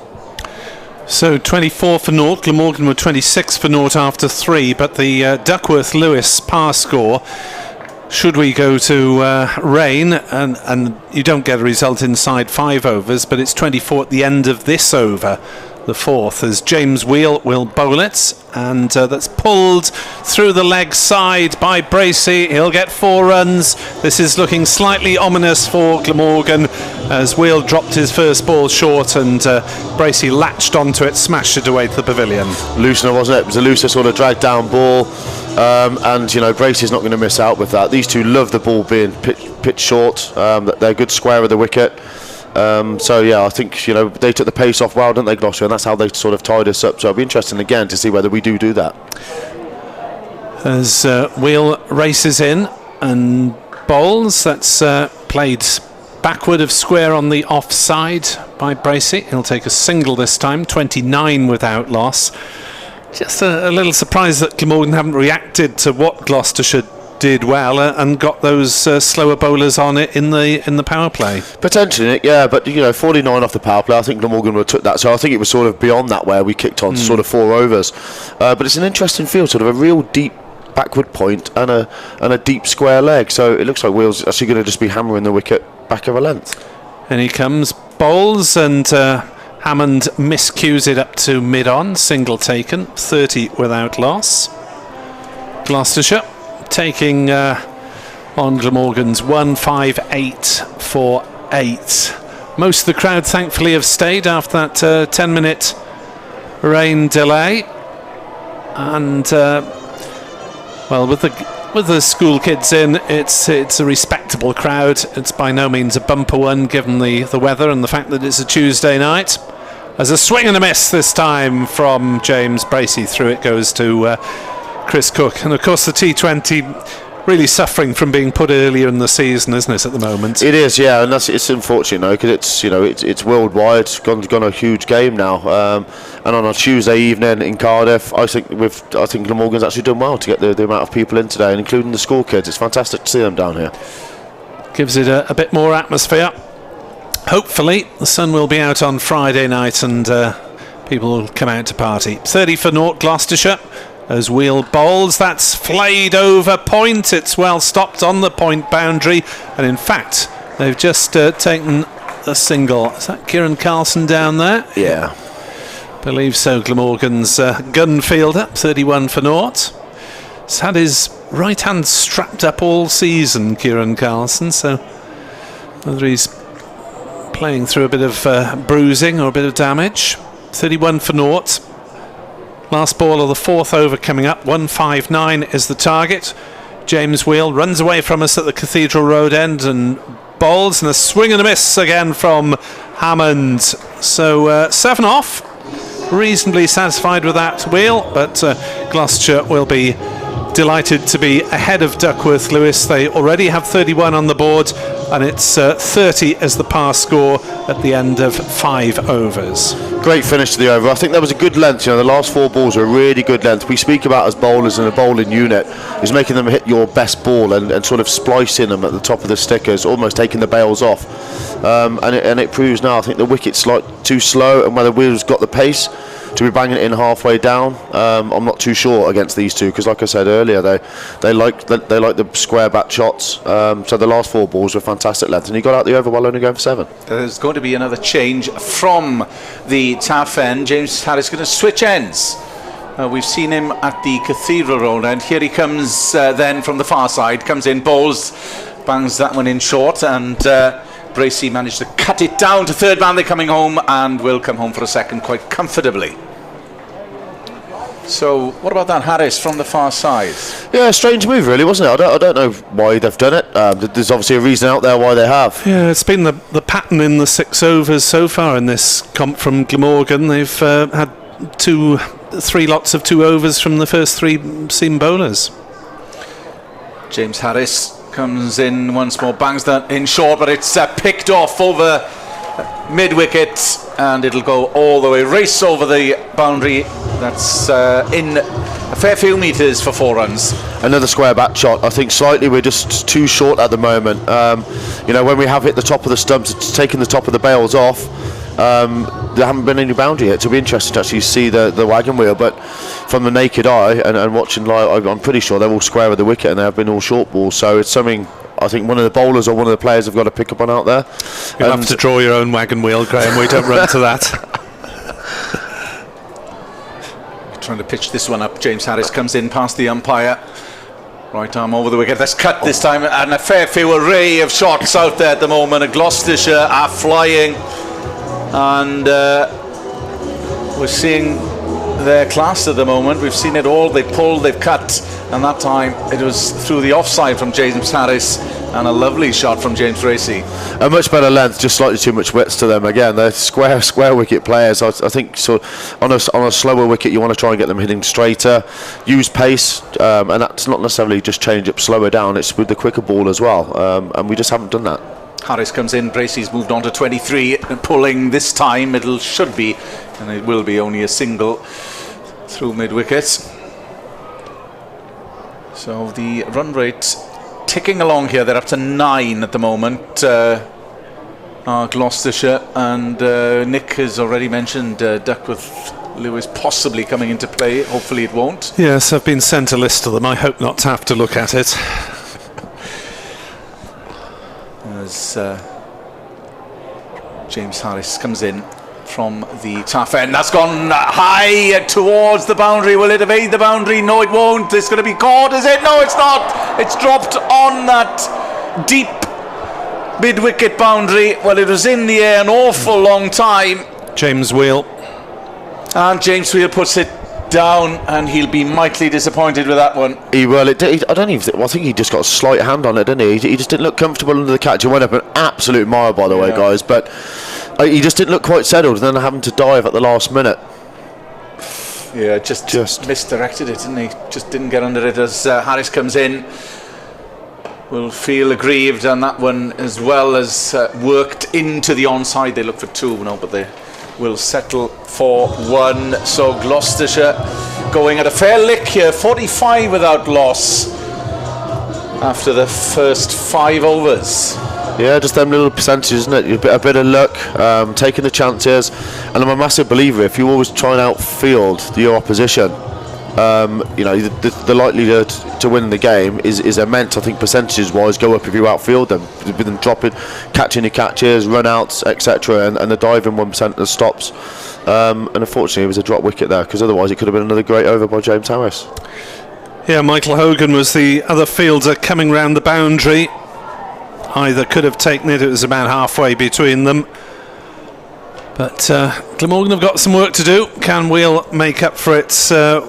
So 24 for naught. Glamorgan were 26 for naught after 3, but the Duckworth-Lewis par score, should we go to rain, and you don't get a result inside 5 overs, but it's 24 at the end of this over, the 4th, as James Wheel will bowl it, and that's pulled through the leg side by Bracey. He'll get 4 runs. This is looking slightly ominous for Glamorgan, as Wheel dropped his first ball short, and Bracey latched onto it, smashed it away to the pavilion. Loosener, wasn't it? It was a looser sort of dragged down ball, and you know, Bracey's not going to miss out with that. These two love the ball being pitched short. They're a good square of the wicket. So yeah, I think, you know, they took the pace off well, didn't they, Gloucester? And that's how they sort of tied us up. So it'll be interesting again to see whether we do that. As Wheel races in and bowls, that's played backward of square on the offside by Bracey. He'll take a single this time, 29 without loss. Just a little surprised that Glamorgan haven't reacted to what Gloucestershire did well and got those slower bowlers on it in the power play. Potentially, yeah, but 49 off the power play. I think Glamorgan would have took that, so I think it was sort of beyond that where we kicked on sort of 4 overs. But it's an interesting field, sort of a real deep backward point and a deep square leg. So it looks like Will's actually going to just be hammering the wicket back of a length. And he comes, bowls, and Hammond miscues it up to mid-on, single taken, 30 without loss. Gloucestershire taking on Glamorgan's 158 for 8. Most of the crowd thankfully have stayed after that 10-minute rain delay, and well, with the school kids in, it's a respectable crowd. It's by no means a bumper one given the weather and the fact that it's a Tuesday night. As a swing and a miss this time from James Bracey, through it goes to Chris Cook. And of course the T20 really suffering from being put earlier in the season, isn't it, at the moment? It is, yeah, and it's unfortunate, because it's worldwide. It's gone a huge game now, and on a Tuesday evening in Cardiff, I think Glamorgan's actually done well to get the amount of people in today, and including the school kids. It's fantastic to see them down here. Gives it a bit more atmosphere. Hopefully the sun will be out on Friday night and people will come out to party. 30 for 0 Gloucestershire as Wheel bowls. That's flayed over point. It's well stopped on the point boundary, and in fact they've just taken a single. Is that Kieran Carson down there? Yeah, believe so. Glamorgan's gun fielder, 31 for 0. He's had his right hand strapped up all season, Kieran Carson, so whether he's playing through a bit of bruising or a bit of damage. 31 for 0. Last ball of the 4th over coming up. 159 is the target. James Wheel runs away from us at the Cathedral Road end and bowls, and a swing and a miss again from Hammond. So 7 off. Reasonably satisfied with that, Wheel, but Gloucestershire will be delighted to be ahead of Duckworth Lewis. They already have 31 on the board, and it's 30 as the par score at the end of 5 overs. Great finish to the over. I think there was a good length. The last 4 balls are a really good length. We speak about as bowlers and a bowling unit is making them hit your best ball and sort of splicing them at the top of the stickers, almost taking the bails off. And it proves now. I think the wicket's too slow, and whether Wheel's got the pace to be banging it in halfway down, I'm not too sure against these two, because like I said earlier, they like the square back shots. So the last 4 balls were fantastic length, and he got out the over while only going for 7. There's going to be another change from the Taff end. James Harris going to switch ends. We've seen him at the Cathedral Road end. Here he comes then from the far side, comes in, bowls, bangs that one in short, and Bracey managed to cut it down to third man. They're coming home and will come home for a second quite comfortably. So what about that Harris from the far side? Yeah, strange move really, wasn't it? I don't know why they've done it. There's obviously a reason out there why they have. Yeah, it's been the pattern in the 6 overs so far in this comp from Glamorgan. They've had 3 lots of 2 overs from the first 3 seam bowlers. James Harris comes in once more, bangs that in short, but it's picked off over mid-wicket, and it'll go all the way, race over the boundary. That's in a fair few metres for 4 runs. Another square back shot. I think slightly we're just too short at the moment. When we have hit the top of the stumps, it's taken the top of the bails off. There haven't been any boundary yet. It'll be interesting to actually see the wagon wheel, but from the naked eye and watching live, I'm pretty sure they're all square of the wicket, and they have been all short balls. So it's something I think one of the bowlers or one of the players have got to pick up on out there. You'll have to draw your own wagon wheel, Graham. We don't run to that. Trying to pitch this one up. James Harris comes in past the umpire. Right arm over the wicket. That's cut this time, and a fair few array of shots out there at the moment. Gloucestershire are flying, and we're seeing their class at the moment. We've seen it all. They pulled, they've cut, and that time it was through the offside from James Harris, and a lovely shot from James Bracey. A much better length, just slightly too much width to them. Again, they're square wicket players. I think so. On a slower wicket, you want to try and get them hitting straighter, use pace, and that's not necessarily just change up, slower down. It's with the quicker ball as well, and we just haven't done that. Harris comes in, Bracey's moved on to 23, pulling this time. Should be, and it will be, only a single through mid-wicket. So the run rate ticking along here. They're up to 9 at the moment. Gloucestershire, and Nick has already mentioned Duckworth Lewis possibly coming into play. Hopefully it won't. Yes, I've been sent a list of them. I hope not to have to look at it. As James Harris comes in from the tough end. That's gone high towards the boundary. Will it evade the boundary? No, it won't. It's going to be caught, is it? No, it's not. It's dropped on that deep mid-wicket boundary. Well, it was in the air an awful long time. James Wheel. And James Wheel puts it down, and he'll be mightily disappointed with that one. I think he just got a slight hand on it, didn't he? He just didn't look comfortable under the catch. He went up an absolute mile, by the way, guys, but he just didn't look quite settled, and then having to dive at the last minute. Yeah, just misdirected it, didn't he? Just didn't get under it as Harris comes in. Will feel aggrieved, and that one as well as worked into the onside. They look for 2 now, but they will settle for 1. So Gloucestershire going at a fair lick here, 45 without loss after the first 5 overs. Yeah, just them little percentages, isn't it? A bit of luck, taking the chances, and I'm a massive believer if you always try and outfield your opposition, the likelihood to win the game is immense. I think percentages-wise go up if you outfield them, with them dropping, catching your catches, run-outs, etc., and the diving 1% that stops. And unfortunately, it was a drop wicket there, because otherwise it could have been another great over by James Harris. Yeah, Michael Hogan was the other fielder coming round the boundary. Either could have taken it. It was about halfway between them. But Glamorgan have got some work to do. Can Wheel make up for it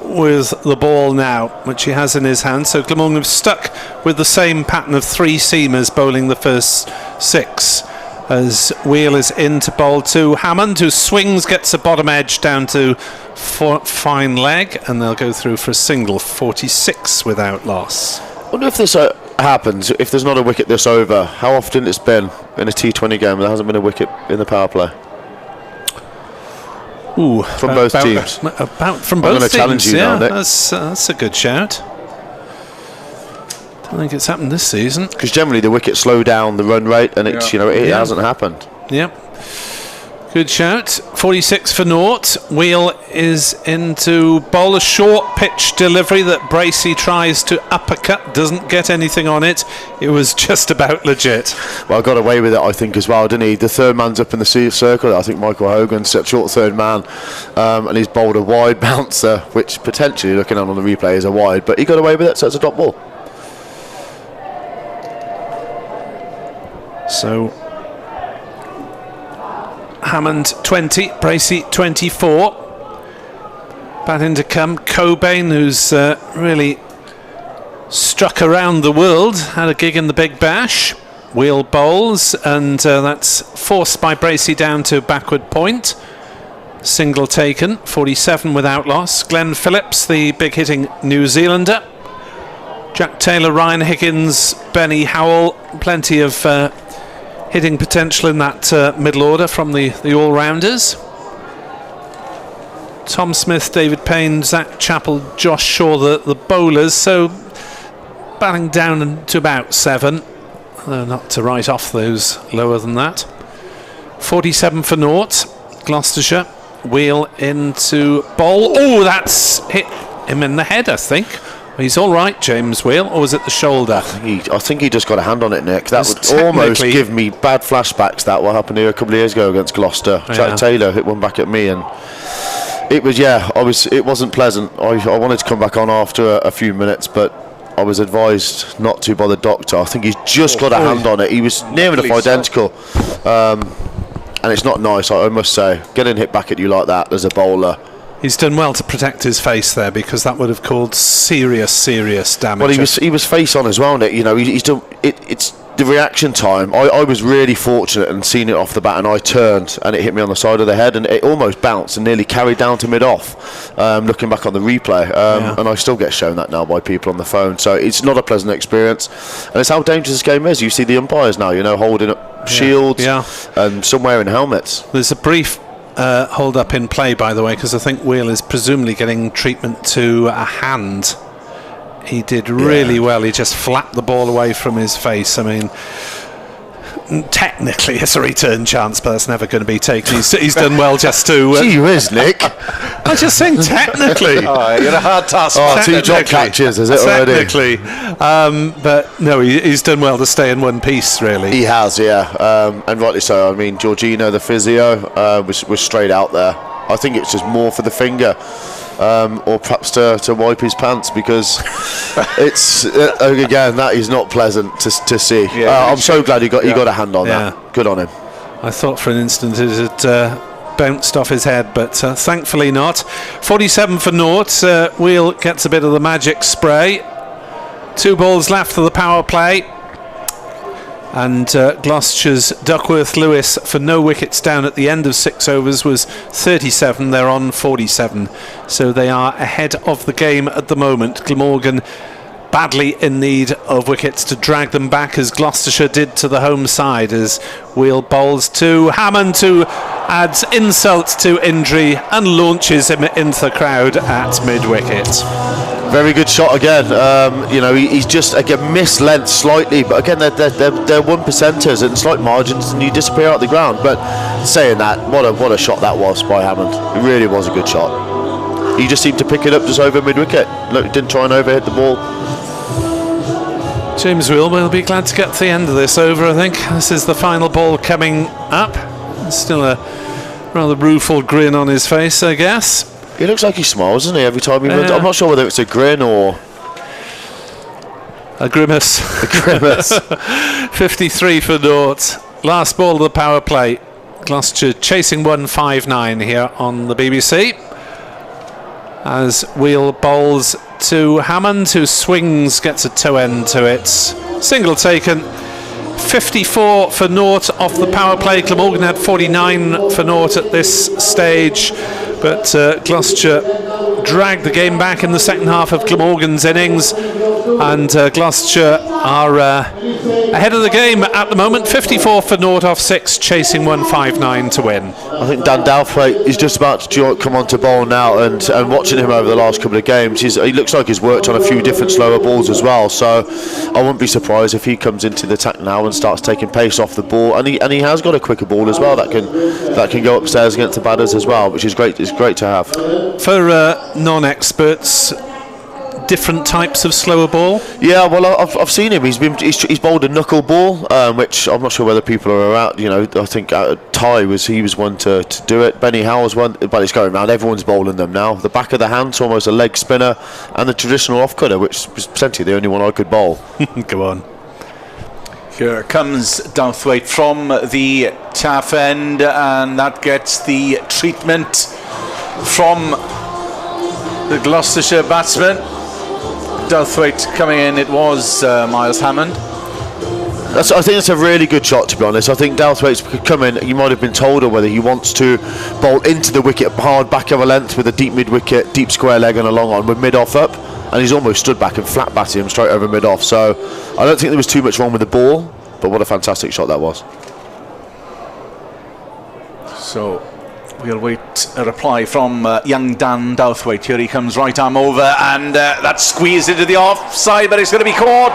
with the ball now, which he has in his hand? So Glamorgan have stuck with the same pattern of 3 seamers bowling the first 6, as Wheel is in to bowl to Hammond, who swings, gets a bottom edge down to fine leg, and they'll go through for a single, 46 without loss. I wonder if this happens, if there's not a wicket this over, how often it's been in a T20 game there hasn't been a wicket in the power play? Ooh, from both teams. From both teams, I'm going to challenge you now, Nick. That's a good shout. Don't think it's happened this season. Because generally the wickets slow down the run rate, and it's it hasn't happened. Yep. Good shout. 46 for naught. Wheel is into bowl a short pitch delivery that Bracey tries to uppercut. Doesn't get anything on it. It was just about legit. Well, got away with it, I think, as well, didn't he? The third man's up in the circle. I think Michael Hogan's set short third man, and he's bowled a wide bouncer, which potentially, looking on the replay, is a wide. But he got away with it, so it's a dot ball. So Hammond 20, Bracey 24. Batting to come Cobain, who's really struck around the world, had a gig in the Big Bash. Wheel bowls, and that's forced by Bracey down to backward point. Single taken, 47 without loss. Glenn Phillips, the big hitting New Zealander. Jack Taylor, Ryan Higgins, Benny Howell, plenty of hitting potential in that middle order from the all-rounders. Tom Smith, David Payne, Zach Chappell, Josh Shaw, the bowlers, so batting down to about 7, though not to write off those lower than that. 47 for naught. Gloucestershire. Wheel into bowl. Oh, that's hit him in the head, I think. He's all right, James Wheel, or was it the shoulder? I think he just got a hand on it, Nick. That would almost give me bad flashbacks. That what happened here a couple of years ago against Gloucester. Yeah. Jack Taylor hit one back at me, and it was it wasn't pleasant. I wanted to come back on after a few minutes, but I was advised not to by the doctor. I think he's just got a hand on it. He was near enough identical, and it's not nice, I must say. Getting hit back at you like that as a bowler. He's done well to protect his face there, because that would have caused serious damage. Well, he was face on as well, Nick. You know, he's done it. It's the reaction time. I was really fortunate and seen it off the bat, and I turned and it hit me on the side of the head, and it almost bounced and nearly carried down to mid-off. Looking back on the replay, and I still get shown that now by people on the phone. So it's not a pleasant experience, and it's how dangerous this game is. You see the umpires now, holding up shields, and some wearing helmets. There's a brief hold up in play, by the way, because I think Wheel is presumably getting treatment to a hand. He did really well. He just flapped the ball away from his face. I mean, technically it's a return chance, but that's never going to be taken. He's done well just to... Gee whiz, Nick. I'm just saying technically. You're a hard task. Two drop catches, is it already? Technically. But no, he's done well to stay in one piece, really. He has, and rightly so. I mean, Georgino, the physio, was straight out there. I think it's just more for the finger. Or perhaps to wipe his pants, because it's again, that is not pleasant to see. I'm so glad he got a hand on that. Good on him. I thought for an instant it had bounced off his head, but thankfully not. 47 for naught. Wheel gets a bit of the magic spray. 2 balls left for the power play. And Gloucestershire's Duckworth Lewis, for no wickets down at the end of 6 overs, was 37. They're on 47. So they are ahead of the game at the moment. Glamorgan badly in need of wickets to drag them back, as Gloucestershire did to the home side, as Wheel bowls to Hammond, who adds insult to injury and launches him into the crowd at mid-wicket. Very good shot again. He's just again missed length slightly, but again they're 1%ers and slight margins, and you disappear out the ground. But saying that, what a shot that was by Hammond. It really was a good shot. He just seemed to pick it up just over mid-wicket. Look, didn't try and overhit the ball. James Wheel will be glad to get to the end of this over, I think. This is the final ball coming up. Still a rather rueful grin on his face, I guess. He looks like he smiles, doesn't he, every time he runs? I'm not sure whether it's a grin or... a grimace. A grimace. 53 for naught. Last ball of the power play. Gloucestershire chasing 159 here on the BBC. As Wheel bowls to Hammond, who swings, gets a toe end to it. Single taken. 54 for naught off the power play. Glamorgan had 49 for naught at this stage, but Gloucestershire dragged the game back in the second half of Glamorgan's innings, and Gloucestershire are ahead of the game at the moment. 54 for naught off 6, chasing 159 to win. I think Dan Douthwaite is just about to come on to bowl now, and watching him over the last couple of games, he looks like he's worked on a few different slower balls as well, so I wouldn't be surprised if he comes into the attack now and starts taking pace off the ball, and he has got a quicker ball as well that can go upstairs against the batters as well, which is great. It's great to have. For non-experts, different types of slower ball? Yeah, well, I've seen him. He's bowled a knuckle ball, which I'm not sure whether people are around. I think Ty was one to do it. Benny Howe was one, but it's going around. Everyone's bowling them now. The back of the hand's almost a leg spinner, and the traditional off cutter, which was potentially the only one I could bowl. Go on. Here comes Douthwaite from the taff end, and that gets the treatment from the Gloucestershire batsman. Douthwaite coming in, it was Miles Hammond. I think it's a really good shot, to be honest. I think Douthwaite's come in, you might have been told or whether he wants to bowl into the wicket hard back of a length with a deep mid-wicket, deep square leg and a long on with mid-off up, and he's almost stood back and flat batted him straight over mid-off. So I don't think there was too much wrong with the ball, but what a fantastic shot that was. So we'll wait a reply from young Dan Douthwaite. Here he comes, right arm over, and that's squeezed into the offside, but it's going to be caught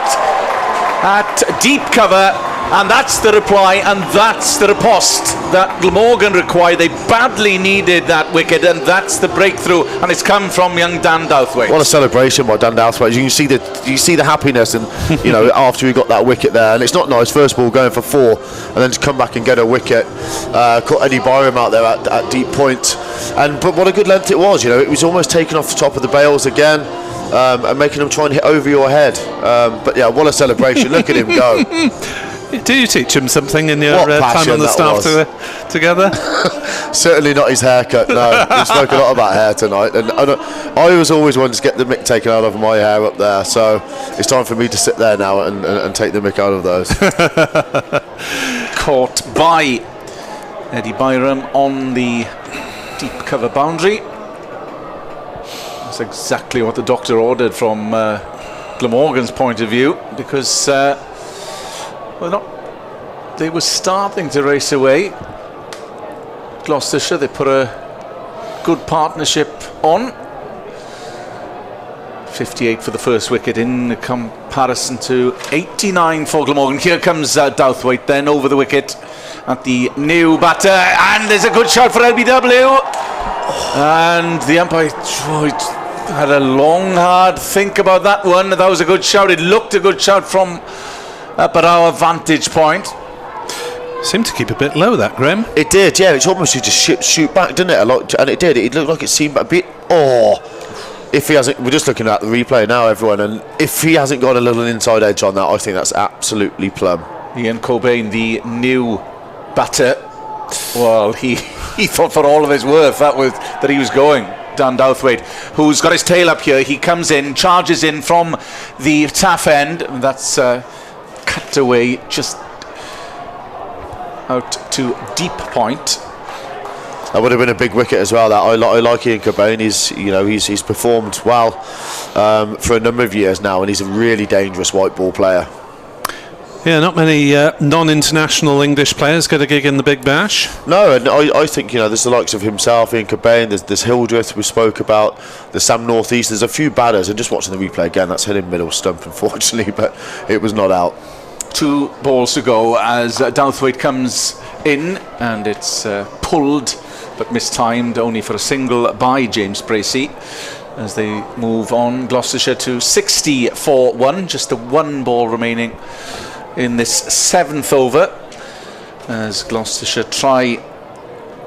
at deep cover, and that's the reply, and that's the riposte that Glamorgan required. They badly needed that wicket, and that's the breakthrough, and it's come from young Dan Douthwaite. What a celebration by Dan Douthwaite. You see the happiness, and after he got that wicket there, and it's not nice first ball going for 4 and then to come back and get a wicket. Caught Eddie Byram out there at deep point, but what a good length it was. It was almost taken off the top of the bails again. And making them try and hit over your head. But yeah, what a celebration. Look at him go. Did you teach him something in your time on the staff together? Certainly not his haircut, no. We spoke a lot about hair tonight, and I was always one to get the mick taken out of my hair up there, so it's time for me to sit there now and take the mick out of those. Caught by Eddie Byram on the deep cover boundary. That's exactly what the doctor ordered from Glamorgan's point of view, because not they were starting to race away. Gloucestershire, they put a good partnership on. 58 for the first wicket in comparison to 89 for Glamorgan. Here comes Douthwaite then over the wicket at the new batter, and there's a good shot for LBW. And the umpire had a long, hard think about that one. That was a good shout. It looked a good shout from up at our vantage point. Seemed to keep a bit low, that, Graham. It did, yeah. It's almost you just shoot back, didn't it? A lot, and it did. It looked like it seemed a bit. If he hasn't, we're just looking at the replay now, everyone, and if he hasn't got a little inside edge on that, I think that's absolutely plumb. Ian Cobain, the new batter, well, he thought for all of his worth that he was going. Dan Douthwaite, who's got his tail up here, he comes in, charges in from the taff end. That's cut away just out to deep point. That would have been a big wicket as well. That I like Ian Cobain. He's performed well for a number of years now, and he's a really dangerous white ball player. Yeah, not many non-international English players get a gig in the Big Bash. No, and I think there's the likes of himself, Ian Cobain. There's Hildreth we spoke about. There's Sam Northeast. There's a few batters, and just watching the replay again, that's hitting middle stump, unfortunately, but it was not out. 2 balls to go as Douthwaite comes in, and it's pulled but mistimed, only for a single by James Bracey as they move on. Gloucestershire to 60 for 1, just a 1 ball remaining in this 7th over as Gloucestershire try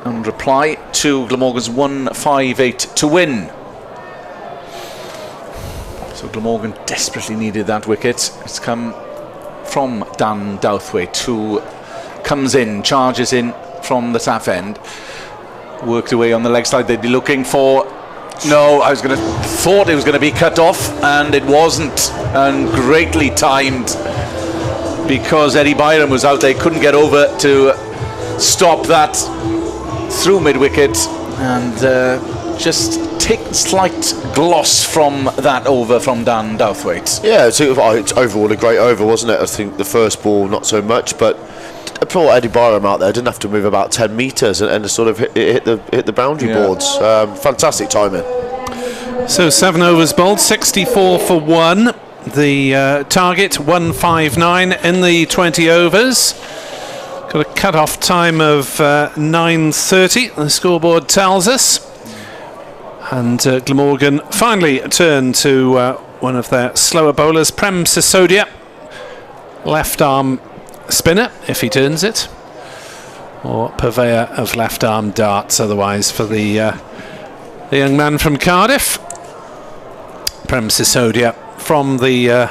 and reply to Glamorgan's 158 to win. So Glamorgan desperately needed that wicket. It's come from Dan Douthwaite, who comes in, charges in from the taff end, worked away on the leg side. They'd be looking for, thought it was going to be cut off, and it wasn't, and greatly timed because Eddie Byram was out there, couldn't get over to stop that through mid-wicket, and just take slight gloss from that over from Dan Douthwaite. Yeah, it's overall a great over, wasn't it? I think the first ball not so much, but I thought Eddie Byram out there didn't have to move about 10 metres and sort of hit the boundary boards. Fantastic timing. So 7 overs bowled, 64 for 1. The target 159 in the 20 overs. Got a cut-off time of 9:30. The scoreboard tells us. And Glamorgan finally turned to one of their slower bowlers, Prem Sisodia, left arm spinner if he turns it, or purveyor of left arm darts otherwise for the young man from Cardiff. Prem Sisodia from the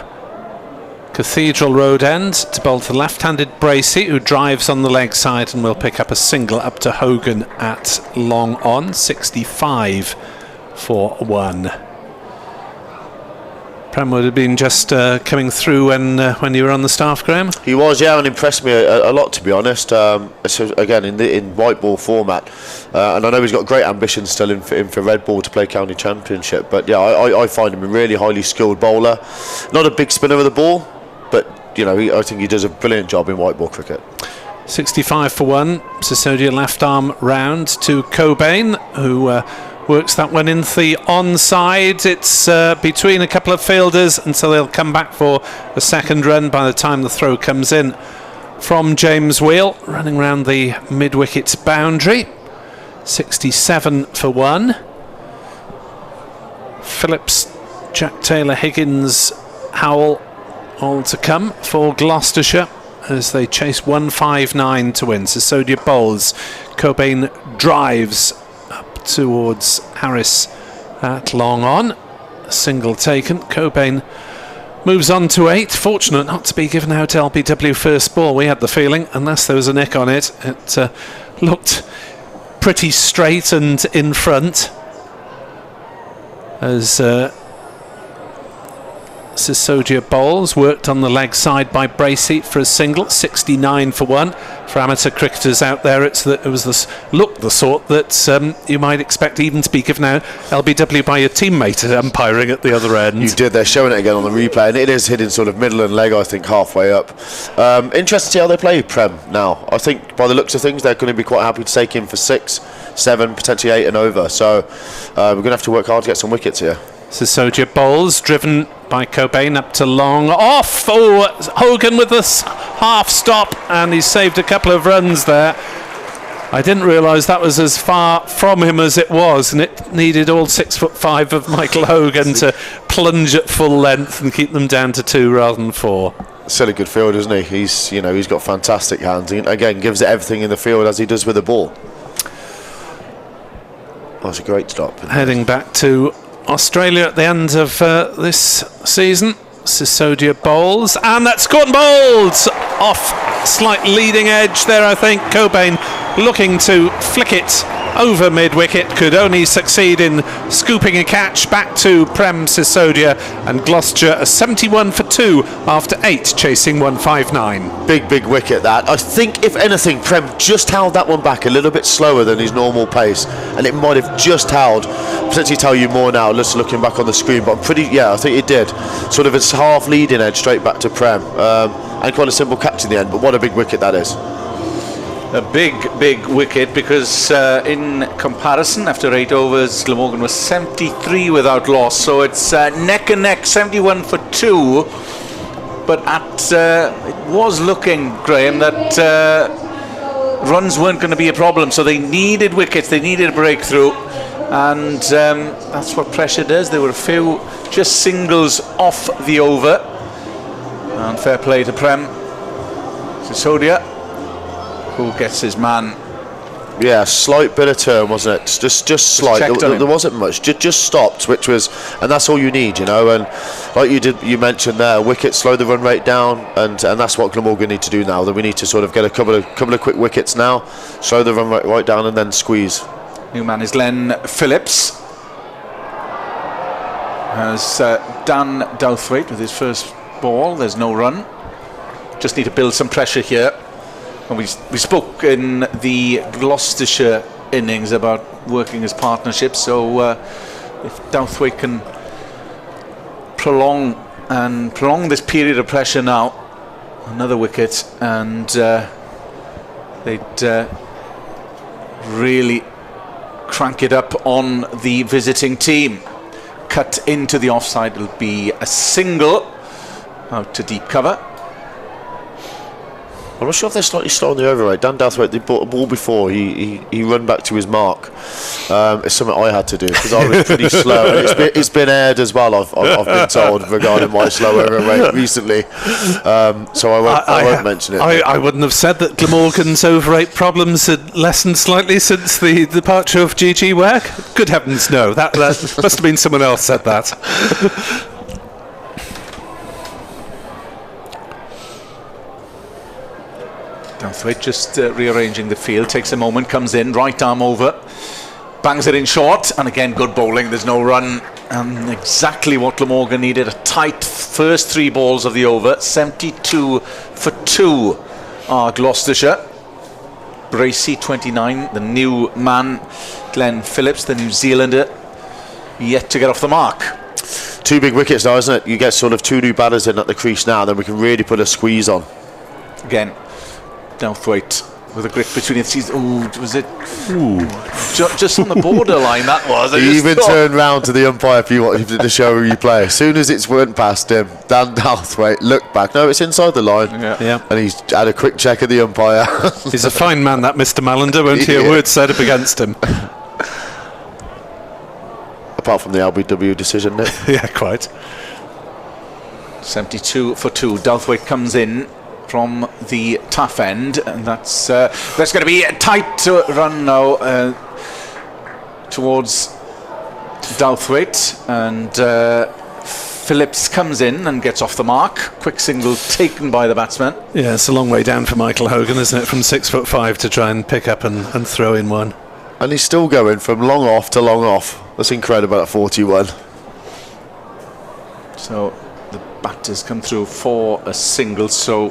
Cathedral Road end to bowl to left-handed Bracey, who drives on the leg side and will pick up a single up to Hogan at long on. 65 for 1. Prem would have been just coming through when you were on the staff, Graham. He was, yeah, and impressed me a lot, to be honest. So again, in white ball format, and I know he's got great ambitions still in for red ball to play county championship. But yeah, I find him a really highly skilled bowler. Not a big spinner of the ball, but I think he does a brilliant job in white ball cricket. 65 for 1. Sisodia left arm round to Cobain, who works that one into the onside. It's between a couple of fielders, and so they'll come back for a second run by the time the throw comes in from James Wheel, running round the mid-wicket boundary. 67 for 1. Phillips, Jack Taylor, Higgins, Howell, all to come for Gloucestershire as they chase 159 to win. Sisodia bowls, Cobain drives up towards Harris at long on. A single taken. Cobain moves on to 8. Fortunate not to be given out LBW first ball. We had the feeling, unless there was a nick on it, it looked pretty straight and in front as Sisodia bowls, worked on the leg side by Bracey for a single, 69 for 1. For amateur cricketers out there, it was the sort that you might expect even to be given out LBW by your teammate umpiring at the other end. You did. They're showing it again on the replay, and it is hitting sort of middle and leg, I think, halfway up. Interesting to see how they play Prem now. I think by the looks of things, they're going to be quite happy to take him for 6, 7, potentially 8 and over. So we're going to have to work hard to get some wickets here. Sisodia bowls, driven by Cobain up to long, off. Oh, Hogan with the half stop, and he saved a couple of runs there. I didn't realise that was as far from him as it was, and it needed all 6'5" of Michael Hogan to plunge at full length and keep them down to 2 rather than 4. Still a good field, isn't he? He's got fantastic hands. He, again, gives it everything in the field as he does with the ball. That's a great stop. Heading back to Australia at the end of this season. Sisodia bowls, and that's caught and bowled off slight leading edge there. I think Cobain looking to flick it over mid-wicket, could only succeed in scooping a catch. Back to Prem Sisodia, and Gloucestershire a 71 for 2 after 8, chasing 159. Big wicket that. I think if anything, Prem just held that one back a little bit slower than his normal pace, and it might have just held. Potentially tell you more now, just looking back on the screen, but I think it did. Sort of its half leading edge straight back to Prem, and quite a simple catch in the end, but what a big wicket that is. A big wicket, because in comparison, after 8 overs, Glamorgan was 73 without loss, so it's neck and neck, 71 for 2. But it was looking, Graham, that runs weren't going to be a problem, so they needed wickets, they needed a breakthrough, and that's what pressure does. There were a few just singles off the over, and fair play to Prem Sisodia, who gets his man. Yeah, slight bit of turn, wasn't it? Just slight. There wasn't much. Just stopped, and that's all you need, And like you mentioned there, wickets slow the run rate down, and that's what Glamorgan need to do now. That we need to sort of get a couple of quick wickets now, slow the run rate right down, and then squeeze. New man is Glenn Phillips. Has Dan Douthwaite with his first ball. There's no run. Just need to build some pressure here. And we spoke in the Gloucestershire innings about working as partnerships, so if Douthwaite can prolong this period of pressure now, another wicket, and they'd really crank it up on the visiting team. Cut into the offside, it'll be a single out to deep cover. I'm not sure if they're slightly slow on the over rate. Dan Douthwaite, they bought a ball before. He run back to his mark. It's something I had to do because I was pretty slow. It's been aired as well. I've been told regarding my slow over rate recently. So I won't mention it. I wouldn't have said that Glamorgan's over rate problems had lessened slightly since the departure of GG Work. Good heavens, no. That must have been someone else said that. Douthwaite just rearranging the field, takes a moment, comes in, right arm over, bangs it in short, and again good bowling, there's no run, and exactly what Glamorgan needed. A tight first 3 balls of the over. 72 for 2 are Gloucestershire. Bracey 29, the new man. Glenn Phillips, the New Zealander, yet to get off the mark. 2 big wickets now, isn't it? You get sort of 2 new batters in at the crease now, then we can really put a squeeze on. Again, Douthwaite with a grip between his teeth. Ooh, was it? Ooh, just on the borderline. That was. He even turned round to the umpire if you wanted to show who you play. As soon as it's went past him, Dan Douthwaite looked back. No, it's inside the line. Yeah. And he's had a quick check of the umpire. He's a fine man, that Mr. Mallender. Won't hear a word said up against him. Apart from the LBW decision, Nick. Yeah, quite. 72 for 2. Douthwaite comes in from the tough end, and that's going to be a tight run now towards Douthwaite, and Phillips comes in and gets off the mark. Quick single taken by the batsman. Yeah, it's a long way down for Michael Hogan, isn't it, from 6'5" to try and pick up and throw in one. And he's still going from long off to long off. That's incredible at 41. So the batters come through for a single. So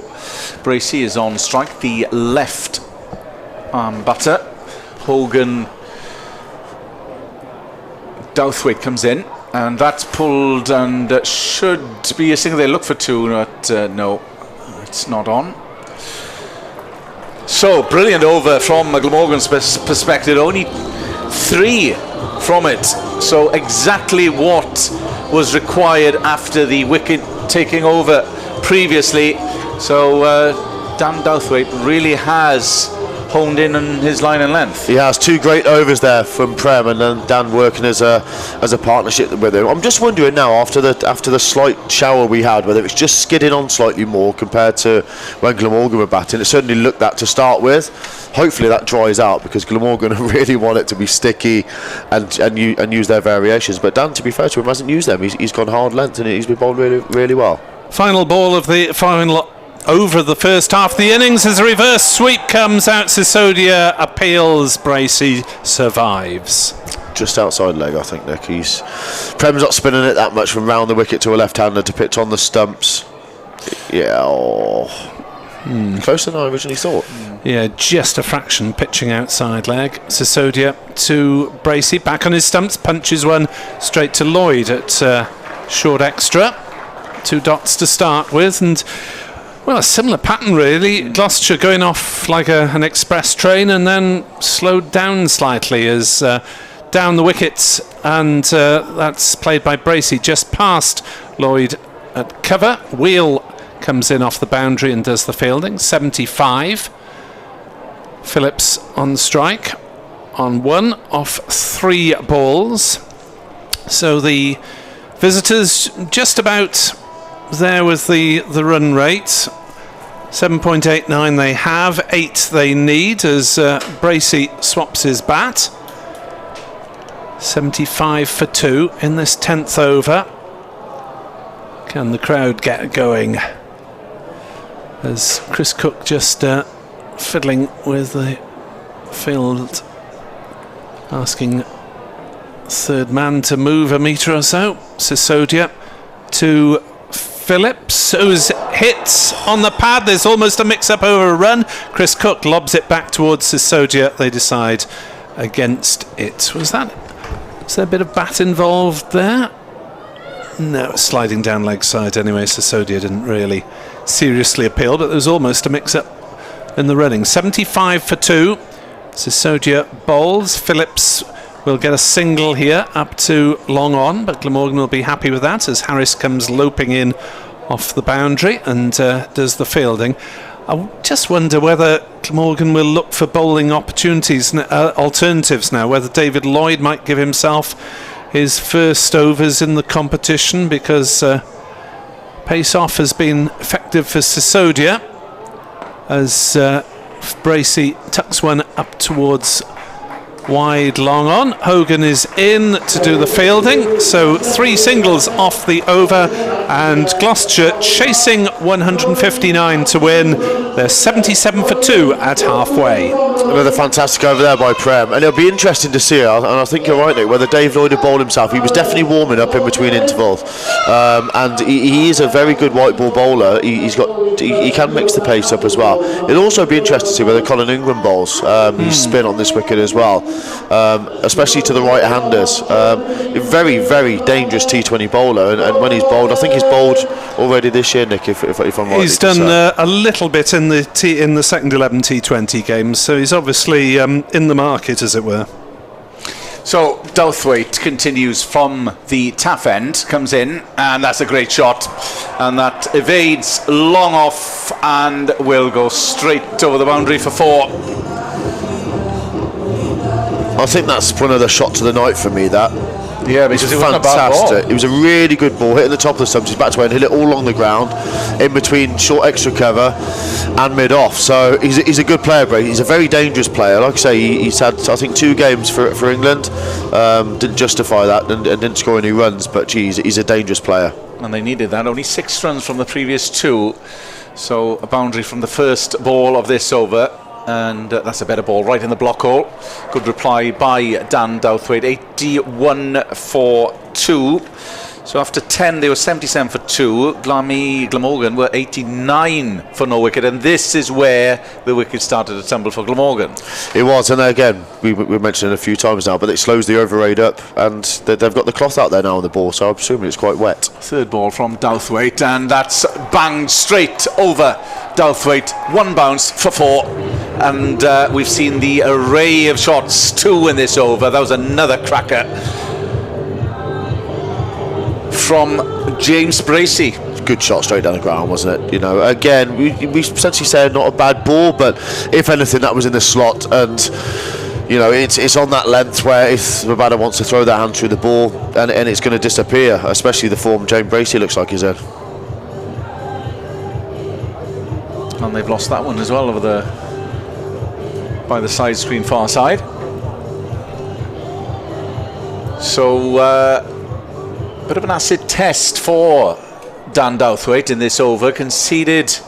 Bracey is on strike, the left arm batter. Hogan, Douthwaite comes in, and that's pulled and should be a single. They look for two, but no, it's not on. So brilliant over from Glamorgan's perspective, only 3 from it. So exactly what was required after the wicket taking over previously. So Dan Douthwaite really has honed in on his line and length. He has 2 great overs there from Prem, and then Dan working as a partnership with him. I'm just wondering now, after the slight shower we had, whether it's just skidding on slightly more compared to when Glamorgan were batting. It certainly looked that to start with. Hopefully that dries out, because Glamorgan really want it to be sticky and use their variations. But Dan, to be fair to him, hasn't used them. He's gone hard length, and he's been bowled really, really well. Final ball of the final over the first half of the innings as a reverse sweep comes out. Sisodia appeals, Bracey survives. Just outside leg, I think, Nick. Prem's not spinning it that much from round the wicket to a left-hander to pitch on the stumps. Yeah, closer than I originally thought. Yeah, just a fraction pitching outside leg. Sisodia to Bracey, back on his stumps, punches one straight to Lloyd at short extra. 2 dots to start with, and well, a similar pattern really. Gloucestershire going off like an express train, and then slowed down slightly as down the wickets, and that's played by Bracey just past Lloyd at cover. Wheel comes in off the boundary and does the fielding. 75. Phillips on strike on 1 off 3 balls. So the visitors just about there with the run rate. 7.89 they have, 8 they need as Bracey swaps his bat. 75 for 2 in this 10th over. Can the crowd get going? As Chris Cook just fiddling with the field, asking third man to move a metre or so. Sisodia to Phillips, who's hit on the pad. There's almost a mix-up over a run. Chris Cook lobs it back towards Sisodia. They decide against it. Was there a bit of bat involved there? No, sliding down leg side anyway. Sisodia didn't really seriously appeal, but there was almost a mix-up in the running. 75 for 2. Sisodia bowls. Phillips will get a single here up to long on, but Glamorgan will be happy with that as Harris comes loping in off the boundary and does the fielding. I just wonder whether Glamorgan will look for bowling opportunities, alternatives now, whether David Lloyd might give himself his first overs in the competition, because pace off has been effective for Sisodia as Bracey tucks one up towards wide long on. Hogan is in to do the fielding, so 3 singles off the over, and Gloucestershire chasing 159 to win. They're 77 for 2 at halfway. Another fantastic over there by Prem, and it'll be interesting to see, and I think you're right, Nick, whether Dave Lloyd had bowled himself. He was definitely warming up in between intervals, and he is a very good white ball bowler. He can mix the pace up as well. It'll also be interesting to see whether Colin Ingram bowls his spin on this wicket as well, especially to the right-handers. Very, very dangerous T20 bowler, and when he's bowled, I think he's bowled already this year, Nick, if I'm right. He's done a little bit in the second 11 T20 games, so he's obviously in the market, as it were. So Douthwaite continues from the taff end, comes in, and that's a great shot, and that evades long off and will go straight over the boundary for 4. I think that's one of the shots of the night for me, that. Yeah, because it was fantastic. It was a really good ball, hitting the top of the stumps. He's back to end, hit it all along the ground, in between short extra cover and mid-off. So he's a good player, Brady. He's a very dangerous player. Like I say, he's had, I think, 2 games for England. Didn't justify that and didn't score any runs, but geez, he's a dangerous player. And they needed that. Only 6 runs from the previous 2. So a boundary from the first ball of this over. And that's a better ball right in the block hole. Good reply by Dan Douthwaite. 81 for 2. So after 10, they were 77 for 2. Glamorgan were 89 for no wicket, and this is where the wicket started to tumble for Glamorgan. It was, and again, we mentioned it a few times now, but it slows the over rate up, and they've got the cloth out there now on the ball, so I'm assuming it's quite wet. Third ball from Douthwaite, and that's banged straight over Douthwaite. 1 bounce for 4, and we've seen the array of shots, 2 in this over. That was another cracker from James Bracey. Good shot straight down the ground, wasn't it? You know, again, we essentially said not a bad ball, but if anything, that was in the slot, and you know, it's on that length where if the batter wants to throw their hand through the ball, and it's going to disappear, especially the form James Bracey looks like he's in. And they've lost that one as well over by the side screen far side. So bit of an acid test for Dan Douthwaite in this over. Conceded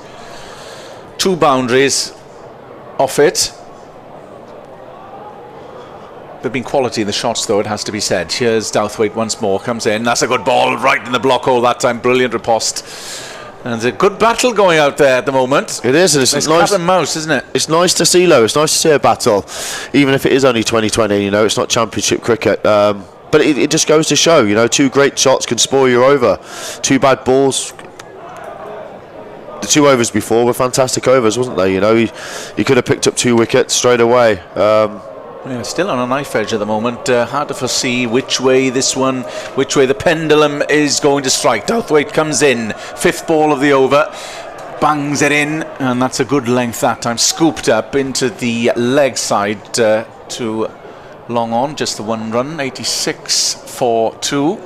2 boundaries off it. There've been quality in the shots, though, it has to be said. Here's Douthwaite once more, comes in. That's a good ball right in the block hole that time. Brilliant riposte. And there's a good battle going out there at the moment. It is, and it's nice. Cat and mouse, isn't it? It's nice to see, though. It's nice to see a battle, even if it is only 2020. You know, it's not Championship cricket. But it just goes to show, you know, 2 great shots can spoil your over. 2 bad balls. The 2 overs before were fantastic overs, wasn't they? You know, he could have picked up 2 wickets straight away. Yeah, still on a knife edge at the moment. Hard to foresee which way the pendulum is going to strike. Douthwaite comes in, 5th ball of the over, bangs it in, and that's a good length that time. Scooped up into the leg side to long on, just the 1 run, 86 for 2.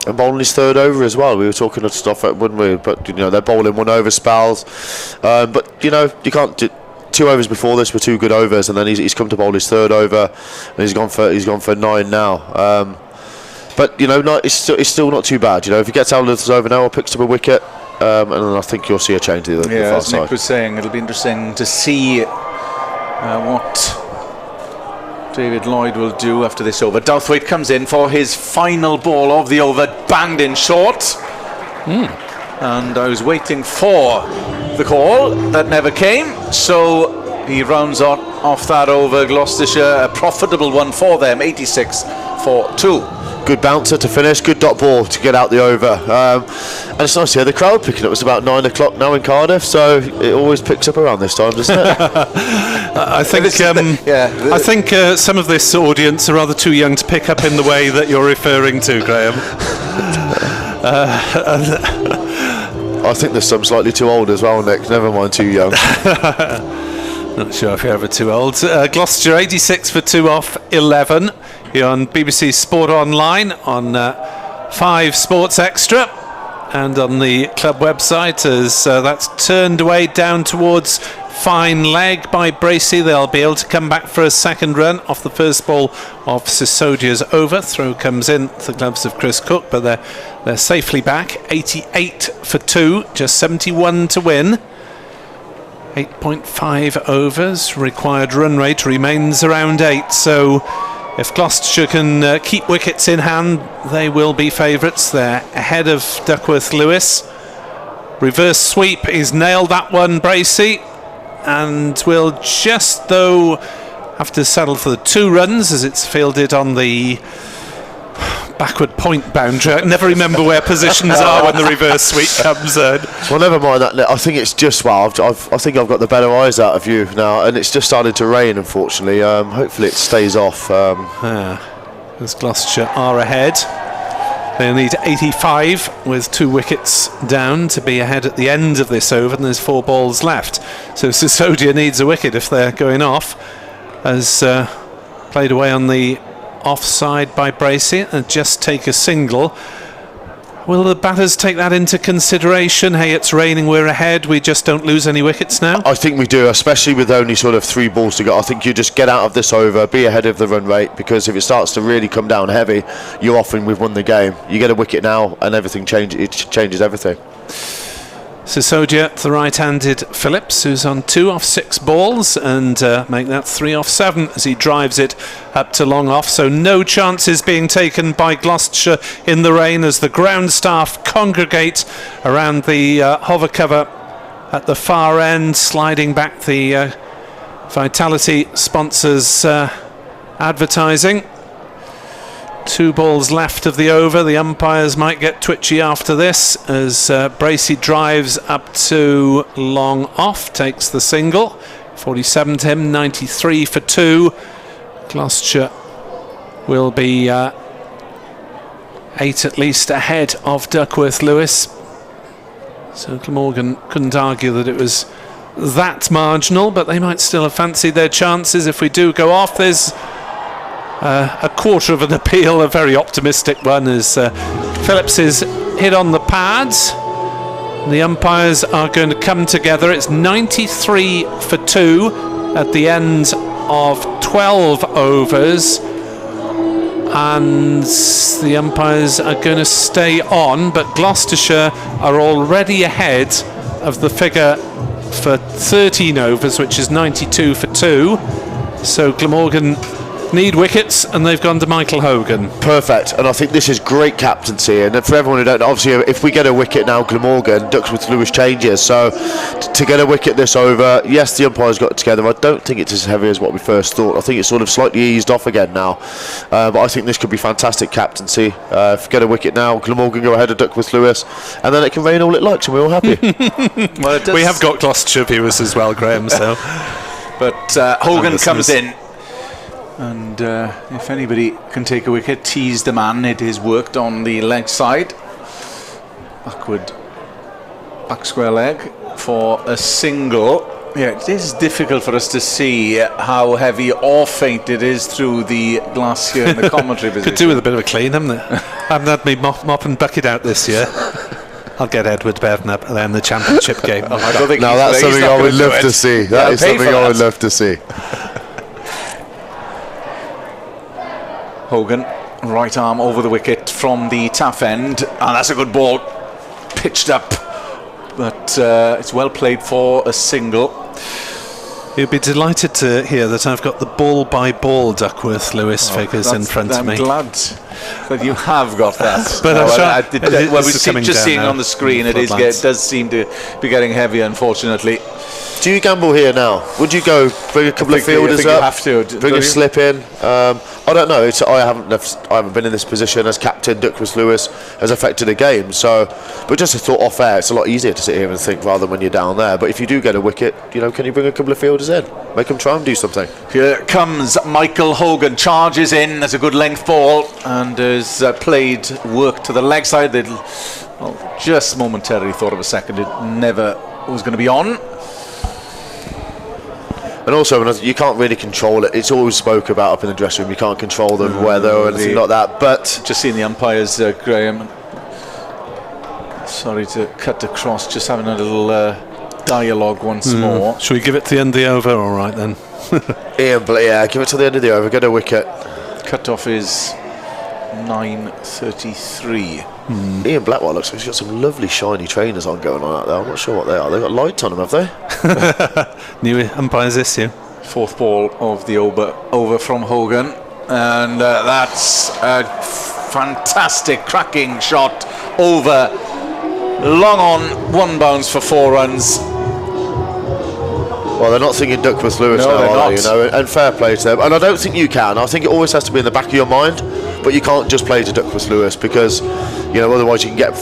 And bowling his 3rd over as well. We were talking of stuff, wouldn't we? But you know, they're bowling 1 over spells. But you know, you can't do 2 overs before this were 2 good overs, and then he's come to bowl his 3rd over, and he's gone for 9 now. But you know, it's still not too bad. You know, if he gets out of this over now or picks up a wicket, and then I think you'll see a change to the far as side. Nick was saying, it'll be interesting to see what David Lloyd will do after this over. Douthwaite comes in for his final ball of the over, banged in short. And I was waiting for the call that never came, so he rounds off that over. Gloucestershire, a profitable one for them, 86 for 2. Good bouncer to finish, good dot ball to get out the over. And it's nice to hear the crowd picking up. It's about 9 o'clock now in Cardiff, so it always picks up around this time, doesn't it? I think some of this audience are rather too young to pick up in the way that you're referring to, Graham. I think there's some slightly too old as well, Nick. Never mind too young. Not sure if you're ever too old. Gloucestershire 86 for 2 off 11. You're on BBC Sport Online on 5 Sports Extra and on the club website as that's turned away down towards fine leg by Bracey. They'll be able to come back for a 2nd run off the 1st ball of Sisodia's over. Throw comes in the gloves of Chris Cook, but they're safely back. 88 for 2, just 71 to win. 8.5 overs, required run rate remains around 8, so if Gloucestershire can keep wickets in hand, they will be favourites. They're ahead of Duckworth Lewis. Reverse sweep, he's nailed that one, Bracey, and will just though have to settle for the 2 runs as it's fielded on the backward point boundary. I never remember where positions are when the reverse sweep comes in. Well, never mind that. I think it's just, well, I think I've got the better eyes out of you now, and it's just started to rain, unfortunately. Hopefully it stays off. As Gloucestershire are ahead. They'll need 85 with 2 wickets down to be ahead at the end of this over, and there's 4 balls left. So Sisodia needs a wicket if they're going off, as played away on the offside by Bracey and just take a single. Will the batters take that into consideration? Hey, it's raining, we're ahead, we just don't lose any wickets now? I think we do, especially with only sort of 3 balls to go. I think you just get out of this over, be ahead of the run rate, because if it starts to really come down heavy, you're often we've won the game. You get a wicket now and everything changes everything. Sisodia, the right-handed Phillips, who's on 2 off 6 balls, and make that 3 off 7 as he drives it up to long off. So no chances being taken by Gloucestershire in the rain as the ground staff congregate around the hover cover at the far end, sliding back the Vitality sponsors advertising. 2 balls left of the over. The umpires might get twitchy after this as Bracey drives up to long off, takes the single. 47 to him, 93 for 2. Gloucestershire will be 8 at least ahead of Duckworth Lewis. So Glamorgan couldn't argue that it was that marginal, but they might still have fancied their chances. If we do go off, there's a quarter of an appeal, a very optimistic one, as Phillips is hit on the pads. The umpires are going to come together. It's 93 for 2 at the end of 12 overs, and the umpires are going to stay on, but Gloucestershire are already ahead of the figure for 13 overs, which is 92 for 2. So Glamorgan need wickets, and they've gone to Michael Hogan. Perfect, and I think this is great captaincy. And for everyone who don't know, obviously, if we get a wicket now, Glamorgan, Duckworth Lewis changes. So to get a wicket this over, yes, the umpires got it together. I don't think it's as heavy as what we first thought. I think it's sort of slightly eased off again now. But I think this could be fantastic captaincy. If we get a wicket now, Glamorgan go ahead of Duckworth Lewis, and then it can rain all it likes, and we're all happy. Well, we have got Gloucestershire viewers as well, Graham. So, but Hogan comes in. And if anybody can take a wicket, tease the man. It is worked on the leg side. Back square leg for a single. Yeah, it is difficult for us to see how heavy or faint it is through the glass here in the commentary position. Could do with a bit of a clean, haven't it? I haven't had me mop and bucket out this year. I'll get Edward Bevan up there in the championship game. I don't think that's something I would love to see. That is something I would love to see. Hogan, right arm over the wicket from the taff end, and that's a good ball, pitched up, but it's well played for a single. You'll be delighted to hear that I've got the ball-by-ball Duckworth Lewis figures in front of me. I'm glad that you have got that. But we're just seeing on the screen, it does seem to be getting heavy, unfortunately. Do you gamble here now? Would you go bring a couple of fielders up? You have to bring a slip in. I don't know. I haven't been in this position as captain. Duckworth Lewis has affected a game. So, but just a thought off air, it's a lot easier to sit here and think rather than when you're down there. But if you do get a wicket, can you bring a couple of fielders in? Make them try and do something. Here comes Michael Hogan, charges in. That's a good length ball, and has played work to the leg side. They just momentarily thought of a second it never was going to be on. And also, you can't really control it. It's always spoke about up in the dressing room. You can't control the weather or anything like that. But just seeing the umpires, Graham. Sorry to cut across. Just having a little dialogue once more. Shall we give it to the end of the over? All right then. Yeah, give it to the end of the over. Get a wicket. Cut off is 9:33. Ian Blackwell looks like he's got some lovely shiny trainers on going on out there. I'm not sure what they are. They've got lights on them, have they? New umpires this year. 4th ball of the over from Hogan, and that's a fantastic cracking shot over, long on, 1 bounce for 4 runs. Well, they're not thinking Duckworth Lewis now, are they? And fair play to them. And I don't think you can. I think it always has to be in the back of your mind, but you can't just play to Duckworth Lewis because, otherwise you can get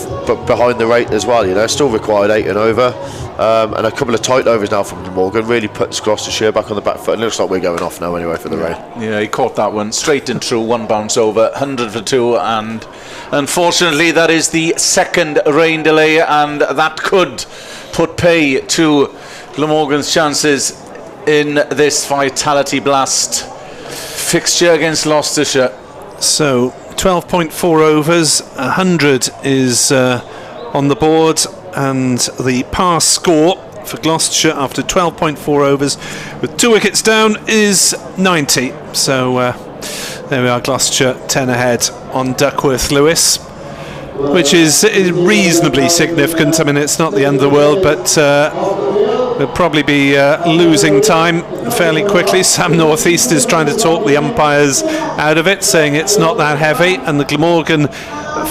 behind the rate as well. Still required 8 and over. And a couple of tight overs now from Morgan really puts Gloucestershire back on the back foot. It looks like we're going off now anyway for the rain. Yeah, he caught that one straight and true, 1 bounce over, 100 for 2, and unfortunately that is the second rain delay, and that could put pay to Glamorgan's chances in this Vitality Blast fixture against Gloucestershire. So 12.4 overs, 100 is on the board, and the pass score for Gloucestershire after 12.4 overs with 2 wickets down is 90. So there we are, Gloucestershire 10 ahead on Duckworth Lewis. which is reasonably significant. I mean, it's not the end of the world, but we'll probably be losing time fairly quickly. Sam Northeast is trying to talk the umpires out of it, saying it's not that heavy, and the Glamorgan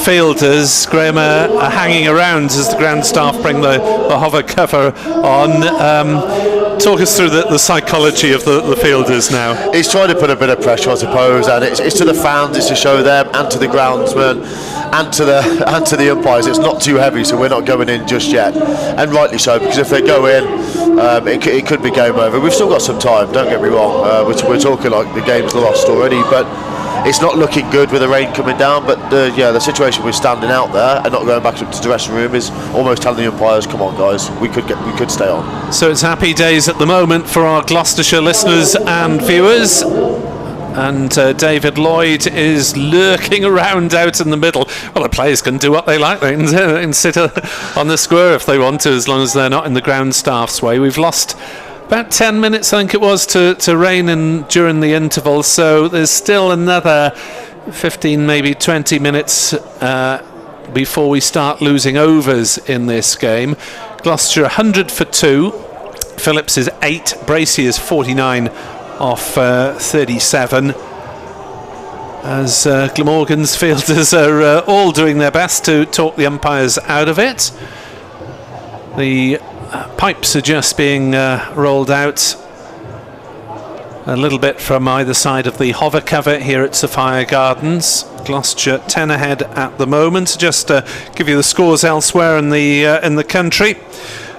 fielders, Graham, are hanging around as the ground staff bring the hover cover on. Talk us through the psychology of the fielders now. He's trying to put a bit of pressure, I suppose, and it's to the fans, it's to show them and to the groundsmen and to the umpires it's not too heavy, so we're not going in just yet, and rightly so, because if they go in, it could be game over. We've still got some time, don't get me wrong. We're talking like the game's lost already, but it's not looking good with the rain coming down. But the situation we're standing out there and not going back up to the dressing room is almost telling the umpires, come on guys, we could stay on. So it's happy days at the moment for our Gloucestershire listeners and viewers. And David Lloyd is lurking around out in the middle. Well, the players can do what they like. They can sit on the square if they want to, as long as they're not in the ground staff's way. We've lost about 10 minutes, I think it was, to rain during the interval. So there's still another 15, maybe 20 minutes before we start losing overs in this game. Gloucestershire 100 for 2. Phillips is 8. Bracey is 49 off 37. As Glamorgan's fielders are all doing their best to talk the umpires out of it. The pipes are just being rolled out a little bit from either side of the hover cover here at Sophia Gardens. Gloucestershire 10 ahead at the moment. Just to give you the scores elsewhere in the country.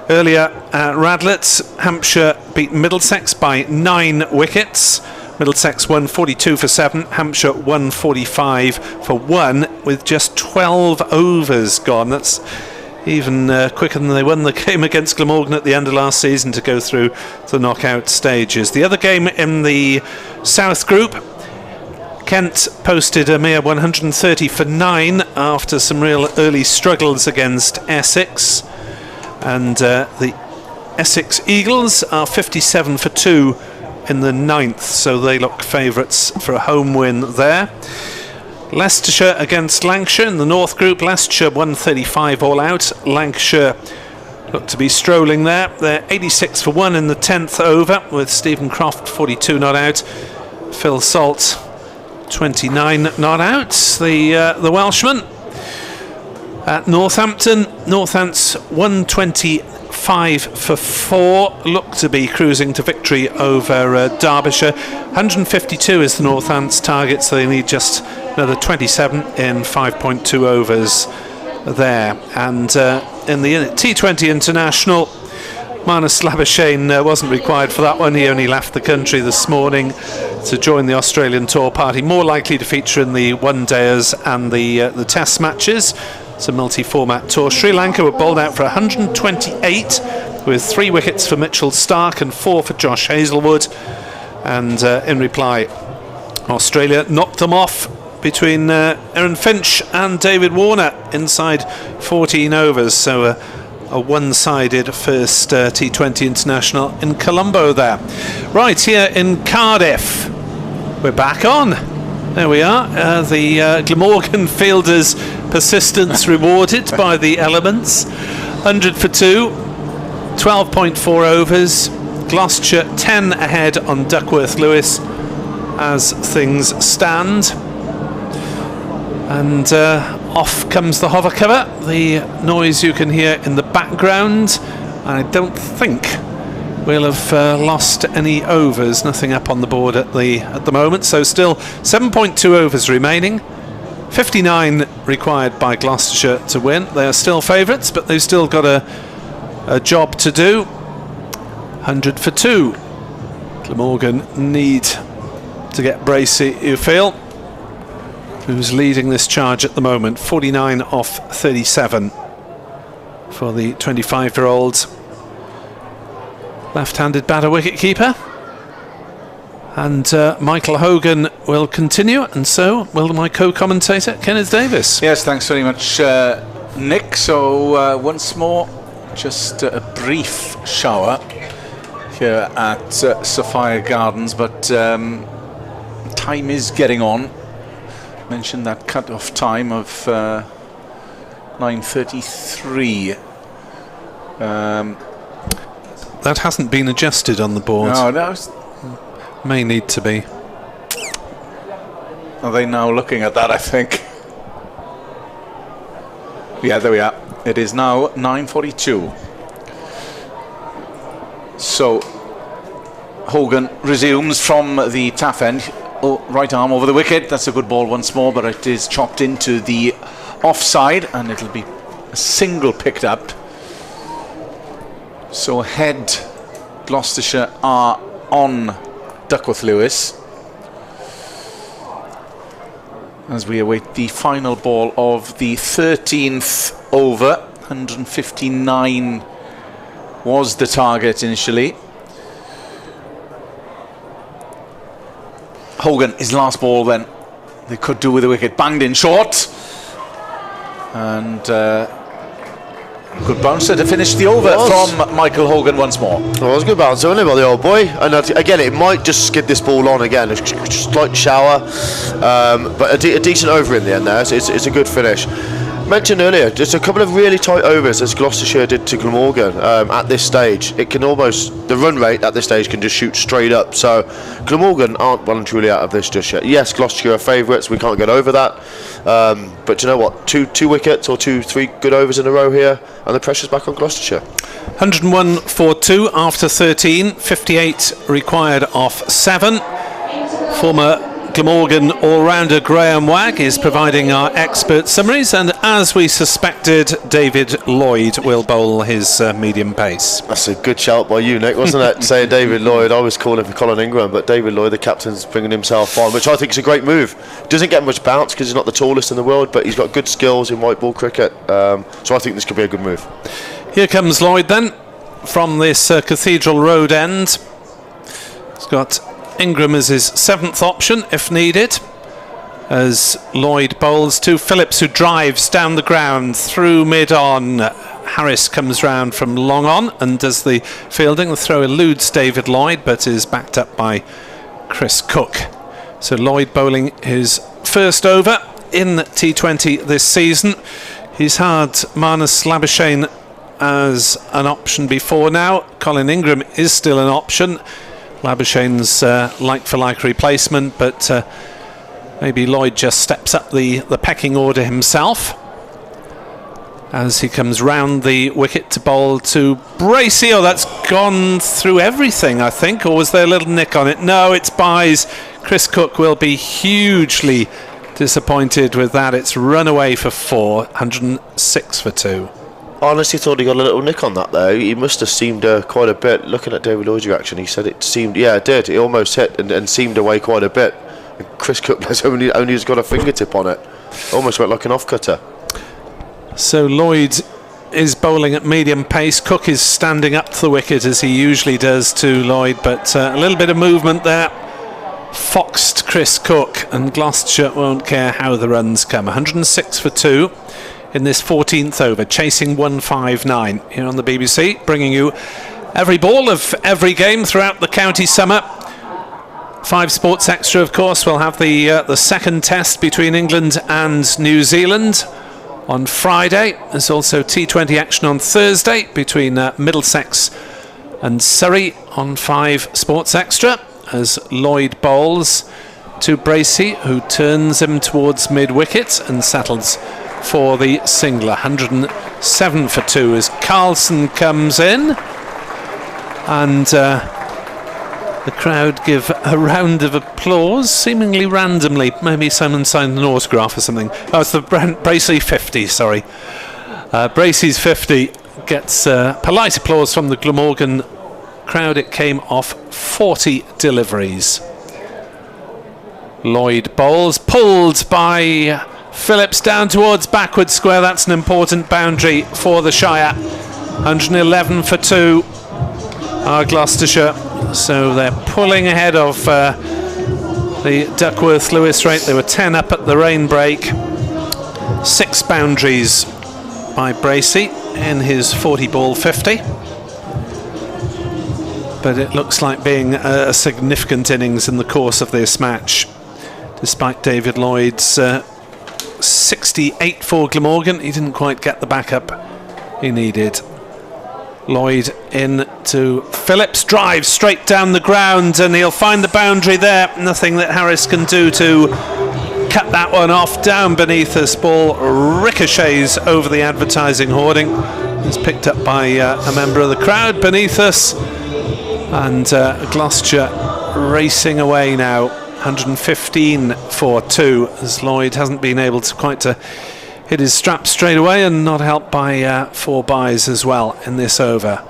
Earlier at Radlett, Hampshire beat Middlesex by 9 wickets. Middlesex won 42 for 7, Hampshire won 45 for 1 with just 12 overs gone. That's even quicker than they won the game against Glamorgan at the end of last season to go through the knockout stages. The other game in the South Group, Kent posted a mere 130 for 9 after some real early struggles against Essex. And the Essex Eagles are 57 for 2 in the 9th, so they look favourites for a home win there. Leicestershire against Lancashire in the North Group. Leicestershire 135 all out. Lancashire look to be strolling there. They're 86 for 1 in the 10th over, with Stephen Croft 42 not out. Phil Salt 29 not out. The Welshman. At Northampton, Northants 125 for 4, look to be cruising to victory over Derbyshire. 152 is the Northants target, so they need just another 27 in 5.2 overs there. And in the T20 International, Marnus Labuschagne wasn't required for that one. He only left the country this morning to join the Australian tour party, more likely to feature in the one-dayers and the test matches. It's a multi-format tour. Sri Lanka were bowled out for 128 with 3 wickets for Mitchell Stark and 4 for Josh Hazlewood. And in reply, Australia knocked them off between Aaron Finch and David Warner inside 14 overs. So a one-sided first T20 International in Colombo there. Right, here in Cardiff, we're back on. There we are, the Glamorgan fielders' persistence rewarded by the elements. 100 for 2, 12.4 overs. Gloucestershire 10 ahead on Duckworth Lewis as things stand. And off comes the hover cover, the noise you can hear in the background. I don't think we'll have lost any overs, nothing up on the board at the moment, so still 7.2 overs remaining. 59 required by Gloucestershire to win. They are still favourites, but they've still got a job to do. 100 for 2. Glamorgan need to get Bracey, you feel, who's leading this charge at the moment. 49 off 37 for the 25-year-old left-handed batter wicketkeeper. And Michael Hogan will continue, and so will my co-commentator Kenneth Davis. Yes, thanks very much, Nick. So once more, just a brief shower here at Sophia Gardens, but time is getting on. Mentioned that cut-off time of 9:33. That hasn't been adjusted on the board. No, no. May need to be. Are they now looking at that, I think? Yeah, there we are. It is now 9:42. So Hogan resumes from the taff end. Oh, right arm over the wicket. That's a good ball once more, but it is chopped into the offside, and it'll be a single picked up. So ahead, Gloucestershire are on Duckworth Lewis as we await the final ball of the 13th over. 159 was the target initially. Hogan, his last ball then. They could do with the wicket. Banged in short. And good bouncer to finish the over from Michael Hogan once more. Well, it was a good bouncer, wasn't it, by the old boy? And again, it might just skid this ball on again. A slight shower. But a decent over in the end there. So it's a good finish. Mentioned earlier, just a couple of really tight overs as Gloucestershire did to Glamorgan at this stage. It can almost, the run rate at this stage can just shoot straight up. So Glamorgan aren't well and truly out of this just yet. Yes, Gloucestershire are favourites, we can't get over that. But you know what, two wickets or 2-3 good overs in a row here, and the pressure's back on Gloucestershire. 101 for 2 after 13, 58 required off 7. Former Glamorgan all-rounder Graham Wagg is providing our expert summaries, and as we suspected, David Lloyd will bowl his medium pace. That's a good shout by you, Nick, wasn't it? Saying David Lloyd. I was calling for Colin Ingram, but David Lloyd, the captain's bringing himself on, which I think is a great move. Doesn't get much bounce because he's not the tallest in the world, but he's got good skills in white ball cricket, so I think this could be a good move. Here comes Lloyd then from this Cathedral Road end. He's got Ingram as his 7th option if needed, as Lloyd bowls to Phillips, who drives down the ground through mid-on. Harris comes round from long on and does the fielding. The throw eludes David Lloyd but is backed up by Chris Cook. So Lloyd bowling his first over in T20 this season. He's had Marnus Labuschagne as an option before now. Colin Ingram is still an option. Labuschagne's like-for-like replacement, but maybe Lloyd just steps up the pecking order himself as he comes round the wicket to bowl to Bracey. Oh, that's gone through everything, I think, or was there a little nick on it? No, it's byes. Chris Cook will be hugely disappointed with that. It's run away for 4, 106 for 2. I honestly thought he got a little nick on that though. He must have seemed quite a bit. Looking at David Lloyd's reaction, he said it seemed, yeah, it did. It almost hit and seemed away quite a bit. And Chris Cook has only has got a fingertip on it. Almost went like an off-cutter. So Lloyd is bowling at medium pace. Cook is standing up to the wicket as he usually does to Lloyd, but a little bit of movement there foxed Chris Cook, and Gloucestershire won't care how the runs come. 106 for 2. In this 14th over, chasing 159 here on the BBC, bringing you every ball of every game throughout the county summer. 5 Sports Extra, of course, will have the second test between England and New Zealand on Friday. There's also T20 action on Thursday between Middlesex and Surrey on 5 Sports Extra, as Lloyd bowls to Bracey, who turns him towards mid-wicket and settles for the singler. 107 for 2 as Carlson comes in, and the crowd give a round of applause seemingly randomly. Maybe someone signed an autograph or something. Oh, it's the Bracey 50, sorry. Bracey's 50 gets polite applause from the Glamorgan crowd. It came off 40 deliveries. Lloyd bowls, pulled by Phillips down towards backward square. That's an important boundary for the Shire. 111 for 2 are Gloucestershire, so they're pulling ahead of the Duckworth Lewis rate. They were 10 up at the rain break. 6 boundaries by Bracey in his 40 ball 50, but it looks like being a significant innings in the course of this match, despite David Lloyd's 68 for Glamorgan. He didn't quite get the backup he needed. Lloyd in to Phillips, drives straight down the ground, and he'll find the boundary there. Nothing that Harris can do to cut that one off. Down beneath us, ball ricochets over the advertising hoarding. It's picked up by a member of the crowd beneath us, and Gloucestershire racing away now, 115 for 2, as Lloyd hasn't been able to quite hit his strap straight away, and not helped by 4 byes as well in this over.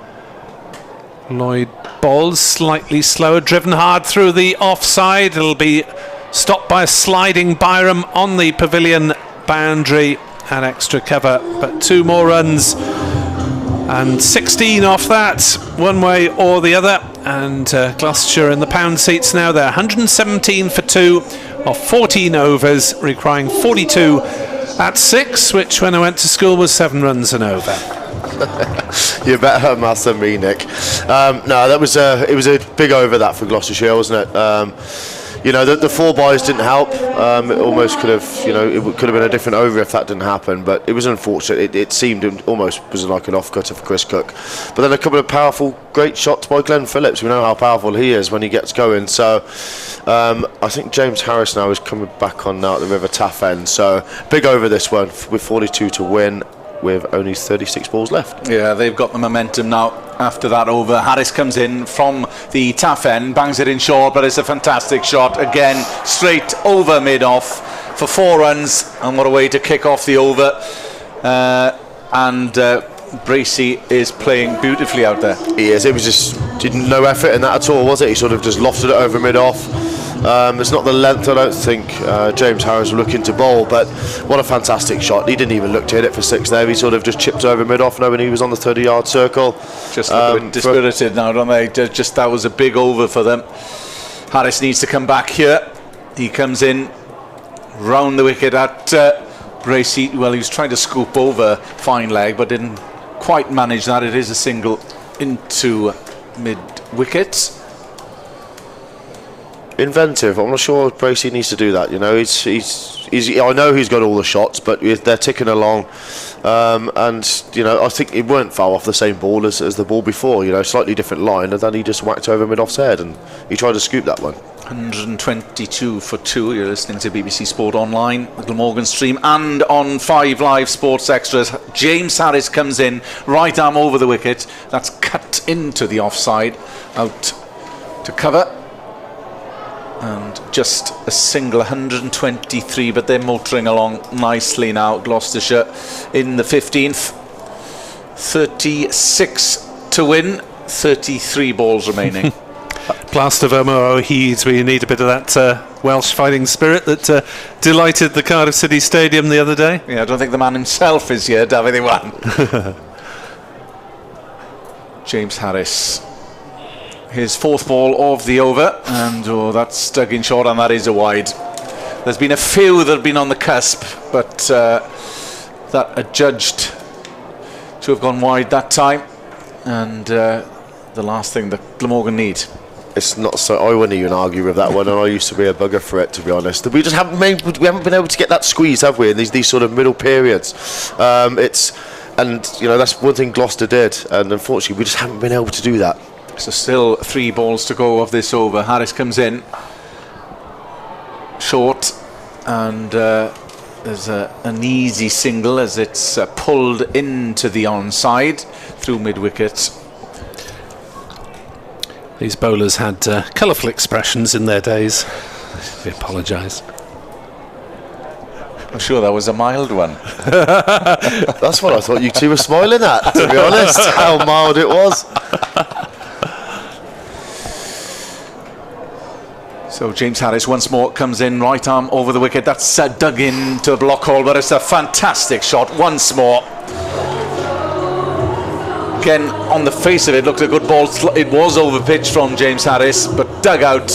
Lloyd bowls slightly slower, driven hard through the offside. It'll be stopped by a sliding Byram on the pavilion boundary at extra cover, but 2 more runs and 16 off that, one way or the other. And Gloucestershire in the pound seats now. They're 117 for 2 of 14 overs, requiring 42 at 6, which when I went to school was 7 runs and over. You're better maths than me, Nick. No, it was a big over that for Gloucestershire, wasn't it? You know, the 4 byes didn't help. It almost could have, you know, it could have been a different over if that didn't happen, but it was unfortunate. It seemed almost was like an off-cutter for Chris Cook. But then a couple of powerful, great shots by Glenn Phillips. We know how powerful he is when he gets going. So I think James Harris now is coming back on now at the River Taff end. So big over this one with 42 to win, with only 36 balls left. Yeah, they've got the momentum now after that over. Harris comes in from the Taff end, bangs it in short, but it's a fantastic shot. Again, straight over mid-off for 4 runs, and what a way to kick off the over. Bracey is playing beautifully out there. He is. It was just no effort in that at all, was it? He sort of just lofted it over mid-off. It's not the length I don't think James Harris was looking to bowl, but what a fantastic shot. He didn't even look to hit it for 6 there. He sort of just chipped over mid-off knowing he was on the 30-yard circle. Just a bit dispirited now, don't they? Just that was a big over for them. Harris needs to come back here. He comes in round the wicket at Bracey. Well, he was trying to scoop over fine leg, but didn't quite manage that. It is a single into mid-wicket. Inventive. I'm not sure Bracey needs to do that. You know, he's I know he's got all the shots, but they're ticking along, and you know, I think it weren't foul off the same ball as the ball before. You know, slightly different line, and then he just whacked over mid-off's head, and he tried to scoop that one. 122 for 2. You're listening to BBC Sport Online, the Glamorgan stream, and on 5 Live Sports Extras. James Harris comes in, right arm over the wicket. That's cut into the offside, out to cover. And just a single, 123, but they're motoring along nicely now. Gloucestershire in the 15th. 36 to win, 33 balls remaining. Blast of O'Heeds, where you need a bit of that Welsh fighting spirit that delighted the Cardiff City Stadium the other day. Yeah, I don't think the man himself is here to have anyone. James Harris. His 4th ball of the over, and that's stuck in short, and that is a wide. There's been a few that have been on the cusp, but that are judged to have gone wide that time, and the last thing that Glamorgan need. It's not so. I wouldn't even argue with that one, and I used to be a bugger for it, to be honest. We just haven't been able to get that squeeze, have we? In these sort of middle periods, and you know, that's one thing Gloucester did, and unfortunately we just haven't been able to do that. So still 3 balls to go of this over. Harris comes in short, and there's an easy single as it's pulled into the onside through mid-wicket. These bowlers had colourful expressions in their days. We apologise. I'm sure that was a mild one. That's what I thought you two were smiling at, to be honest, how mild it was. So James Harris once more comes in, right arm over the wicket. That's dug into a block hole, but it's a fantastic shot once more. Again, on the face of it, looked a good ball. It was over pitch from James Harris, but dug out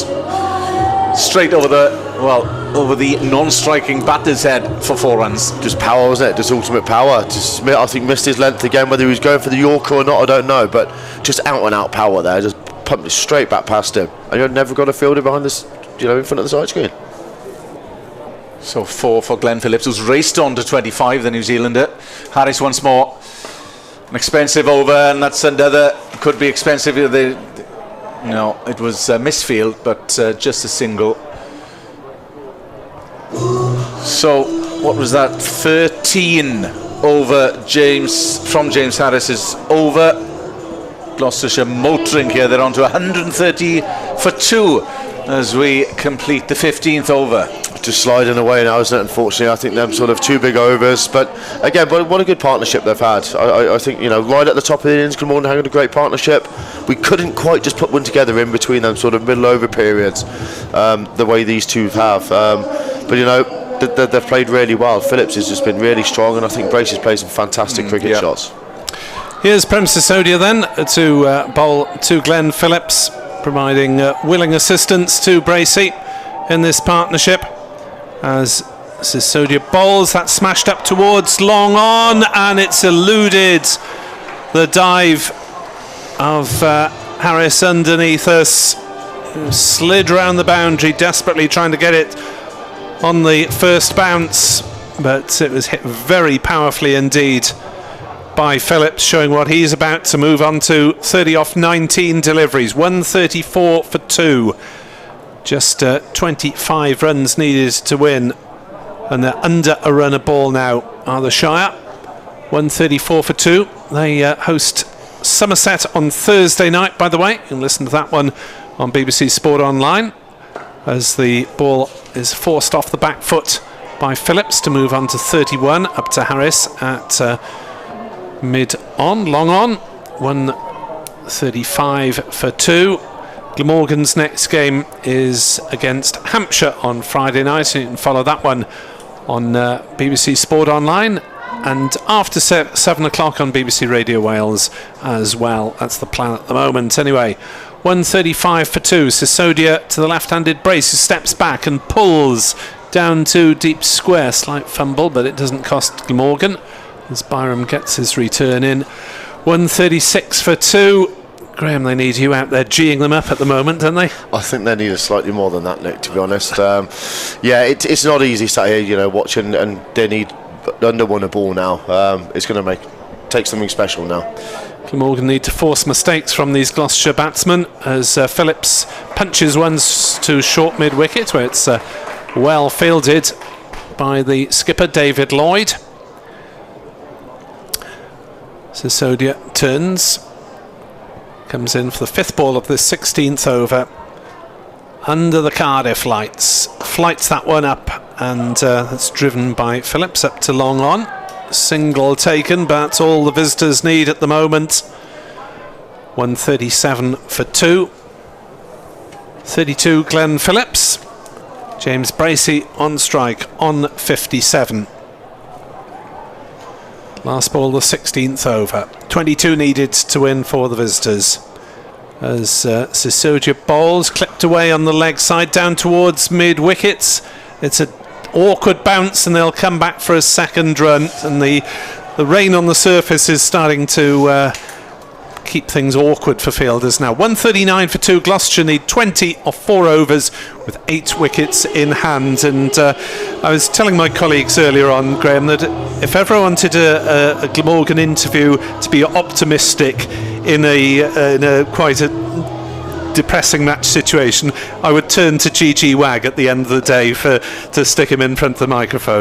straight over the non-striking batter's head for 4 runs. Just power, wasn't it? Just ultimate power. Just, I think missed his length again. Whether he was going for the Yorker or not, I don't know. But just out and out power there. Just pumped it straight back past him, and you're never going to field it behind this, you know, in front of the side screen. So 4 for Glenn Phillips, who's raced on to 25, the New Zealander. Harris once more. An expensive over, and that's another, could be expensive. No, it was misfield, but just a single. So what was that? 13 over from James Harris is over. Gloucestershire motoring here. They're on to 130 for 2 as we complete the 15th over. Just sliding away now, isn't it? Unfortunately, I think them sort of 2 big overs. But again, what a good partnership they've had. I think, you know, right at the top of the innings, Glamorgan having a great partnership. We couldn't quite just put one together in between them sort of middle over periods, the way these two have. But you know, they've played really well. Phillips has just been really strong, and I think Bracey's played some fantastic cricket shots. Here's Prem Sisodia then to bowl to Glenn Phillips, providing willing assistance to Bracey in this partnership. As Sisodia bowls, that smashed up towards long on, and it's eluded the dive of Harris underneath us, who slid round the boundary, desperately trying to get it on the first bounce, but it was hit very powerfully indeed by Phillips, showing what he's about to move on to. 30 off 19 deliveries, 134 for 2. Just 25 runs needed to win, and they're under a run a ball now, are the Shire. 134 for 2. They host Somerset on Thursday night, by the way. You can listen to that one on BBC Sport Online, as the ball is forced off the back foot by Phillips to move on to 31, up to Harris at mid-on, long on. 135 for 2. Glamorgan's next game is against Hampshire on Friday night, and you can follow that one on BBC Sport Online, and after 7 o'clock on BBC Radio Wales as well. That's the plan at the moment. Anyway, 135 for 2. Sisodia to the left-handed Brace, who steps back and pulls down to deep square. Slight fumble, but it doesn't cost Glamorgan as Byram gets his return in. 136 for 2. Graham, they need you out there geeing them up at the moment, don't they? I think they need slightly more than that, Nick, to be honest. Yeah, it's not easy sat here, you know, watching, and they need under one a ball now. It's going to take something special now. Glamorgan need to force mistakes from these Gloucestershire batsmen, as Phillips punches ones to short mid-wicket, where it's well fielded by the skipper, David Lloyd. Sisodia turns. Comes in for the 5th ball of this 16th over. Under the Cardiff lights. Flights that one up, and that's driven by Phillips up to long on. Single taken, but that's all the visitors need at the moment. 137 for 2. 32 Glenn Phillips. James Bracey on strike on 57. Last ball, the 16th over. 22 needed to win for the visitors. As Sisodia bowls, clipped away on the leg side, down towards mid-wickets. It's an awkward bounce, and they'll come back for a second run. And the rain on the surface is starting to keep things awkward for fielders now. 139 for 2. Gloucestershire need 20 off 4 overs with 8 wickets in hand. And I was telling my colleagues earlier on, Graham, that if ever I wanted a Glamorgan interview to be optimistic in a quite a depressing match situation, I would turn to GG Wag at the end of the day to stick him in front of the microphone.